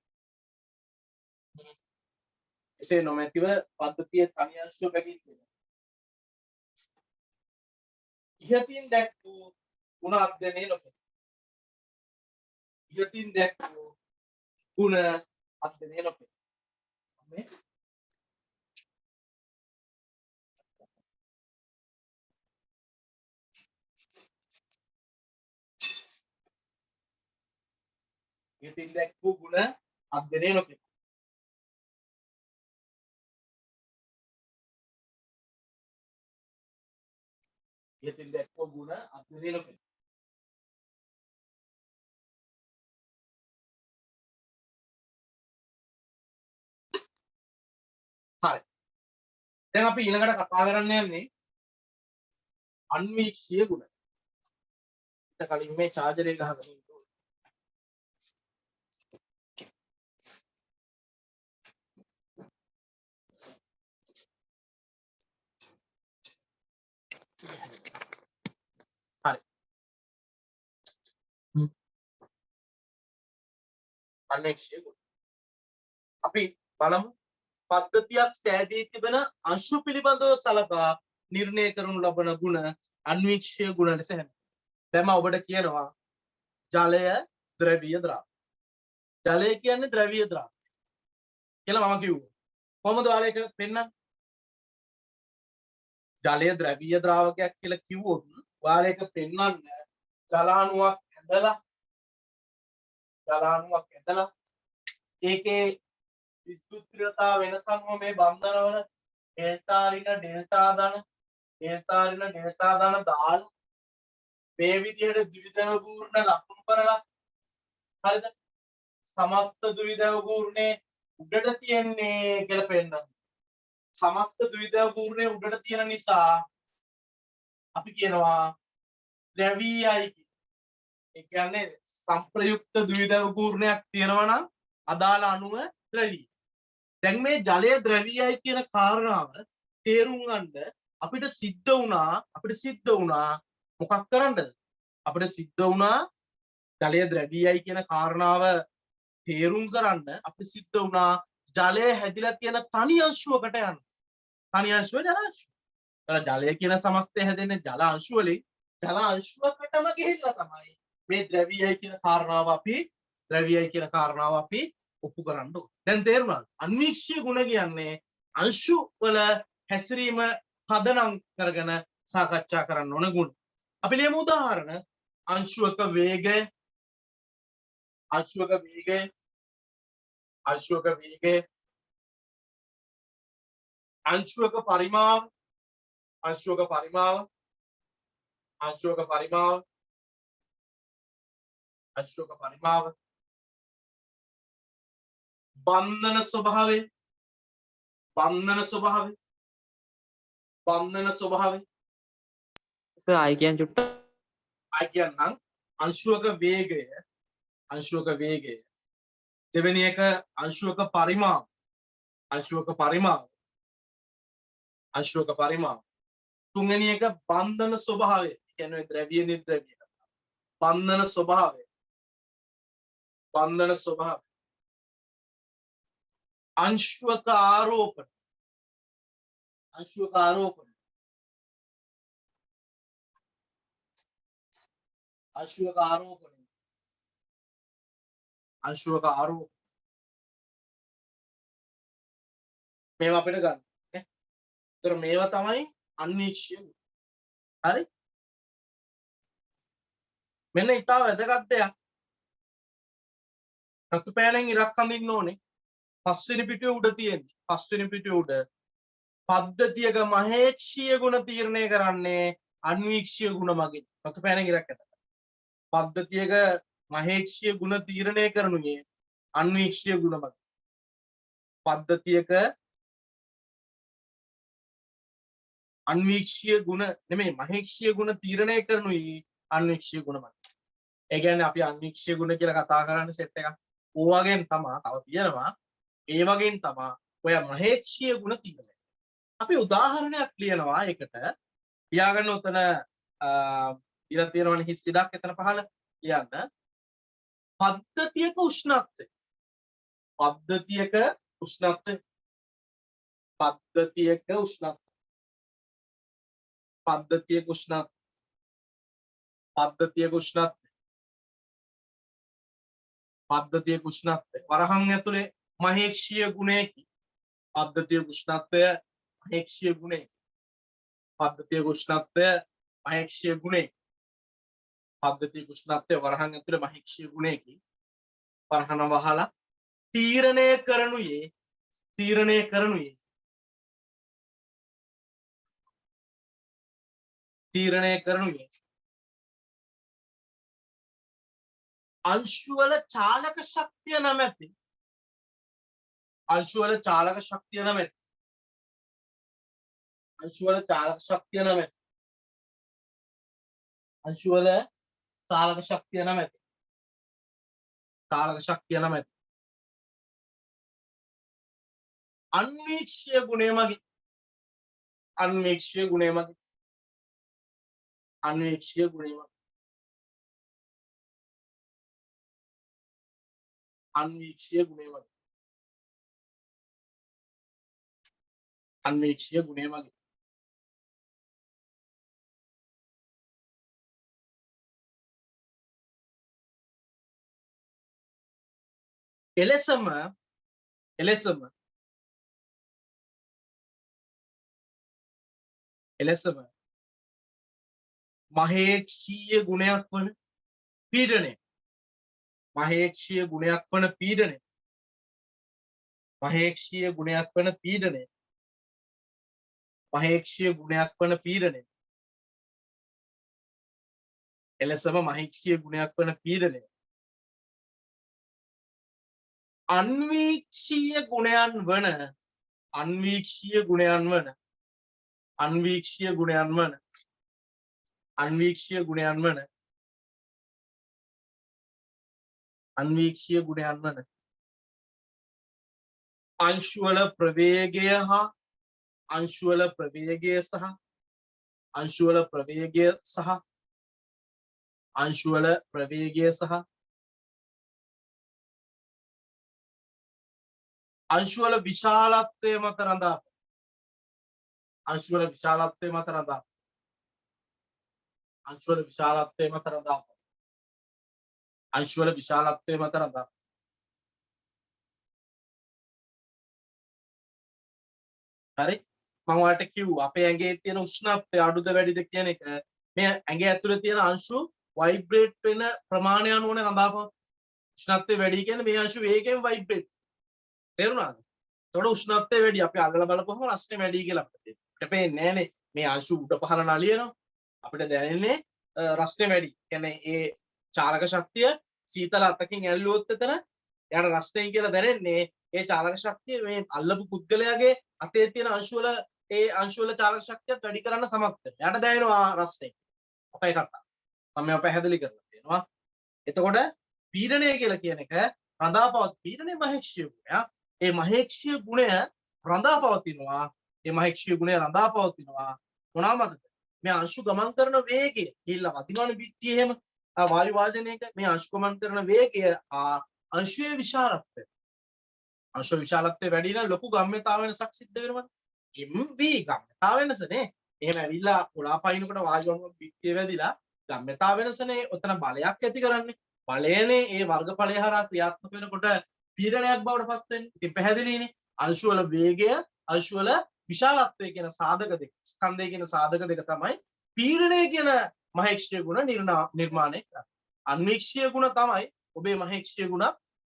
එසේ නොමැතිව පද්ධතියේ තනි අංශුව බැගින්ගෙන ඉහතින් දැක් වූ ගුණ අධ්‍යයනය නොකර ඉහතින් දැක් වූ ගුණ අධ්‍යයනය නොකර ඉහතින් දැක් වූ ගුණ අධ්‍යයනය නොකර ඉහතින් දැක් වූ ගුණ අධ්‍යයනය නොකර හරි දැන් අපි ඊළඟට කතා කරන්න යන්නේ අන්වීක්ෂීය ගුණ. ඊට කලින් මේ චාර්ජර් එක ගහගෙන ඉන්න ඕනේ. හරි. අන්වීක්ෂීය ගුණ. අපි බලමු පද්ධතියක් සෑදී තිබෙන අංශු පිළිබඳව සලකා නිර්ණය කරනු ලබන ගුණ අන්වීක්ෂීය ගුණ ලෙස හැඳින්වෙනවා. දැන් මම ඔබට කියනවා ජලය ද්‍රවීය ද්‍රාවක. ජලය කියන්නේ ද්‍රවීය ද්‍රාවක කියලා මම කිව්වා. කොහොමද ඔයාලා ඒක පෙන්නන්නේ? ජලය ද්‍රවීය ද්‍රාවකයක් කියලා කිව්වොත් ඔයාලා ඒක පෙන්වන්න ජලාණුවක් ඇදලා ඒකේ විද්‍යුත් ක්‍රියාව වෙනසක්ම මේ බන්ධනවල ඩෙල්ටා ඍණ ඩෙල්ටා ධන දාලා මේ විදිහට ද්විධව පූර්ණ ලකුණු කරලා හරිද සමස්ත ද්විධව පූර්ණේ උඩට තියන්නේ කියලා පෙන්නනවා සමස්ත ද්විධව පූර්ණයේ උඩට තියෙන නිසා අපි කියනවා ද්‍රවීයයි කියලා. ඒ කියන්නේ සංප්‍රයුක්ත ද්විධව පූර්ණයක් තියෙනවා නම් අදාළ අණුව ද්‍රවීය. දැන් මේ ජලය ද්‍රවීයයි කියන කාරණාව තේරුම් ගන්න අපිට සිද්ධ වුණා මොකක් කරන්නද? අපිට සිද්ධ වුණා ජලය ද්‍රවීයයි කියන කාරණාව තේරුම් කරන්න අපිට සිද්ධ වුණා ජලය හැදිලා තියෙන තනි අංශුවකට යන්න. තනි අංශුව ජල අංශුව. ජලය කියන සමස්තය හැදෙන්නේ ජල අංශු වලින්. ජල අංශුවකටම ගිහිල්ලා තමයි මේ ද්‍රවීයයි කියන කාරණාව අපි ඔප්පු කරන්න ඕනේ. දැන් තේරුණාද? අන්වීක්ෂීය ගුණ කියන්නේ අංශු වල හැසිරීම පදනම් කරගෙන සාකච්ඡා කරන්න ඕන ගුණ. අපි ලියමු උදාහරණ. අංශුවක වේගය, අංශුවක පරිමාව, බන්ධන ස්වභාවය, ආයි කියන් චුට්ටක් ආයි කියන්නම්. අංශුවක වේගය, දෙවෙනි එක අංශුවක පරිමාව, තුන්වෙනි එක බන්ධන ස්වභාවය. කියන්නේ ද්‍රව්‍ය නිර්ද්‍රව්‍ය බන්ධන ස්වභාවය, අංශුවක ආරෝපණ, මේවා අපිට ගන්න. ඒතර මේවා තමයි අන්වීක්ෂීය ගුණ. හරි? මෙන්න ඊටා වැදගත් දෙයක්. රතු පෑනෙන් ඉරක් අඳින්න ඕනේ. පස්වෙනි පිටුවේ උඩ තියෙන්නේ. පද්ධතියක මහේක්ෂීය ගුණ තීරණය කරන්නේ අන්වීක්ෂීය ගුණ මගින්. රතු පෑනෙන් ඉරක් ඇත. පද්ධතියක මහේක්ෂීය ගුණ තීරණය කරනුයේ අන්වීක්ෂීය ගුණ මගින්. පද්ධතියක අන්වීක්ෂීය ගුණ නෙමෙයි මහේක්ෂීය ගුණ තීරණය කරනුයේ අන්වීක්ෂීය ගුණ මගින්. ඒ කියන්නේ අපි අන්වීක්ෂීය ගුණ කියලා කතා කරන්නේ සෙට් එකක්. ඕවාගෙන් තමයි තව තියෙනවා. ඒ වගේන් තමයි ඔය මහේක්ෂීය ගුණ තීරණය. අපි උදාහරණයක් ලියනවා ඒකට. ලියාගන්න උතන ඉර තියෙනවනේ හිස් ඉඩක් එතන පහළ ලියන්න. පද්ධතියක උෂ්ණත්වය. පද්ධතියක උෂ්ණත්වය. වරහන් ඇතුලේ මහේක්ෂීය ගුණයකි. පද්ධතියක උෂ්ණත්වය මහේක්ෂීය ගුණයකි. වරහන් ඇතුලේ මහේක්ෂීය ගුණයකි. වරහන වහලා තීරණය කරනුයේ අංශුවල චාලක ශක්තිය නැමැති අංශුවල චාලක ශක්තිය නැමැති අන්වීක්ෂීය ගුණය මගින් අන්වීක්ෂීය ගුණය මගින් එලෙසම මහේක්ෂීය ගුණයක් වන පීඩනය අන්වීක්ෂීය ගුණයන් වන අන්වීක්ෂීය ගුණයන් වන අන්වීක්ෂීය ගුණයන් වන අන්වීක්ෂීය ගුණයන් වන අන්වීක්ෂීය ගුණයන් වන අංශුවල ප්‍රවේගය හා අංශුවල ප්‍රවේගය සහ අංශුවල ප්‍රවේගය සහ අංශුවල ප්‍රවේගය සහ අංශුවල විශාලත්වය මත රඳා අංශුවල විශාලත්වය මත රඳා අංශුවල විශාලත්වය මත රඳා අංශුවල විශාලත්වය මත රඳා හරි මම ඔයාලට කිව්වා අපේ ඇඟේ තියෙන උෂ්ණත්වය අඩුද වැඩිද කියන එක මේ ඇඟේ ඇතුලේ තියෙන අංශු වයිබ්‍රේට් වෙන ප්‍රමාණය අනුවනේ රඳාපවතින උෂ්ණත්වය වැඩි කියන්නේ මේ අංශු වේගයෙන් වයිබ්‍රේට් තේරුණාද එතකොට උෂ්ණත්වය වැඩි අපි අල්ලලා බලපුවම රස්නේ වැඩි කියලා අපිට පේන්නේ නෑනේ මේ අංශු උඩ පහළ නලියනවා අපිට දැනෙන්නේ රස්නේ වැඩි කියන්නේ ඒ චාලක ශක්තිය සීතල අතකින් ඇල්ලුවොත් එතන යාට රස්නේ කියලා දැනෙන්නේ ඒ චාලක ශක්තිය මේ අල්ලපු පුද්ගලයාගේ අතේ තියෙන අංශු වල ඒ අංශු වල චාලක ශක්තියත් වැඩි කරන්න සමත් වෙනවා. යාට දැනෙනවා රස්නේ. අපේ කතා. මම මේව පැහැදිලි කරලා තියෙනවා. එතකොට පීඩනය කියලා කියන එක රඳාපවතින පීඩනයේ මහේක්ෂීය ගුණය. ඒ මහේක්ෂීය ගුණය රඳාපවතිනවා. ඒ මහේක්ෂීය ගුණය රඳාපවතිනවා. මොනවාමද? මේ අංශු ගමන් කරන වේගය ගිහිල්ලා වදිනවනේ පිටියේ එහෙම. වායු වාදනයක මේ අංශු ගමන් කරන වේගය අංශුවේ විශාලත්වය. අංශුවේ විශාලත්වය වැඩි නම් ලොකු ගම්‍යතාව වෙනසක් සිද්ධ වෙනවනේ. MV ගම්‍යතාව වෙනසනේ. එහෙම ඇවිල්ලා පොළාපයින්කොට වායු අණුවක් පිටියේ වැදිලා ගම්‍යතාව වෙනසනේ ඔතන බලයක් ඇති කරන්නේ. බලයනේ ඒ වර්ගඵලය හරහා ක්‍රියාත්මක වෙනකොට පීඩනයක් බවට පත් වෙන්නේ. ඉතින් පැහැදිලිනේ. අංශු වල වේගය, අංශු වල විශාලත්වය කියන සාධක දෙක, ස්කන්ධය කියන සාධක දෙක තමයි පීඩනය කියන මහේක්ෂීය ගුණ නිර්මාණය කරන්නේ. අන්වීක්ෂීය ගුණ තමයි ඔබේ මහේක්ෂීය ගුණ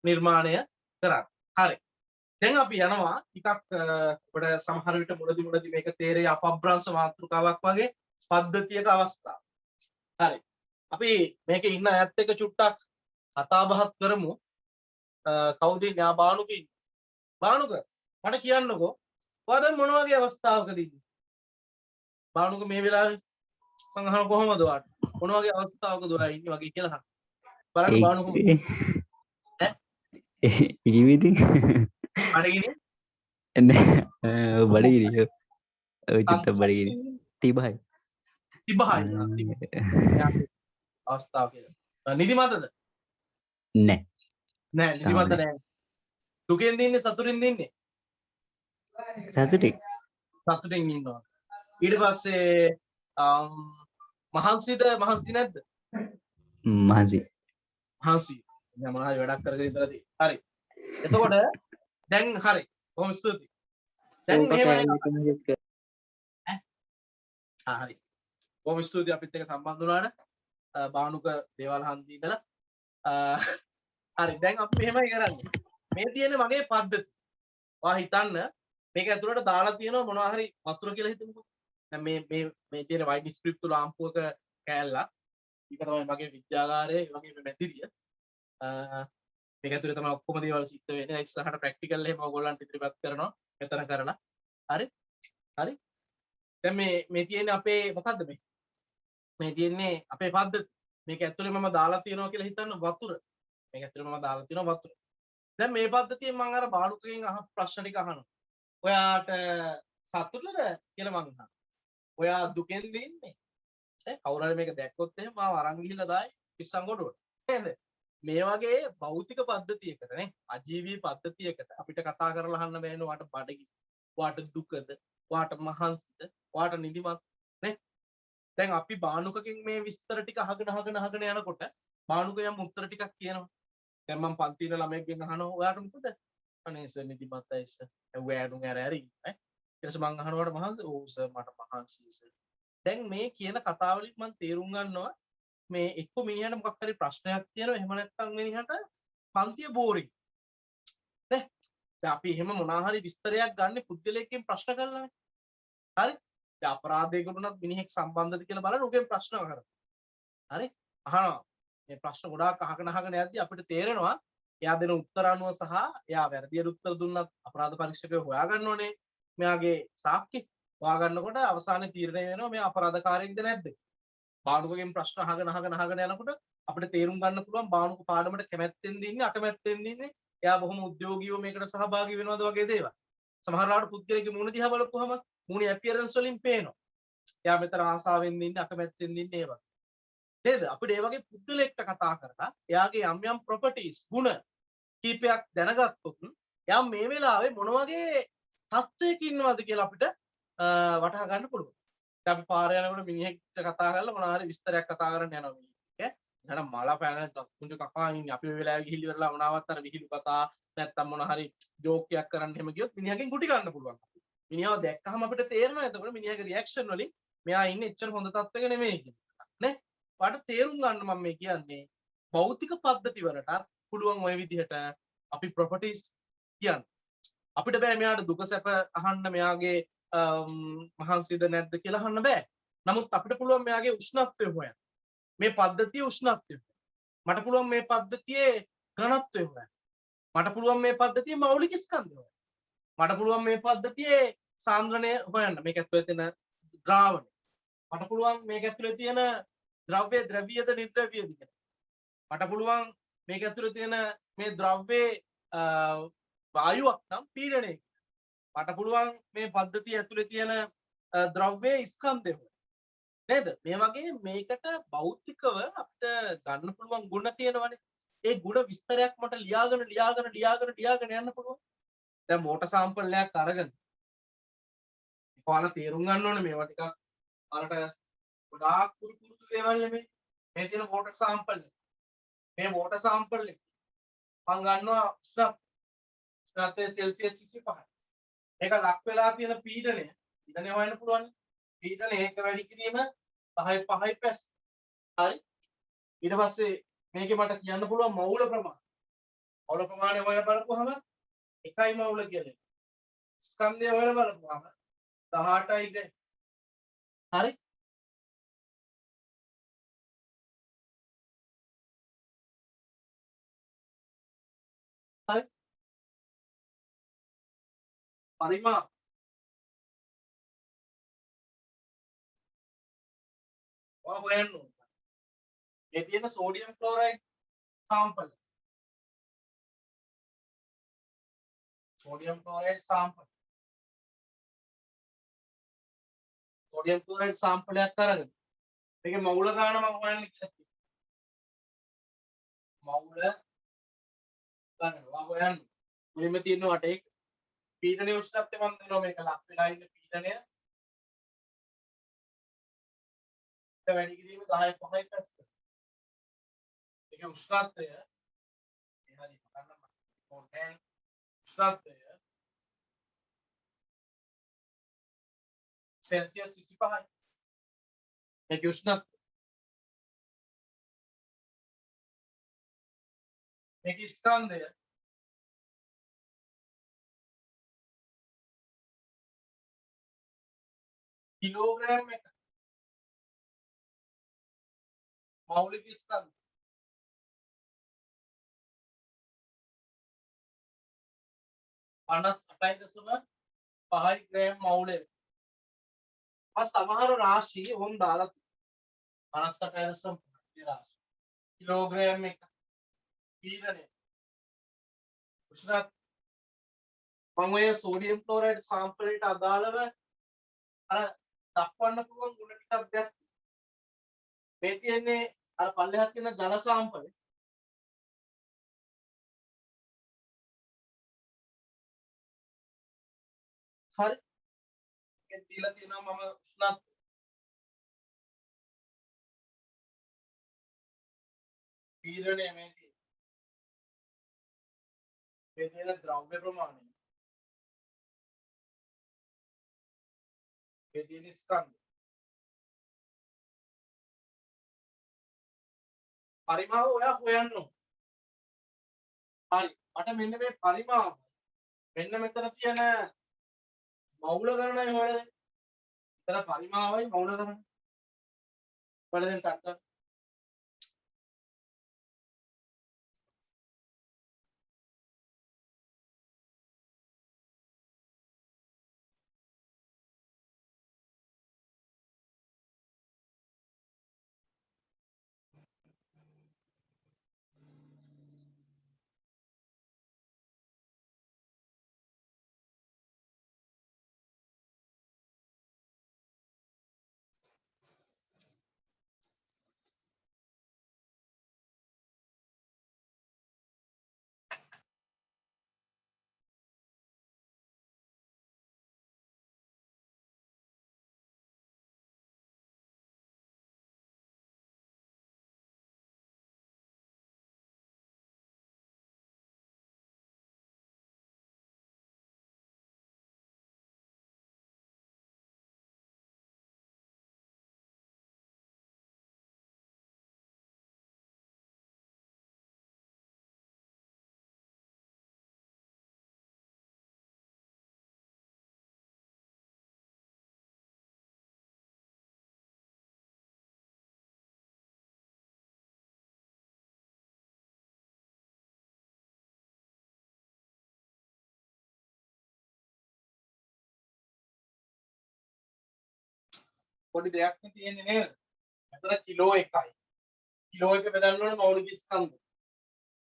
නිර්මාණය කරන්නේ. හරි. දැන් අපි යනවා ටිකක් අපිට සමහර විට මුලදි මේක තේරෙයි අපබ්‍රංශ මාතෘකාවක් වගේ පද්ධතියක අවස්ථාවක්. හරි. අපි මේකේ ඉන්න අයත් එක්ක චුට්ටක් කතා බහක් කරමු. කවුද න්යා බානුක ඉන්නේ? බානුක මට කියන්නකෝ. ඔයා දැන් මොන වගේ අවස්ථාවකද ඉන්නේ? බානුක මේ වෙලාවේ මං අහන කොහමද ඔයාට? මොන වගේ අවස්ථාවකද ඔයා ඉන්නේ වගේ කියලා අහන්න. බලන්න බානුක ඉවිති අඩගිනේ බඩගිරිය ඔය චුට්ට බඩගිරි තිබහයි අවස්ථාව කියලා නිදිමතද නෑ නෑ නිදිමත නෑ දුකෙන් දින්නේ සතුටින් දින්නේ සතුටින් ඉන්නවා ඊට පස්සේ මහන්සිද මහන්සි නැද්ද මහන්සි දැන් මොනවද වැඩක් කරගෙන ඉඳලාදී හරි එතකොට දැන් හරි බොහොම ස්තුතියි දැන් මෙහෙම හරි බොහොම ස්තුතියි අපිත් එක්ක සම්බන්ධ වුණාට බානුක දේවල් හන්දි ඉඳලා හරි දැන් අපි මෙහෙමයි කරන්නේ මේ තියෙන්නේ මගේ පද්ධතිය ඔයා හිතන්න මේක ඇතුළට දාලා තියෙනවා මොනවා හරි වතුර කියලා හිතමුකෝ දැන් මේ තියෙන වයිට් ස්ක්‍රිප්ට් ලාම්පුවක කෑල්ලක් ඒක තමයි මගේ විද්‍යාගාරයේ වගේ මැදිරිය මේක ඇතුලේ තමයි ඔක්කොම දේවල් සිද්ධ වෙන්නේ. දැන් ඉස්සරහට ප්‍රැක්ටිකල් එහෙම ඔයගොල්ලන්ට ඉදිරිපත් කරනවා. මෙතන කරලා. හරි? හරි? දැන් මේ තියෙන්නේ අපේ මොකද්ද මේ? මේ තියෙන්නේ අපේ පද්ධතිය. මේක ඇතුලේ මම දාලා තියෙනවා කියලා හිතන්න වතුර. මේක ඇතුලේ මම දාලා තියෙනවා වතුර. දැන් මේ පද්ධතියෙන් මම අර බානුකගෙන් අහ ප්‍රශ්න ටික අහනවා. ඔයාට සතුටුද කියලා මං අහනවා. ඔයා දුකෙන් දින්නේ? කවුරු හරි මේක දැක්කොත් එහෙම මාව අරන් ගිහිල්ලා දායි පිස්සන් කොටුවට. නේද? මේ වගේ භෞතික පද්ධතියකට නේ අජීවී පද්ධතියකට අපිට කතා කරලා අහන්න බෑනේ වාට බඩගිනි වාට දුකද වාට මහන්සිද වාට නිදිමත නේ දැන් අපි බානුකකින් මේ විස්තර ටික අහගෙන යනකොට බානුක යම් උත්තර ටිකක් කියනවා දැන් මම පන්ති ඉන්න ළමයෙක්ගෙන් අහනවා ඔයාට මොකද අනේ සර් නිදිමතයි සර් වෑනුම් ඇරි ඈ ඊට පස්සේ මං අහනකොට මහන්සි ඕ සර් මට මහන්සි සර් දැන් මේ කියන කතාවලින් මම තේරුම් ගන්නවා මේ එක්ක මිනිහට මොකක් හරි ප්‍රශ්නයක් තියෙනවා එහෙම නැත්නම් මිනිහට පන්තිය බෝරින් නේ දැන් අපි එහෙම මොනවා හරි විස්තරයක් ගන්න පුද්ගලයෙක්ගෙන් ප්‍රශ්න කරලානේ හරි දැන් අපරාධයකට උනත් මිනිහෙක් සම්බන්ධද කියලා බලන්න උගෙන් ප්‍රශ්න අහනවා හරි අහනවා මේ ප්‍රශ්න ගොඩාක් අහගෙන යද්දි අපිට තේරෙනවා එයා දෙන උත්තර අනුව සහ එයා වැරදියට උත්තර දුන්නත් අපරාධ පරීක්ෂකයෝ හොයාගන්න ඕනේ මෙයාගේ සාක්ෂි හොයාගන්නකොට අවසානයේ තීරණය වෙනවා මෙයා අපරාධකාරයෙක්ද නැද්ද. බානුකගෙන් ප්‍රශ්න අහගෙන යනකොට අපිට තේරුම් ගන්න පුළුවන් බානුක පාඩමට කැමැත්තෙන්ද ඉන්නේ අකමැත්තෙන්ද ඉන්නේ. එයා බොහොම උද්‍යෝගීව මේකට සහභාගී වෙනවද වගේ දේවල්. සමහර ලාට පුද්ගලයාගේ මූණ දිහා බලපුවම මූණේ ඇපියරන්ස් වලින් පේනවා. එයා මෙතන ආසාවෙන් ඉන්නේ අකමැත්තෙන් ඉන්නේ ඒවා. නේද? අපිට ඒ වගේ පුද්ගලෙක්ට කතා කරලා එයාගේ යම් යම් ප්‍රොපර්ටිස් ගුණ කීපයක් දැනගත්තොත් එයා මේ වෙලාවේ මොන වගේ තත්ත්වයක ඉන්නවද කියලා අපිට වටහා ගන්න පුළුවන්. දැන් අපි පාර යනකොට මිනිහෙක්ට කතා කරලා මොනවා හරි විස්තරයක් කතා කරන්න යනවා මිනිහෙක්. ඈ මල පැන කුංජ කකා ඉන්නේ අපි ওই වෙලාවේ ගිහිලි වෙලා මොනවත් අර විහිළු කතා නැත්තම් මොන හරි ජෝක් එකක් කරන්න එහෙම ගියොත් මිනිහගෙන් ගුටි ගන්න පුළුවන්. මිනිහව දැක්කහම අපිට තේරෙනවා එතකොට මිනිහගේ රියැක්ෂන් වලින් මෙයා ඉන්නේ එච්චර හොඳ තත්ත්වයක නෙමෙයි කියලා. නේ? ඔයාලට තේරුම් ගන්න මම මේ කියන්නේ භෞතික පද්ධති වලටත් පුළුවන් ওই විදිහට අපි ප්‍රොපර්ටිස් කියන්න. අපිට බෑ මෙයාට දුක සැප අහන්න මෙයාගේ මහන්සියද නැද්ද කියලා අහන්න බෑ. නමුත් අපිට පුළුවන් මෙයාගේ උෂ්ණත්වය හොයන්න. මේ පද්ධතියේ උෂ්ණත්වය. මට පුළුවන් මේ පද්ධතියේ ඝනත්වය හොයන්න. මට පුළුවන් මේ පද්ධතියේ මෞලික ස්කන්ධය හොයන්න. මට පුළුවන් මේ පද්ධතියේ සාන්ද්‍රණය හොයන්න. මේක ඇතුලේ තියෙන ද්‍රාවණය. මට පුළුවන් මේක ඇතුලේ තියෙන ද්‍රව්‍ය ද්‍රව්‍යද නිද්‍රව්‍යද කියලා. මට පුළුවන් මේක ඇතුලේ තියෙන මේ ද්‍රව්‍යේ වායුවක් නම් පීඩනය. මට පුළුවන් මේ පද්ධතිය ඇතුලේ තියෙන ද්‍රව්‍යයේ ස්කන්ධය හොයන්න. නේද? මේ වගේ මේකට භෞතිකව අපිට ගන්න පුළුවන් ගුණ තියෙනවනේ. ඒ ගුණ විස්තරයක් මට ලියාගෙන යන්න පුළුවන්. දැන් වෝටර් සාම්පල් එකක් අරගෙන ඔයාලා තේරුම් ගන්න ඕනේ මේවා ටිකක් ඔයාලට ගොඩාක් පුරුදු දේවල් නෙමෙයි. මේ තියෙන වෝටර් සාම්පල් එක. මේ වෝටර් සාම්පල් එක මම ගන්නවා උෂ්ණත්වය සෙල්සියස් 25. මේක ලක් වෙලා තියෙන පීඩනය හොයන්න පුළුවන්. පීඩනය ඒක වැඩි කිරීම 5යි පැස්. හරි. ඊට පස්සේ මේකේ මට කියන්න පුළුවන් මවුල ප්‍රමාණය. මවුල ප්‍රමාණය හොයලා බලපුවහම 1යි මවුල කියන්නේ. ස්කන්ධය හොයලා බලපුවහම 18යි ග්‍රෑම්. හරි. හරි. පරිමාණ හොයන්න ඕන. මේ තියෙන sodium chloride sample. Sodium chloride sample. Sodium chloride සාම්පලයක් අරගෙන මේකේ මවුල ගාන මම හොයන්න කියලා කිව්වා. මවුල ගන්නවා හොයන්න. මෙහෙම තියෙනවා ඒක. පීඩනයේ උෂ්ණත්වය මම දෙනවා මේක ලක් වෙලා ඉන්න පීඩනය. ඒක වැඩි කිරීම 10යි 5යි පැස්. ඒක උෂ්ණත්වය හරි බලන්න ඕනේ. උෂ්ණත්වය සෙල්සියස් 25යි. ඒක උෂ්ණත්වය. මේක ස්කන්ධය කිලෝග්‍රෑම් එක. මෞලික ස්කන්ධ 58.5 ග්‍රෑම් මෞලය. සමහර රාශි වොන් දාලා 58.5 රාශි. කිලෝග්‍රෑම් එක. පීඩනය. උෂ්ණත්වය. මම ඔය සෝඩියම් ක්ලෝරයිඩ් සාම්පලයට අදාළව අර දක්වන්න පුළුවන් ගුණ ටිකක් දැක්කා. මේ තියෙන්නේ අර පල්ලෙහාත් තියෙන ජල සාම්පලේ. හරි. ඒක දීලා තියෙනවා මම උෂ්ණත්වය. පීඩනය මේ තියෙන ද්‍රව්‍ය ප්‍රමාණය. මේ තියෙන ස්කන්ධ. පරිමාව ඔයා හොයන්න ඕන. හරි. මට මෙන්න මේ පරිමාව මෙන්න මෙතන තියෙන මවුල ගණනයි හොයලා දෙන්න. මෙතන පරිමාවයි මවුල ගණනයි. හොයලා දෙන්න ටක්. පොඩි දෙයක් නේ තියෙන්නේ නේද? මෙතන කිලෝ 1යි. කිලෝ එක බෙදන්න ඕන මෞලික ස්කන්ධ.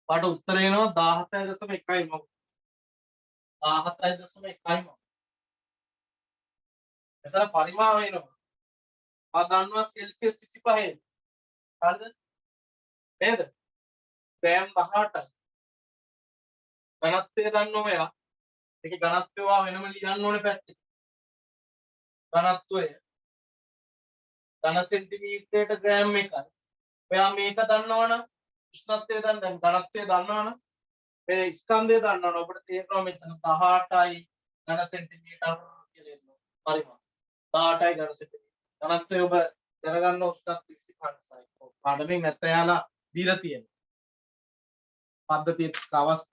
පාට උත්තර එනවා 17.1යි මම. 17.1යි මම. මෙතන පරිමාව එනවා. ආ දන්නවා සෙල්සියස් 25. හරිද? නේද? ග්‍රෑම් 18යි. ඝනත්වය දන්නවා ඔයා. ඒකේ ඝනත්වය වෙනම ලියන්න ඕනේ පැත්තේ. ඝනත්වය ඝන සෙන්ටිමීටරයට ග්‍රෑම් 1යි. ඔයා මේක දන්නවනම් උෂ්ණත්වය දැන් ඝනත්වය දන්නවනම් මේ ස්කන්ධය දන්නවනම් ඔබට තේරෙනවා මෙතන 18යි ඝන සෙන්ටිමීටර කියලා එනවා. පරිමාණ 18යි ඝන සෙන්ටිමීටර. ඝනත්වය ඔබ දැනගන්න උෂ්ණත්වය 25යි. පාඩමෙන් නැත්නම් යාලා දීලා තියෙනවා. පද්ධතියක අවස්ථාව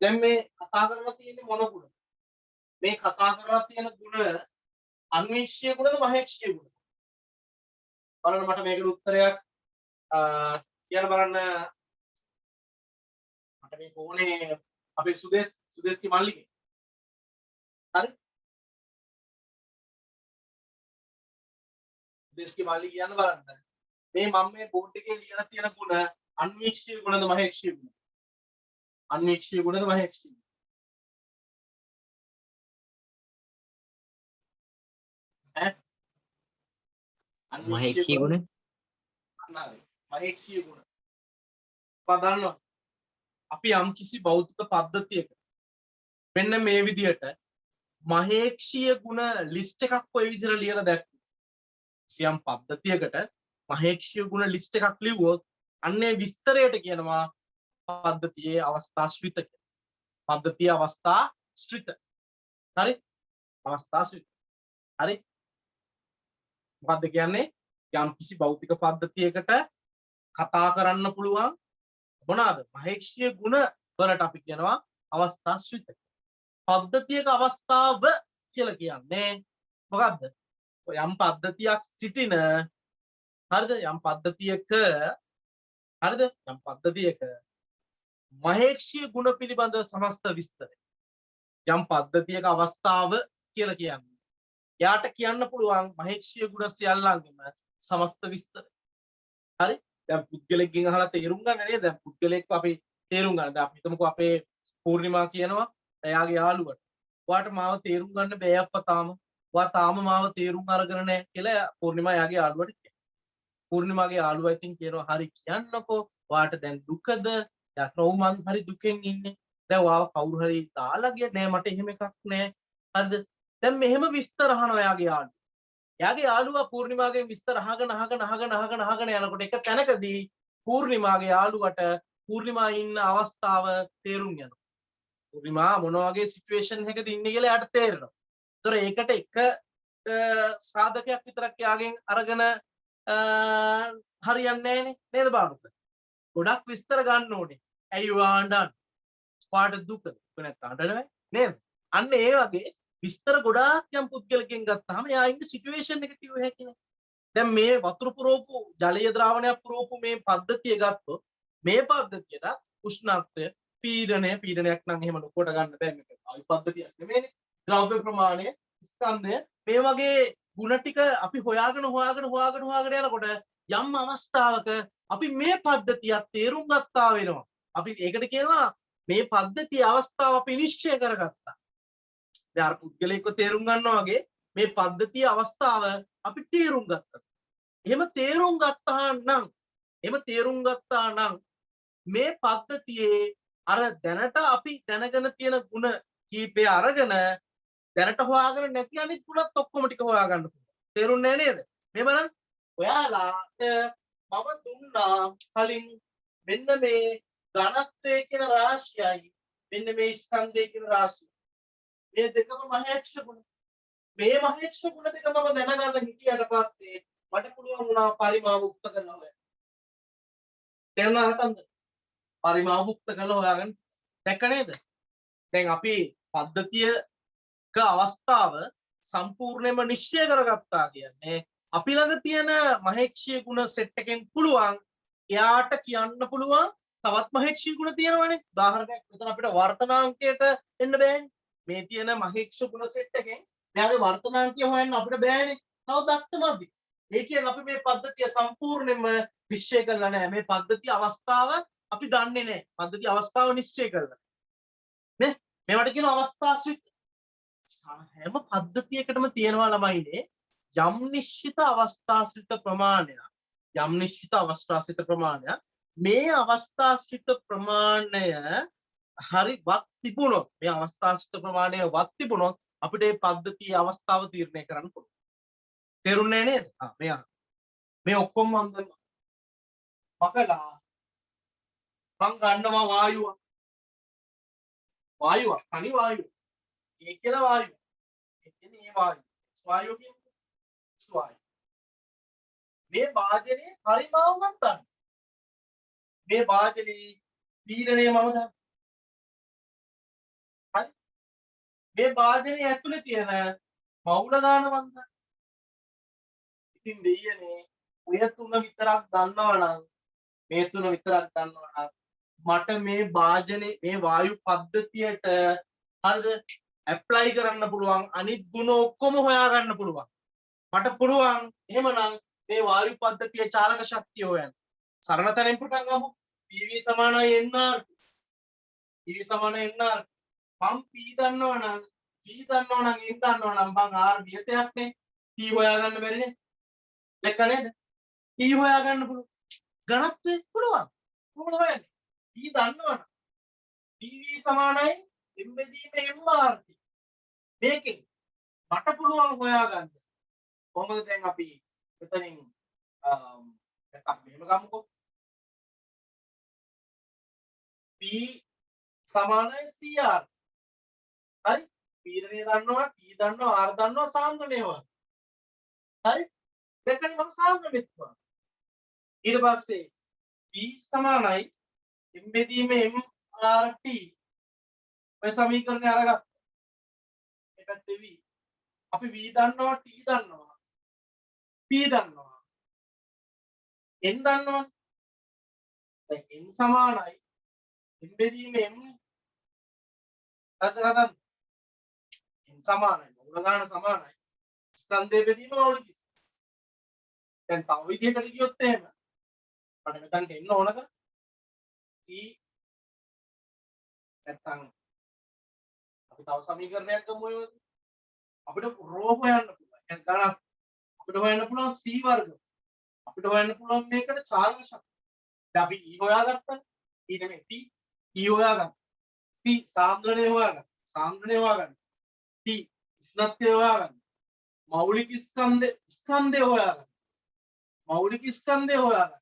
දැන් මේ කතා කරලා තියෙන්නේ මොන ගුණ? මේ කතා කරලා තියෙන ගුණ අන්වීක්ෂීය ගුණද මහේක්ෂීය ගුණද? බලන්න මට මේකට උත්තරයක් කියන්න බලන්න. මට මේ කොහොනේ අපේ සුදේස්කි මල්ලිගේ. හරි? සුදේස්කි මල්ලි කියන්න බලන්න. මේ මම මේ බෝඩ් එකේ ලියලා තියෙන ගුණ අන්වීක්ෂීය ගුණද මහේක්ෂීය ගුණද? අන්වීක්ෂීය ගුණද මහේක්ෂීය? මහේක්ෂී ගුණ මහේක්ෂීය ගුණ. පදන්න අපි යම්කිසි භෞතික පද්ධතියක මෙන්න මේ විදිහට මහේක්ෂීය ගුණ ලිස්ට් එකක් ඔය විදිහට ලියලා දැක්කේ. සියම් පද්ධතියකට මහේක්ෂීය ගුණ ලිස්ට් එකක් ලිව්වොත් අන්නේ විස්තරයට කියනවා පද්ධතියේ අවස්ථාශ්‍රිත කියලා. පද්ධතියේ අවස්ථාශ්‍රිත. හරි? අවස්ථාශ්‍රිත. හරි? මොකද්ද කියන්නේ? යම්කිසි භෞතික පද්ධතියකට කතා කරන්න පුළුවන් මොනවාද? මහේක්ෂීය ගුණ වලට අපි කියනවා අවස්ථාශ්‍රිත. පද්ධතියක අවස්ථාව කියලා කියන්නේ මොකද්ද? යම් පද්ධතියක් සිටින හරිද? යම් පද්ධතියක හරිද? යම් පද්ධතියක මහේක්ෂීය ගුණ පිළිබඳ සමස්ත විස්තරය. යම් පද්ධතියක අවස්ථාව කියලා කියන්නේ. යාට කියන්න පුළුවන් මහේක්ෂීය ගුණ සියල්ලංගෙම සමස්ත විස්තරය. හරි? දැන් පුද්ගලෙක්ගෙන් අහලා තේරුම් ගන්න නේද? දැන් පුද්ගලෙක්ව අපි තේරුම් ගන්න. දැන් අපි හිතමුකෝ අපේ පූර්ණිමා කියනවා එයාගේ යාළුවට. ඔයාට මාව තේරුම් ගන්න බෑ අප්පා තාම. ඔයා තාම මාව තේරුම් අරගෙන නැහැ කියලා පූර්ණිමා එයාගේ යාළුවට කියනවා. පූර්ණිමාගේ යාළුවා ඉතින් කියනවා හරි කියන්නකෝ. ඔයාට දැන් දුකද? දැන් මං හරි දුකෙන් ඉන්නේ. දැන් ඔයාව කවුරු හරි දාලා ගියා නෑ මට එහෙම එකක් නෑ. හරිද? දැන් මෙහෙම විස්තර අහනවා එයාගේ යාළුවා. එයාගේ යාළුවා පූර්ණිමාගෙන් විස්තර අහගෙන යනකොට එක තැනකදී පූර්ණිමාගේ යාළුවට පූර්ණිමා ඉන්න අවස්ථාව තේරුම් යනවා. පූර්ණිමා මොන වගේ සිටුේෂන් එකකද ඉන්නේ කියලා එයාට තේරෙනවා. ඒතර ඒකට එක සාධකයක් විතරක් එයාගෙන් අරගෙන හරියන්නේ නැහැනේ නේද බානුක? ගොඩක් විස්තර ගන්න ඕනේ. ඇයි ඔයා අඬන්නේ? පාට දුකද? නැත්නම් අඬන්නේ නේද? අන්න ඒ වගේ විස්තර ගොඩාක් යම් පුද්ගලකෙන් ගත්තාම එයා ඉන්න සිටුේෂන් එක කිව්ව හැකිනේ. දැන් මේ වතුර පුරවපු ජලීය ද්‍රාවණයක් පුරවපු මේ පද්ධතිය ගත්තොත් මේ පද්ධතියට උෂ්ණත්වය පීඩනයක් නම් එහෙම කොට ගන්න බෑ මේක. ආයි පද්ධතියක් නෙමෙයිනේ. ද්‍රව්‍ය ප්‍රමාණය ස්කන්ධය මේ වගේ ಗುಣ ටික අපි හොයාගෙන යනකොට යම් අවස්ථාවක අපි මේ පද්ධතියක් තේරුම් ගත්තා වෙනවා. අපි ඒකට කියනවා මේ පද්ධතිය අවස්ථාව අපි නිශ්චය කරගත්තා. දැන් අර පුද්ගලයෙක්ව තේරුම් ගන්නවා වගේ මේ පද්ධතිය අවස්ථාව අපි තේරුම් ගත්තා. එහෙම තේරුම් ගත්තා නම් මේ පද්ධතියේ අර දැනට අපි දැනගෙන තියෙන ಗುಣ කීපය අරගෙන දැනට හොයාගෙන නැති අනිත් ගුණත් ඔක්කොම ටික හොයාගන්න පුළුවන්. තේරුන්නේ නේද? මේ බලන්න. ඔයාලාට මම දුන්නා කලින් මෙන්න මේ ඝනත්වයේ කියන රාශියයි මෙන්න මේ ස්කන්ධයේ කියන රාශිය. මේ දෙකම මහේක්ෂ ගුණ. මේ මහේක්ෂ ගුණ දෙක මම දැනගන්න හිටියට පස්සේ මට පුළුවන් වුණා පරිමාව උක්ත කරන්න හොයන්න. තේරුණා නැතන්ද? පරිමාව උක්ත කරලා හොයාගන්න. දැක්ක නේද? දැන් අපි පද්ධතියක අවස්ථාව සම්පූර්ණයෙන්ම නිශ්චය කරගත්තා කියන්නේ අපි ළඟ තියෙන මහේක්ෂීය ගුණ සෙට් එකෙන් පුළුවන් එයාට කියන්න පුළුවන් තවත් මහේක්ෂී ගුණ තියෙනවනේ. උදාහරණයක් මෙතන අපිට වර්තනාංකයට එන්න බෑනේ. මේ තියෙන මහේක්ෂ ගුණ සෙට් එකෙන් මෙයාගේ වර්තනාංකය හොයන්න අපිට බෑනේ. තව දක්තමදි. ඒ කියන්නේ අපි මේ පද්ධතිය සම්පූර්ණයෙන්ම නිශ්චය කරලා නැහැ. මේ පද්ධතිය අවස්ථාව අපි දන්නේ නැහැ. පද්ධතිය අවස්ථාව නිශ්චය කරලා. නේ? මේවට කියන අවස්ථාශ්‍රිත. හැම පද්ධතියකටම තියෙනවා ළමයිනේ යම් නිශ්චිත අවස්ථාශ්‍රිත ප්‍රමාණයක්. යම් නිශ්චිත අවස්ථාශ්‍රිත ප්‍රමාණයක්. මේ අවස්ථාශ්‍රිත ප්‍රමාණය හරි වත් තිබුණොත් මේ අවස්ථාශ්‍රිත ප්‍රමාණය වත් තිබුණොත් අපිට මේ පද්ධතියේ අවස්ථාව තීරණය කරන්න පුළුවන්. තේරුණේ නේද? මේ ඔක්කොම මම දන්නවා. මකලා මං ගන්නවා වායුව. තනි වායුව. ඒ කියලා වායුව. ඒ කියන්නේ මේ වායුව. වායුව කියන්නේ වායුව. මේ වාදනයේ පරිමාව මම දන්නවා. මේ වාදනයේ පීඩනය මම දන්නවා. හරි? මේ වාදනයේ ඇතුලේ තියෙන මවුල ගන්න මම දන්නවා. ඉතින් දෙයියනේ ඔය තුන විතරක් දන්නවනම් මේ තුන විතරක් දන්නවනම් මට මේ වාදනයේ මේ වායු පද්ධතියට හරිද ඇප්ලයි කරන්න පුළුවන් අනිත් ගුණ ඔක්කොම හොයා ගන්න පුළුවන්. මට පුළුවන් එහෙමනම් මේ වායු පද්ධතියේ චාලක ශක්තිය හොයන්න. සරල තැනින් පටන් ගමු. PV සමානයි NR. PV සමානයි NR. මම P දන්නවනම් P දන්නවනම් N දන්නවනම් මම R වියතයක් නේ. T හොයා ගන්න බැරි නේ. ලෙක්ක නේද? T හොයා ගන්න පුළුවන්. ඝනත්වය පුළුවන්. කොහොමද හොයන්නේ? P දන්නවනම් PV සමානයි M බෙදීම MRT. මේකෙන් මට පුළුවන් හොයාගන්න. කොහොමද දැන් අපි මෙතනින් නැත්නම් මෙහෙම ගමුකෝ. P සමානයි CR. හරි? පීඩනය දන්නවා, T දන්නවා, R දන්නවා, සාන්ද්‍රණය හොයන්න. හරි? දෙකෙන් මම සාන්ද්‍රණය හිතුවා. ඊට පස්සේ P සමානයි M බෙදීම MRT. ඔය සමීකරණය අරගත්තා. මේ පැත්තේ V. අපි V දන්නවා, T දන්නවා, P දන්නවා. N දන්නවා. දැන් N සමානයි M බෙදීම M අදහදන් N සමානයි මූල ගාන සමානයි ස්කන්ධය බෙදීම මෞලික ස්කන්ධ. දැන් තව විදිහකට කියොත් එහෙම මට මෙතනට එන්න ඕනද? T නැත්නම් අපි තව සමීකරණයක් ගමු ඔය අපිට රෝ හොයන්න පුළුවන්. දැන් ගණන් අපිට හොයන්න පුළුවන් C වර්ග. අපිට හොයන්න පුළුවන් මේකට චාලක ශක්තිය. දැන් අපි E හොයාගත්තා. E නෙමෙයි T. E හොයාගත්තා. C සාන්ද්‍රණය හොයාගත්තා. සාන්ද්‍රණය හොයාගන්න. T උෂ්ණත්වය හොයාගන්න. මෞලික ස්කන්ධය හොයාගන්න. මෞලික ස්කන්ධය හොයාගන්න.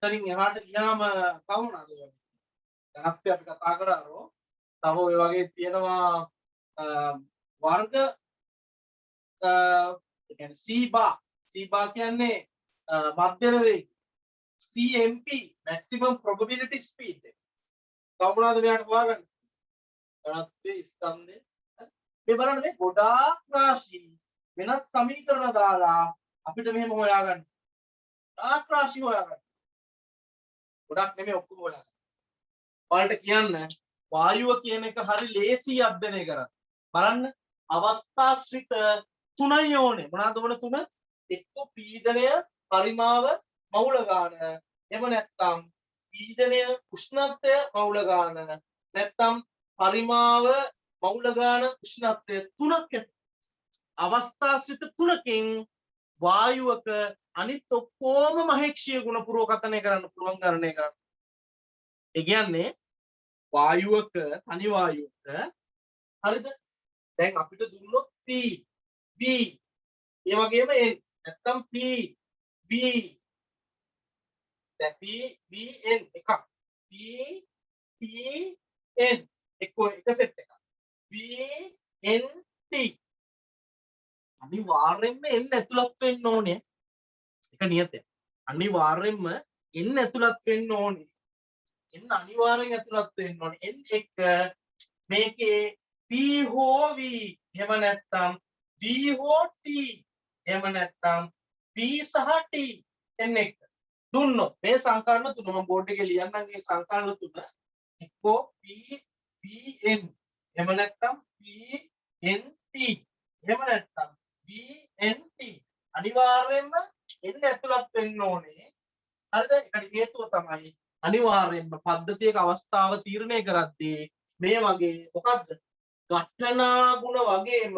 එතනින් එහාට ගියාම තව මොනවද ඔය? ඝනත්වය අපි කතා කරාරෝ. තව ඔය වගේ තියෙනවා වර්ග ඒ කියන්නේ C bar කියන්නේ මධ්‍යම වේගය. CMP maximum probability speed. තව මොනවද මෙයාට හොයාගන්න? ඝනත්වයේ ස්කන්ධය. මේ බලන්න මේ ගොඩාක් රාශි වෙනත් සමීකරණ දාලා අපිට මෙහෙම හොයාගන්න. ගොඩාක් රාශි හොයාගන්න. ගොඩක් නෙමෙයි ඔක්කොම හොයාගන්න. ඔයාලට කියන්න වායුව කියන එක හරි ලේසි අධ්‍යයනය කරන්න. බලන්න අවස්ථාශ්‍රිත තුනයි ඕනේ. මොනවාද ඕන තුන? එක්ක පීඩනය, පරිමාව, මවුල ගාන. එහෙම නැත්නම් පීඩනය, උෂ්ණත්වය, මවුල ගාන. නැත්නම් පරිමාව, මවුල ගාන, උෂ්ණත්වය තුනක් අවස්ථාශ්‍රිත තුනකින් වායුවක අනිත් ඔක්කොම මහේක්ෂීය ගුණ පුරෝකථනය කරන්න පුළුවන් ගණනය කරන්න. ඒ කියන්නේ වායුවක තනි වායුවක හරිද? දැන් අපිට දුන්නොත් P V ඒ වගේම N නැත්තම් P V දැන් P V N එකක් P T N එක සෙට් එකක් V N T අනිවාර්යෙන්ම N ඇතුළත් වෙන්න ඕනේ. එක නියතයක්. අනිවාර්යෙන්ම N ඇතුළත් වෙන්න ඕනේ. N අනිවාර්යෙන් ඇතුළත් වෙන්න ඕනේ. N එක මේකේ P හෝ V එහෙම නැත්නම් V හෝ T එහෙම නැත්නම් P සහ T N එක. දුන්නොත් මේ සංකලන තුන මම බෝඩ් එකේ ලියන්නම් මේ සංකලන තුන එක්කෝ PN එහෙම නැත්නම් PNT එහෙම නැත්නම් BNT අනිවාර්යයෙන්ම එන්න ඇතුළත් වෙන්න ඕනේ. හරිද? ඒකට හේතුව තමයි අනිවාර්යයෙන්ම පද්ධතියක අවස්ථාව තීරණය කරද්දී මේ වගේ මොකද්ද? ඝටනා ගුණ වගේම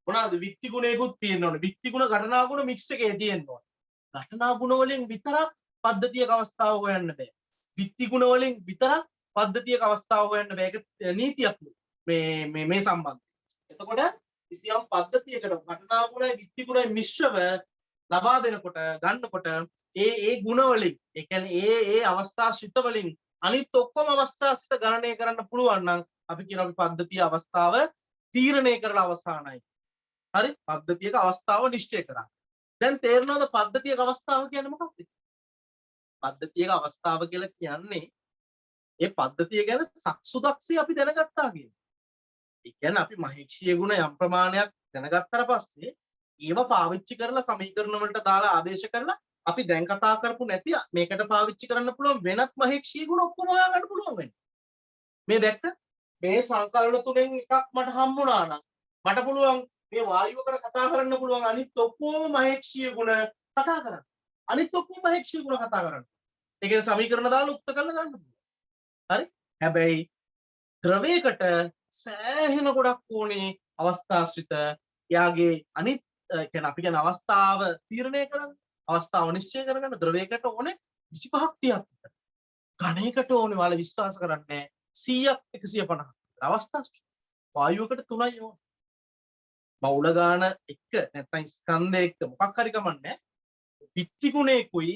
මොනවාද විත්ති ගුණයකුත් තියෙන්න ඕනේ. විත්ති ගුණ ඝටනා ගුණ මික්ස් එකේ තියෙන්න ඕනේ. ඝටනා ගුණ වලින් විතරක් පද්ධතියක අවස්ථාව හොයන්න බෑ. විත්ති ගුණ වලින් විතරක් පද්ධතියක අවස්ථාව හොයන්න බෑ. ඒක නීතියක් මේ සම්බන්ධයෙන්. එතකොට කිසියම් පද්ධතියකට ඝටනා ගුණයි විත්ති ගුණයි මිශ්‍රව ලබා දෙනකොට ගන්නකොට ඒ ගුණ වලින් ඒ කියන්නේ ඒ අවස්ථාශ්‍රිත වලින් අනිත් ඔක්කොම අවස්ථාශ්‍රිත ගණනය කරන්න පුළුවන් නම් අපි කියන අපි පද්ධතිය අවස්ථාව තීරණය කරලා අවසానයි. හරි? පද්ධතියක අවස්ථාව නිශ්චය කරා. දැන් තේරෙනවද පද්ධතියක අවස්ථාව කියන්නේ මොකක්ද? පද්ධතියක අවස්ථාව කියලා කියන්නේ ඒ පද්ධතිය ගැන සක්සුදක්ෂය අපි දැනගත්තා කියන්නේ. ඒ කියන්නේ අපි මහේක්ෂීය ගුණ යම් ප්‍රමාණයක් දැනගත්තට පස්සේ ඒව පාවිච්චි කරලා සමීකරණ වලට දාලා ආදේශ කරලා අපි දැන් කතා කරපු නැති මේකට පාවිච්චි කරන්න පුළුවන් වෙනත් මහේක්ෂීය ගුණ ඔක්කොම හොයාගන්න පුළුවන් වෙන්නේ. මේ දැක්ක මේ සංකලන තුනෙන් එකක් මට හම්බුණා නම් මට පුළුවන් මේ වායුවකට කතා කරන්න පුළුවන් අනිත් ඔක්කොම මහේක්ෂීය ගුණ කතා කරන්න. අනිත් ඔක්කොම මහේක්ෂීය ගුණ කතා කරන්න. ඒ කියන්නේ සමීකරණ දාලා උක්ත කරලා ගන්න පුළුවන්. හරි? හැබැයි ද්‍රවයකට සෑහෙන ගොඩක් ඕනේ අවස්ථාශ්‍රිත යාගේ අනිත් කියන්නේ අපි කියන අවස්ථාව තීරණය කරන්න අවස්ථාව නිශ්චය කරගන්න ද්‍රවයකට ඕනේ 25ක් 30ක් විතර. ඝනයකට ඕනේ වල විශ්වාස කරන්නේ 100ක් 150ක් අවස්ථා වායුවකට 3යි ඕනේ. බහුල ගාන එක නැත්නම් ස්කන්ධ එක්ක මොකක් හරි කමන්නේ විත්ති ගුණේකුයි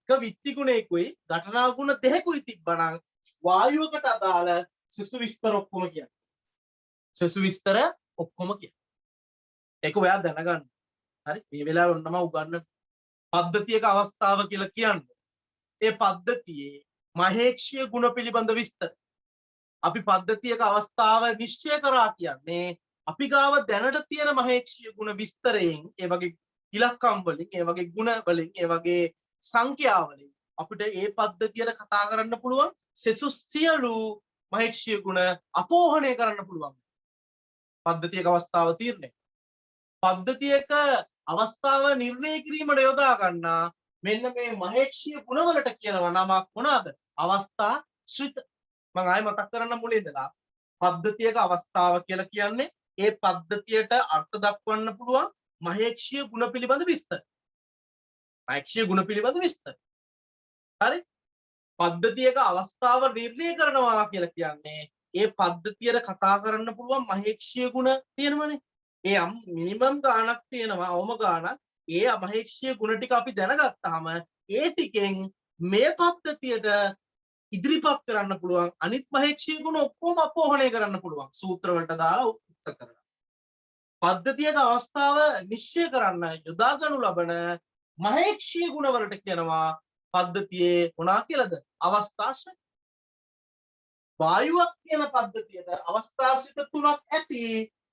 එක විත්ති ගුණේකුයි ඝටනා ගුණ දෙකකුයි තිබ්බනම් වායුවකට අදාළ සෙසු විස්තර ඔක්කොම කියන්නේ. සෙසු විස්තර ඔක්කොම කියන්නේ. ඒක ඔයා දැනගන්න. හරි? මේ වෙලාවේ ඔන්නම උගන්න පද්ධතියක අවස්ථාව කියලා කියන්නේ. ඒ පද්ධතියේ මහේක්ෂීය ගුණ පිළිබඳ විස්තර. අපි පද්ධතියක අවස්ථාව නිශ්චය කරා කියන්නේ අපි ගාව දැනට තියෙන මහේක්ෂීය ගුණ විස්තරයෙන් ඒ වගේ ඉලක්කම් වලින් ඒ වගේ ගුණ වලින් ඒ වගේ සංඛ්‍යා වලින් අපිට ඒ පද්ධතියට කතා කරන්න පුළුවන් සෙසු සියලු මහේක්ෂීය ගුණ අපෝහණය කරන්න පුළුවන්. පද්ධතියක අවස්ථාව තීරණය. පද්ධතියක අවස්ථාව නිර්ණය කිරීමට යොදා ගන්නා මෙන්න මේ මහේක්ෂීය ගුණවලට කියනවා නමක් මොනවාද? අවස්ථා ශ්‍රිත. මම ආයෙ මතක් කරන්න මුලින් ඉඳලා පද්ධතියක අවස්ථාව කියලා කියන්නේ ඒ පද්ධතියට අර්ථ දක්වන්න පුළුවන් මහේක්ෂීය ගුණ පිළිබඳ විස්තර. මහේක්ෂීය ගුණ පිළිබඳ විස්තර. හරි? පද්ධතියක අවස්ථාව නිර්ණය කරනවා කියලා කියන්නේ ඒ පද්ධතියට කතා කරන්න පුළුවන් මහේක්ෂීය ගුණ තියෙනවනේ. ඒ මිනිමම් ගාණක් තියෙනවා අවම ගාණක්. ඒ මහේක්ෂීය ගුණ ටික අපි දැනගත්තාම ඒ ටිකෙන් මේ පද්ධතියට ඉදිරිපත් කරන්න පුළුවන් අනිත් මහේක්ෂීය ගුණ ඔක්කොම අපෝහණය කරන්න පුළුවන් සූත්‍ර වලට දාලා උත්තර කරලා. පද්ධතියක අවස්ථාව නිශ්චය කරන්න යොදා ගනු ලබන මහේක්ෂීය ගුණ වලට කියනවා පද්ධතියේ මොනවා කියලාද? අවස්ථාශ්‍රිත. වායුවක් කියන පද්ධතියට අවස්ථාශ්‍රිත තුනක් ඇති.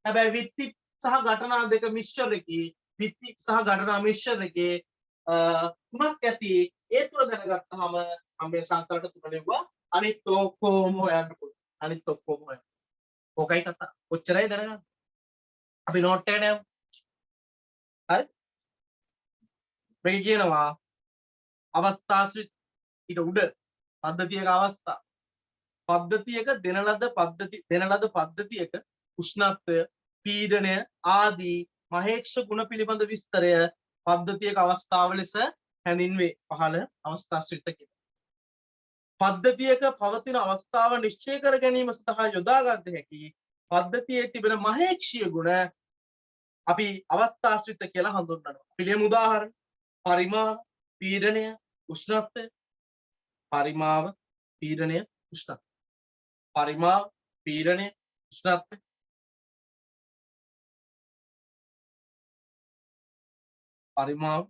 හැබැයි විත්ති සහ ඝටනා දෙක මිශ්‍රකේ විත්ති සහ ඝටනා මිශ්‍රකේ තුනක් ඇති. ඒ තුන දැනගත්තාම මේ සංකල්ප තුන ලිව්වා අනිත් ඔක්කොම හොයන්න පුළුවන්. අනිත් ඔක්කොම හොයන්න. ඕකයි කතා. කොච්චරයි දැනගන්න. අපි නෝට් එකට යමු. හරි? මේක කියනවා අවස්ථාශ්‍රිත ඊට උඩ පද්ධතියක අවස්ථා. පද්ධතියක දෙන ලද පද්ධතියක උෂ්ණත්වය, පීඩනය ආදී මහේක්ෂ ගුණ පිළිබඳ විස්තරය පද්ධතියක අවස්ථාව ලෙස හැඳින්වේ. පහළ අවස්ථාශ්‍රිත කියලා. පද්ධතියක පවතින අවස්ථාව නිශ්චය කර ගැනීම සඳහා යොදා ගත හැකි පද්ධතියේ තිබෙන මහේක්ෂීය ගුණ අපි අවස්ථාශ්‍රිත කියලා හඳුන්වනවා. පිළියම් උදාහරණ පරිමාව, පීඩනය, උෂ්ණත්වය. පරිමාව, පීඩනය, උෂ්ණත්වය. පරිමාව, පීඩනය, උෂ්ණත්වය. පරිමාව,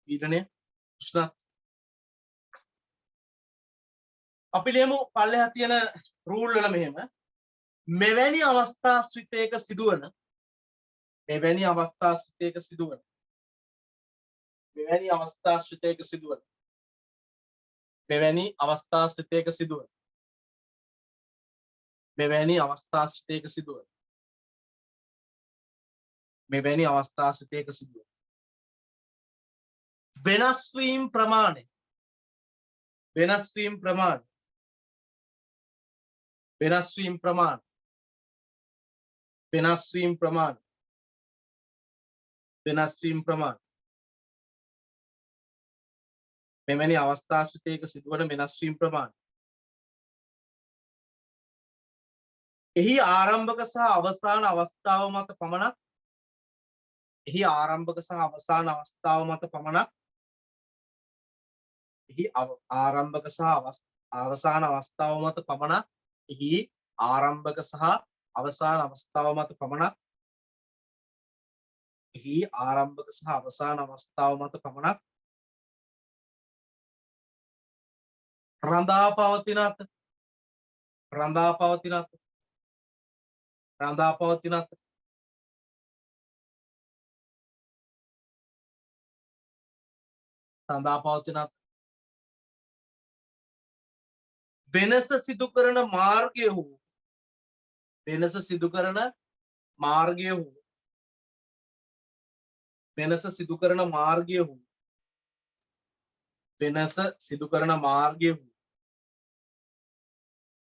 පීඩනය, උෂ්ණත්වය. අපි ලියමු පල්ලෙහා තියෙන රූල් වල මෙහෙම මෙවැනි අවස්ථාශ්‍රිතයක සිදුවන මෙවැනි අවස්ථා ස්ථිතයක සිදුවන. මෙවැනි අවස්ථා ස්ථිතයක සිදුවන. මෙවැනි අවස්ථා ස්ථිතයක සිදුවන. වෙනස් වීම ප්‍රමාණය. වෙනස් වීම ප්‍රමාණය. වෙනස් වීම ප්‍රමාණය. වෙනස් වීම ප්‍රමාණය. වෙනස් වීම ප්‍රමාණය. මෙවැනි අවස්ථා ස්ථිතයක සිදුවන වෙනස් වීම ප්‍රමාණය. එහි ආරම්භක සහ අවසාන අවස්ථාව මත පමණක් එහි ආරම්භක සහ අවසාන අවස්ථාව මත පමණක් එහි ආරම්භක සහ අවසාන අවස්ථාව මත පමණක් එහි ආරම්භක සහ අවසාන අවස්ථාව මත පමණක් එහි ආරම්භක සහ අවසාන අවස්ථාව මත පමණක් රඳා පවතින අත රඳා පවතින අත රඳා පවතින අත රඳා පවතින අත වෙනස සිදු කරන මාර්ගය හෝ වෙනස සිදු කරන මාර්ගය හෝ වෙනස සිදු කරන මාර්ගය හෝ වෙනස සිදු කරන මාර්ගය හෝ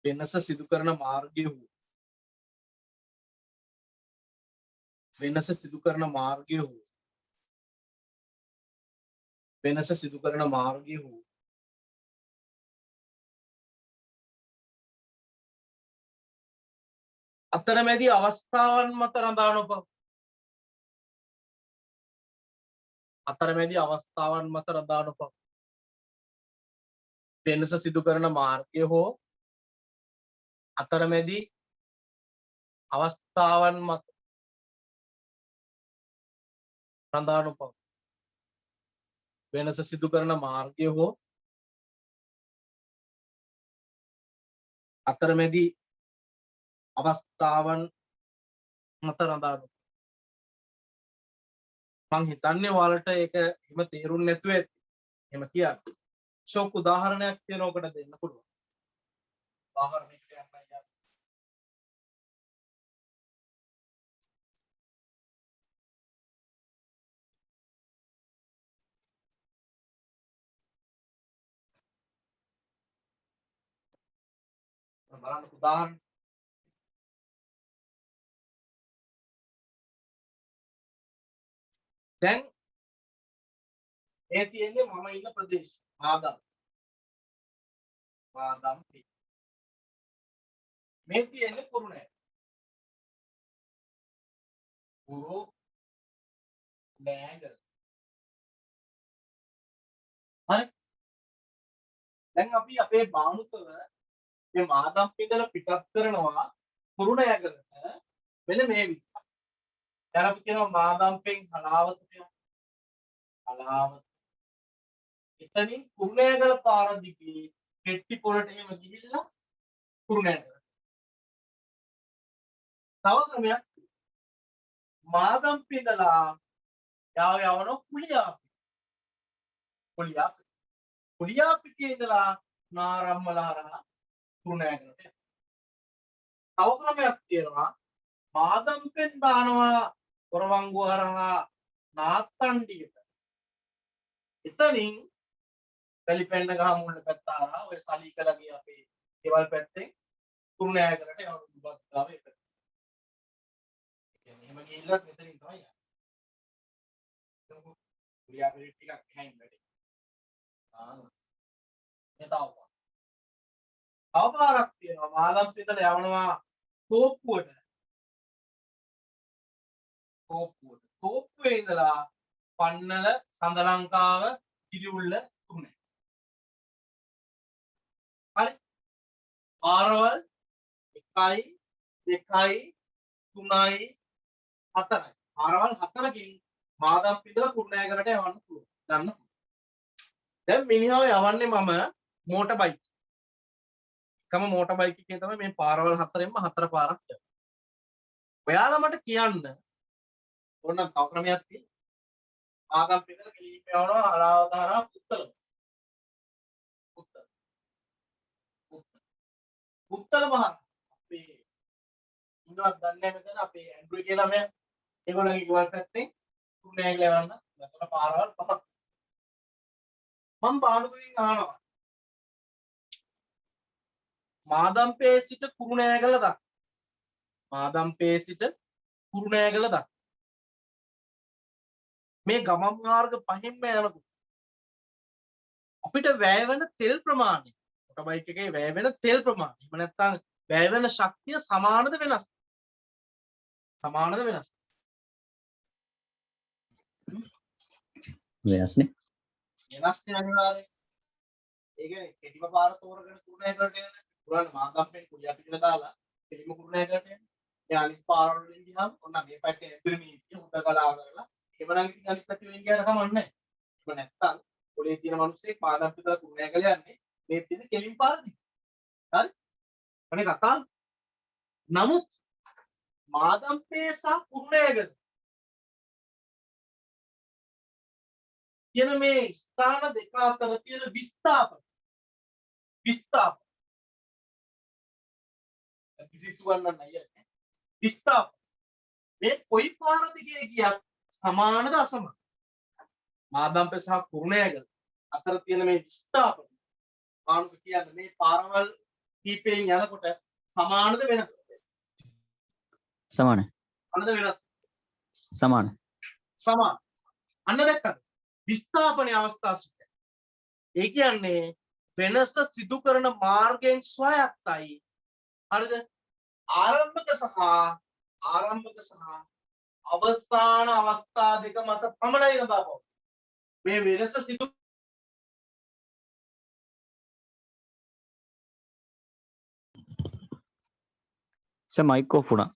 වෙනස සිදු කරන මාර්ගය හෝ වෙනස සිදු කරන මාර්ගය හෝ වෙනස සිදු කරන මාර්ගය හෝ අතරමැදි අවස්ථාවන් මත රඳා නොපව අතරමැදි අවස්ථාවන් මත රඳා නොපව වෙනස සිදු කරන මාර්ගය හෝ අතරමැදි අවස්ථාවන් මත රඳා නොපව වෙනස සිදු කරන මාර්ගය හෝ අතරමැදි අවස්ථාවන් මත රඳා නොපව මං හිතන්නේ ඔයාලට ඒක එහෙම තේරුම් නැතුව ඇති එහෙම කියන්න ෂෝක් උදාහරණයක් තියෙන ඔකට දෙන්න පුළුවන් උදාහරණයක් කියන්න බලන්න උදාහරණ දැන් මේ තියෙන්නේ මම ඉන්න ප්‍රදේශය මාදම් මේ තියෙන්නේ කුරුණෑගල කුරුණෑගල හරි දැන් අපි අපේ බානුකව මේ මාදම් ඉඳලා පිටත් කරනවා කුරුණෑගලට මෙන්න මේ විදිහට දැන් අපි කියනවා මාදම්පෙන් හලාවතට යනවා හලාවත එතනින් කුරුණෑගල පාර දිගේ පෙට්ටි පොළට එහෙම ගිහිල්ලා කුරුණෑගල තව ක්‍රමයක් මාදම්පේ ඉඳලා යවන කුලියාපිටියේ ඉඳලා නාරම්මල හරහා කුරුණෑගලට තව ක්‍රමයක් තියෙනවා මාදම්පෙන් දානවා කොරවංගුව හරහා නාත්තණ්ඩියට එතනින් වැලිපැන්න ගහ මුල්ල පැත්ත හරහා ඔය සලීකලගේ අපේ ගෙවල් පැත්තෙන් කුරුණෑගලට යන දුබත් ගාවේ පැත්ත. එහෙම ගිහිල්ලා මෙතනින් තමයි යන්නේ. කුලියාපිටිය ටිකක් හැයින් වැඩි. මේ තව පාරක් තියෙනවා මාදම්පේ ඉඳලා යවනවා තෝප්පුවට. තෝප්පුවේ ඉඳලා පන්නල සඳලංකාව කිරිඋල්ල තුනේ. හරි. ආරවල් 1යි 2යි 3යි 4යි. ආරවල් 4කින් මාදම්පේ ඉඳලා කුරුණෑගලට යවන්න පුළුවන්. ගන්න. දැන් මිනිහව යවන්නේ මම මෝටර් බයික්. එකම මෝටර් බයික් එකේ තමයි මේ පාරවල් 4ෙන්ම 4 පාරක් යන්නේ. ඔයාලා මට කියන්න ඕන තව ක්‍රමයක් තියෙනවා. ආගම් පිටර කෙලින්ම යවනවා හලාවත හරහා පුත්තල. උත්තර මහා අපේ ඉන්නවත් දන්නේ නැහැ මෙතන අපේ ඇන්ඩ්‍රොයිඩ් කියලා මම ඒගොල්ලන්ගේ ගෙවල් පැත්තේ කුරුණෑගල යවන්න මෙතන පාරවල් පහක් මම බානුකෙන් අහනවා මාදම්පේ සිට කුරුණෑගල දක්වා මාදම්පේ සිට කුරුණෑගල දක්වා මේ ගමන් මාර්ග පහින්ම යනකොට අපිට වැය වෙන තෙල් ප්‍රමාණය මොටර් බයික් එකේ වැය වෙන තෙල් ප්‍රමාණය එහෙම නැත්නම් වැය වෙන ශක්තිය සමානද වෙනස් සමානද වෙනස් වෙනස්නේ. වෙනස් නේ අනිවාර්යයෙන් ඒ කියන්නේ කෙටිම පාර තෝරගෙන කුරුණෑගලට යන පුරාණ මාදම්පෙන් කුලිය පිටිට දාලා කෙලිම කුරුණෑගලට යන මේ අනිත් පාර වලින් ගියාම ඔන්න මේ පැත්තේ ඇතුළේ නීතිය හොද කලා කරලා එහෙම නම් ඉතින් අනිත් පැත්තේ වෙන් ගියාට කමක් නැහැ එහෙම නැත්නම් පොලේ තියෙන මිනිස්සෙක් මාදම්පිට කුරුණෑගල යන්නේ මේ තියෙන කෙලින් පාරදී හරි අනේ කතාව නමුත් මාදම්පේ සහ කුරුණෑගල කියන මේ ස්ථාන දෙක අතර තියෙන විස්ථාපන කිසි සුවන්නක් නැහැ විස්ථාපන මේ කොයි පාර දිගේ ගියත් සමානද අසමානද මාදම්පේ සහ කුරුණෑගල අතර තියෙන මේ විස්ථාපන ආනුක කියන්නේ මේ පාරවල් කීපයෙන් යනකොට සමානද වෙනස් සමානයි. අනද වෙනස් සමාන. සමාන අන්න දැක්කද විස්ථාපනයේ අවස්ථාසුක ඒ කියන්නේ වෙනස සිදු කරන මාර්ගයෙන් ස්වයත්තයි හරිද ආරම්භක සහ අවසාන අවස්ථා දෙක මත පමණයි නදාපො මේ වෙනස සිදු සර් මයික් ඔෆ් වුණා.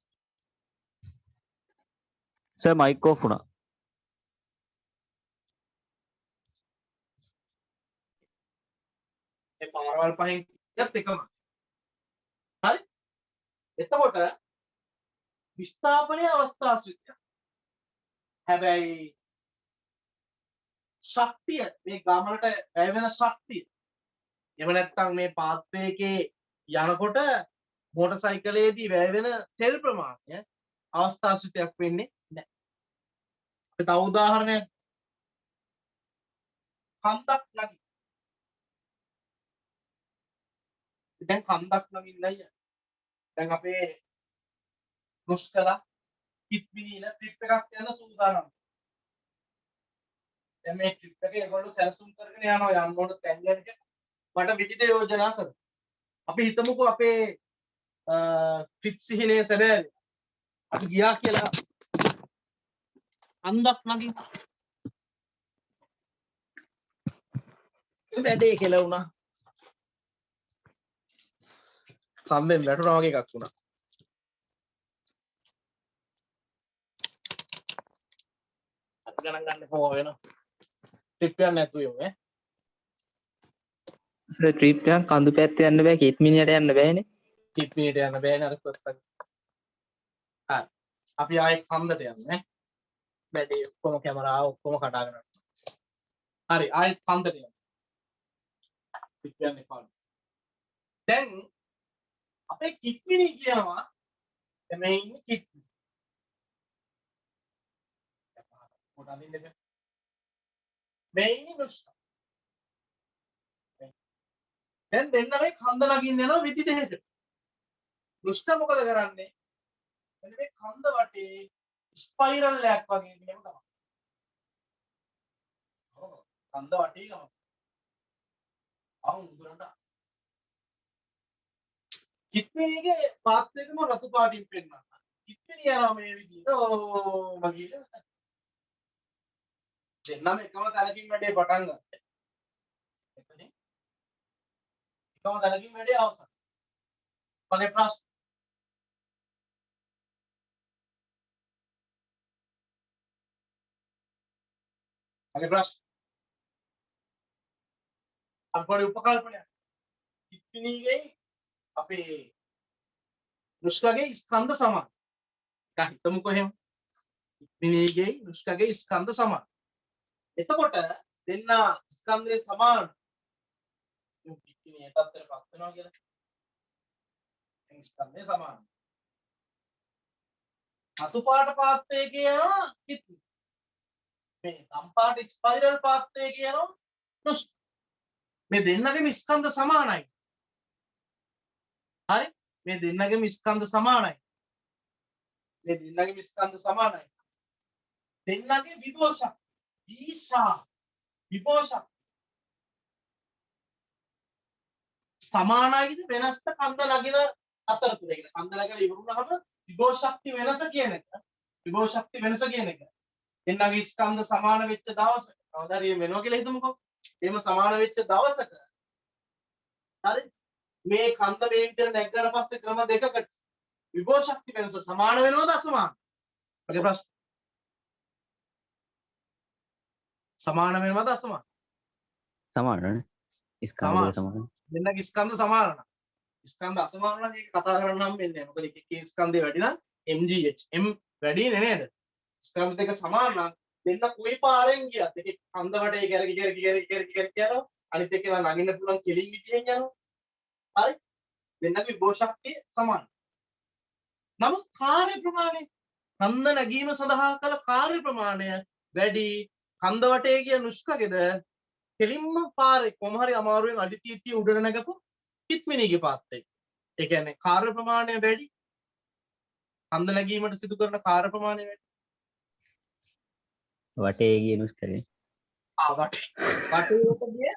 සර් මයික් ඔෆ් වුණා. මේ පාරවල් පහෙන් යත් එකම හරි එතකොට විස්ථාපනයේ අවස්ථාසුක හැබැයි ශක්තිය මේ ගමනට වැය වෙන ශක්තිය එහෙම නැත්නම් මේ පාත්වේ එකේ යනකොට මෝටර් සයිකලයේදී වැය වෙන තෙල් ප්‍රමාණය අවස්ථාසුතියක් වෙන්නේ නැහැ. අපි තව උදාහරණයක් කන්දක් නගින්න. දැන් කන්දක් නගින්නයි දැන් අපේ මුස්කලා කිත්විනින ට්‍රිප් එකක් යන සූදානම්. දැන් මේ ට්‍රිප් එකේ ඒගොල්ලෝ සැලසුම් කරගෙන යනවා යන්න ඕන තැන් ගැන මට විවිධ යෝජනා කරමු. අපි හිතමුකෝ අපේ ට්‍රිප් සිහිනේ සැබෑ අපි ගියා කියලා කන්දක් නගින්න. වැඩේ කියලා වුණා. කන්දෙන් වැටුණා වගේ එකක් වුණා. අත් ගණන් ගන්න කොහොම වෙනව? ට්‍රිප් එකක් නැතුව යමු ඈ. සර් ට්‍රිප් එකක් කඳු පැත්තේ යන්න බෑ කිත්මිනියට යන්න බෑනේ. කිත්මිනියට යන්න බෑනේ අර කොත්තක්. හරි. අපි ආයේ කන්දට යන්නේ ඈ. වැඩේ ඔක්කොම කැමරාව ඔක්කොම කඩාගෙන යනවා. හරි ආයේ කන්දට යමු. ට්‍රිප් යන්නේ කොහොමද? දැන් අපේ කිත්මිනි කියනවා මේ ඉන්නේ කිත්මිනි. පොඩ අදින්න බෑ. මේ ඉන්නේ නුෂ්කා. දැන් දෙන්න මේ කන්ද නගින්න යනවා විදි දෙකට. නුෂ්කා මොකද කරන්නේ? මෙන්න මේ කන්ද වටේ ස්පයිරල් එකක් වගේ මෙහෙම තමයි. ඔව් කන්ද වටේ ගම. උදුරට කිත්මිනිගේ පාත්‍රයකම රතු පාටින් පෙන්නන්න. කිත්මිනිය යනවා මේ විදිහට ඕ මගිල. දෙන්නම එකම තැනකින් වැඩේ පටන් ගත්තා. එතනින් එකම තැනකින් වැඩේ අවසන්. මගේ ප්‍රශ්න අපේ උපකල්පනයක් කිත්මිනිගේ අපේ නුෂ්කාගේ ස්කන්ධ සමාන. දැන් හිතමුකෝ එහෙම. කිත්මිනිගේ නුෂ්කාගේ ස්කන්ධ සමාන. එතකොට දෙන්න ස්කන්ධයේ සමාන. කිත්මිනිය තත්ත්වයටපත් වෙනවා කියලා. ස්කන්ධය සමානයි. රතු පාට පාත්‍රය කියනවා කිත්ති. මේ ගම් පාට ස්පයිරල් පාත්‍රය කියනවා නුස්. මේ දෙන්නගේම ස්කන්ධ සමානයි. හරි? මේ දෙන්නගේම ස්කන්ධ සමානයි. මේ දෙන්නගේම ස්කන්ධ සමානයි. දෙන්නගේ විභෝෂක් ඊශා විභෝෂක් සමානයිද වෙනස්ත කන්ද නගින අතර තුල. ඒ කන්ද නගලා ඉවරුනහම විභෝෂක්ති වෙනස කියන එක විභෝෂක්ති වෙනස කියන එක දෙන්නගේ ස්කන්ධ සමාන වෙච්ච දවසක කවදාද මේ වෙනවා කියලා හිතමුකෝ. එහෙම සමාන වෙච්ච දවසක හරි මේ කන්ද මේ විදිහට නැග්ගට පස්සේ ක්‍රම දෙකකට විභෝෂක්ති වෙනස සමාන වෙනවද අසමාන? ඔගේ ප්‍රශ්න සමාන වෙනවද අසමාන? සමානනේ. ස්කන්ධය සමාන. දෙන්නගේ ස්කන්ධ සමාන නම් ස්කන්ධ අසමාන නම් ඒක කතා කරන්න නම් වෙන්නේ නැහැ. මොකද එකේ ස්කන්ධය වැඩි නම් mgh m වැඩි නේද? ස්කන්ධ දෙක සමාන නම් දෙන්න කොයි පාරෙන් ගියත් එකේ කන්ද වටේ කැරකි යනවා. අනිත් එකේ නගින්න පුළුවන් කෙලින් විදියෙන් යනවා. හරි? දෙන්නගේ විභෝෂක්තිය සමාන. නමුත් කාර්ය ප්‍රමාණය කන්ද නැගීම සඳහා කළ කාර්ය ප්‍රමාණය වැඩි. කන්ද වටේ ගිය නුෂ්කගෙද කෙලින්ම පාරේ කොහොම හරි අමාරුවෙන් අඩි 30 උඩට නැගපු කිත්මිණිගේ පාත්‍රය. ඒ කියන්නේ කාර්ය ප්‍රමාණය වැඩි. කන්ද නැගීමට සිදු කරන කාර්ය ප්‍රමාණය වැඩි. වටේ ගිය නුස්කරේ. වටේට ගිය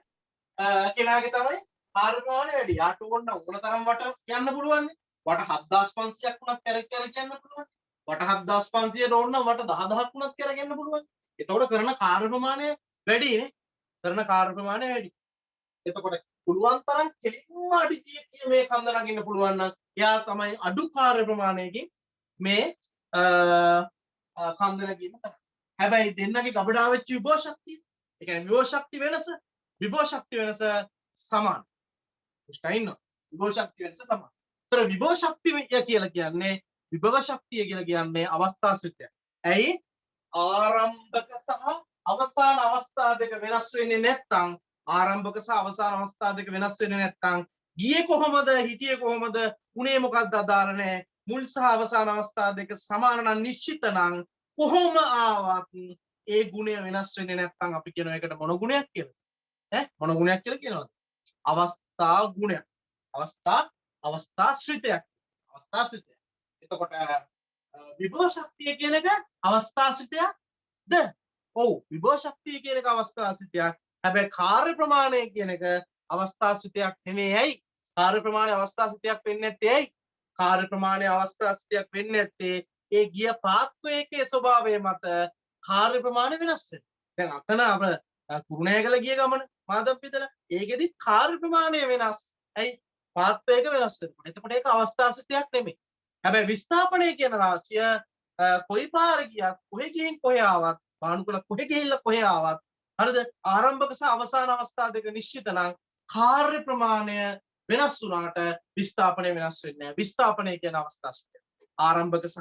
කෙනාගේ තමයි කාර්ය ප්‍රමාණය වැඩි. යාට ඕන ඕන තරම් වට යන්න පුළුවන්. වට 7500ක් වුණත් කැරක් යන්න පුළුවන්. වට 7500ට ඕන නම් වට 10000ක් වුණත් කැරක් යන්න පුළුවන්. එතකොට කරන කාර්ය ප්‍රමාණය වැඩි නේ. කරන කාර්ය ප්‍රමාණය වැඩි. එතකොට පුළුවන් තරම් කෙලින්ම අඩි 30 මේ කන්ද නගින්න පුළුවන් නම් එයා තමයි අඩු කාර්ය ප්‍රමාණයකින් මේ කන්ද නැගීම කරන්නේ. හැබැයි දෙන්නගේ ගබඩා වෙච්ච විභව ශක්තිය, ඒ කියන්නේ විභව ශක්තිය වෙනස සමාන. ඉන්න විභව ශක්තිය වෙනස සමාන. ඒතර විභව ශක්තිය කියලා කියන්නේ අවස්ථා සිද්ධිය. ඇයි? ආරම්භක සහ අවසාන අවස්ථා දෙක වෙනස් වෙන්නේ නැත්නම් ආරම්භක සහ අවසාන අවස්ථා දෙක වෙනස් වෙන්නේ නැත්නම් ගියේ කොහොමද හිටියේ කොහොමද උනේ මොකක්ද අදාළ නැහැ. මුල් සහ අවසාන අවස්ථා දෙක සමාන නම් නිශ්චිත නම් කොහොම ආවත් ඒ ගුණය වෙනස් වෙන්නේ නැත්නම් අපි කියන එකට මොන ගුණයක් කියලා? මොන ගුණයක් කියලා කියනවද? අවස්ථා ගුණයක්. අවස්ථාශ්‍රිතයක්. එතකොට විභව ශක්තිය කියන එක අවස්ථාශ්‍රිතයක්ද? ඔව් විභව ශක්තිය කියන එක අවස්ථාශ්‍රිතයක්. හැබැයි කාර්ය ප්‍රමාණය කියන එක අවස්ථාශ්‍රිතයක් නෙමෙයි. ඇයි? කාර්ය ප්‍රමාණය අවස්ථාශ්‍රිතයක් වෙන්නේ නැත්තේ ඇයි? කාර්ය ප්‍රමාණය අවස්ථාශ්‍රිතයක් වෙන්නේ නැත්තේ ඒ ගිය පාත්වයේ ස්වභාවය මත කාර්ය ප්‍රමාණය වෙනස් වෙනවා. දැන් අතන අප කුරුණෑගල ගිය ගමන මාදම්පිතල ඒකෙදි කාර්ය ප්‍රමාණය වෙනස්. ඇයි? පාත්වයක වෙනස් වෙනවා. එතකොට ඒක අවස්ථාශ්‍රිතයක් නෙමෙයි. හැබැයි විස්ථාපනය කියන රාශිය කොයි පාරේ ගියත් කොහෙ ගිහින් කොහෙ ආවත් බානුකල කොහෙ ගිහිල්ලා කොහෙ ආවත් හරිද? ආරම්භක සහ අවසාන අවස්ථා දෙක නිශ්චිත නම් කාර්ය ප්‍රමාණය වෙනස් වුණාට විස්ථාපනය වෙනස් වෙන්නේ නැහැ. විස්ථාපනය කියන අවස්ථාශ්‍රිතය. ආරම්භක සහ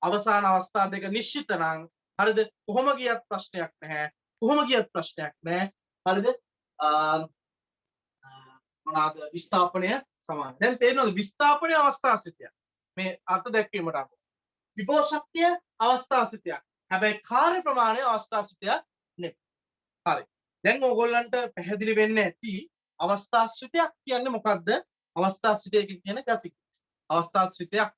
අවසාන අවස්ථා දෙක නිශ්චිත නම් හරිද? කොහොම ගියත් ප්‍රශ්නයක් නැහැ. හරිද? මොනවාද විස්ථාපනය සමාන. දැන් තේරෙනවද විස්ථාපනය අවස්ථාශ්‍රිතයක්. මේ අර්ථ දැක්වීමට අනුව. විභව ශක්තිය අවස්ථාශ්‍රිතයක්. හැබැයි කාර්ය ප්‍රමාණය අවස්ථාශ්‍රිතයක් නෙවෙයි. හරි. දැන් ඕගොල්ලන්ට පැහැදිලි වෙන්න ඇති අවස්ථාශ්‍රිතයක් කියන්නේ මොකක්ද? අවස්ථාශ්‍රිතය කියන ගති. අවස්ථාශ්‍රිතයක්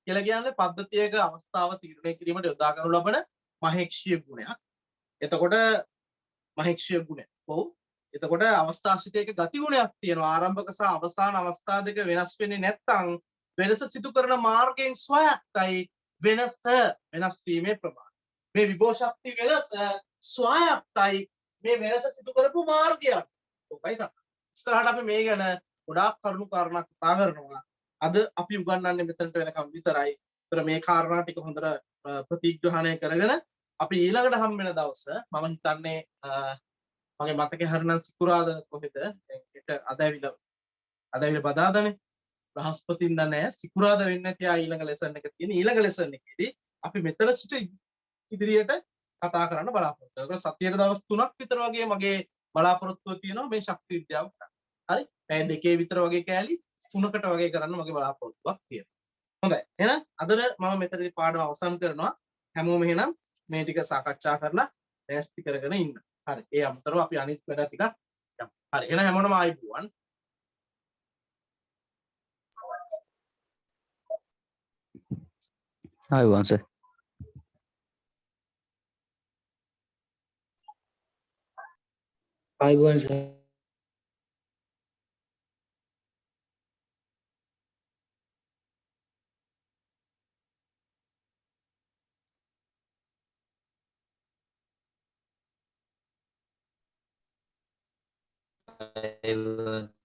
කියලා කියන්නේ පද්ධතියක අවස්ථාව තීරණය කිරීමට යොදා ගන්නු ලබන මහේක්ෂීය ගුණයක්. එතකොට මහේක්ෂීය ගුණය. ඔව්. එතකොට අවස්ථාශ්‍රිතයක ගති ගුණයක් තියෙනවා. ආරම්භක සහ අවසාන අවස්ථා දෙක වෙනස් වෙන්නේ නැත්නම් වෙනස සිදු කරන මාර්ගයෙන් ස්වයක්තයි වෙනස් වීමේ ප්‍රමාණය. මේ විභව ශක්තිය වෙනස ස්වයක්තයි මේ වෙනස සිදු කරපු මාර්ගයක්. ඔකයි කතා. ඉස්සරහට අපි මේ ගැන ගොඩාක් කරුණු කාරණා කතා කරනවා. අද අපි උගන්වන්නේ මෙතනට වෙනකම් විතරයි. ඒතර මේ කාරණා ටික හොඳට ප්‍රතිග්‍රහණය කරගෙන අපි ඊළඟට හම් වෙන දවස මම හිතන්නේ මගේ මතකේ හරිනම් සිකුරාදා කොහෙද? දැන් ඒක අද ඇවිල්ලා බදාදානේ. බ්‍රහස්පතින්දා නෑ සිකුරාදා වෙන්නේ නැති ඊළඟ ලෙසන් එක තියෙන. ඊළඟ ලෙසන් එකේදී අපි මෙතන සිට ඉදිරියට කතා කරන්න බලාපොරොත්තු වෙනවා. සතියේ දවස් 3ක් විතර වගේ මගේ බලාපොරොත්තුව තියෙනවා මේ ශක්ති විද්‍යාව කරන්න. හරි? පැය 2 විතර වගේ කෑලි 3කට වගේ කරන්න මගේ බලාපොරොත්තුවක් තියෙනවා. හොඳයි. එහෙනම් අදට මම මෙතනදී පාඩම අවසන් කරනවා. හැමෝම එහෙනම් මේ ටික සාකච්ඡා කරලා ලෑස්ති කරගෙන ඉන්න. හරි. ඒ අමතරව අපි අනිත් වැඩ ටිකක් යමු. හරි. එහෙනම් හැමෝටම ආයිබුවන්. ආයුබෝවන් සර්. ආයුබෝවන් සර්. ආයුබෝවන්.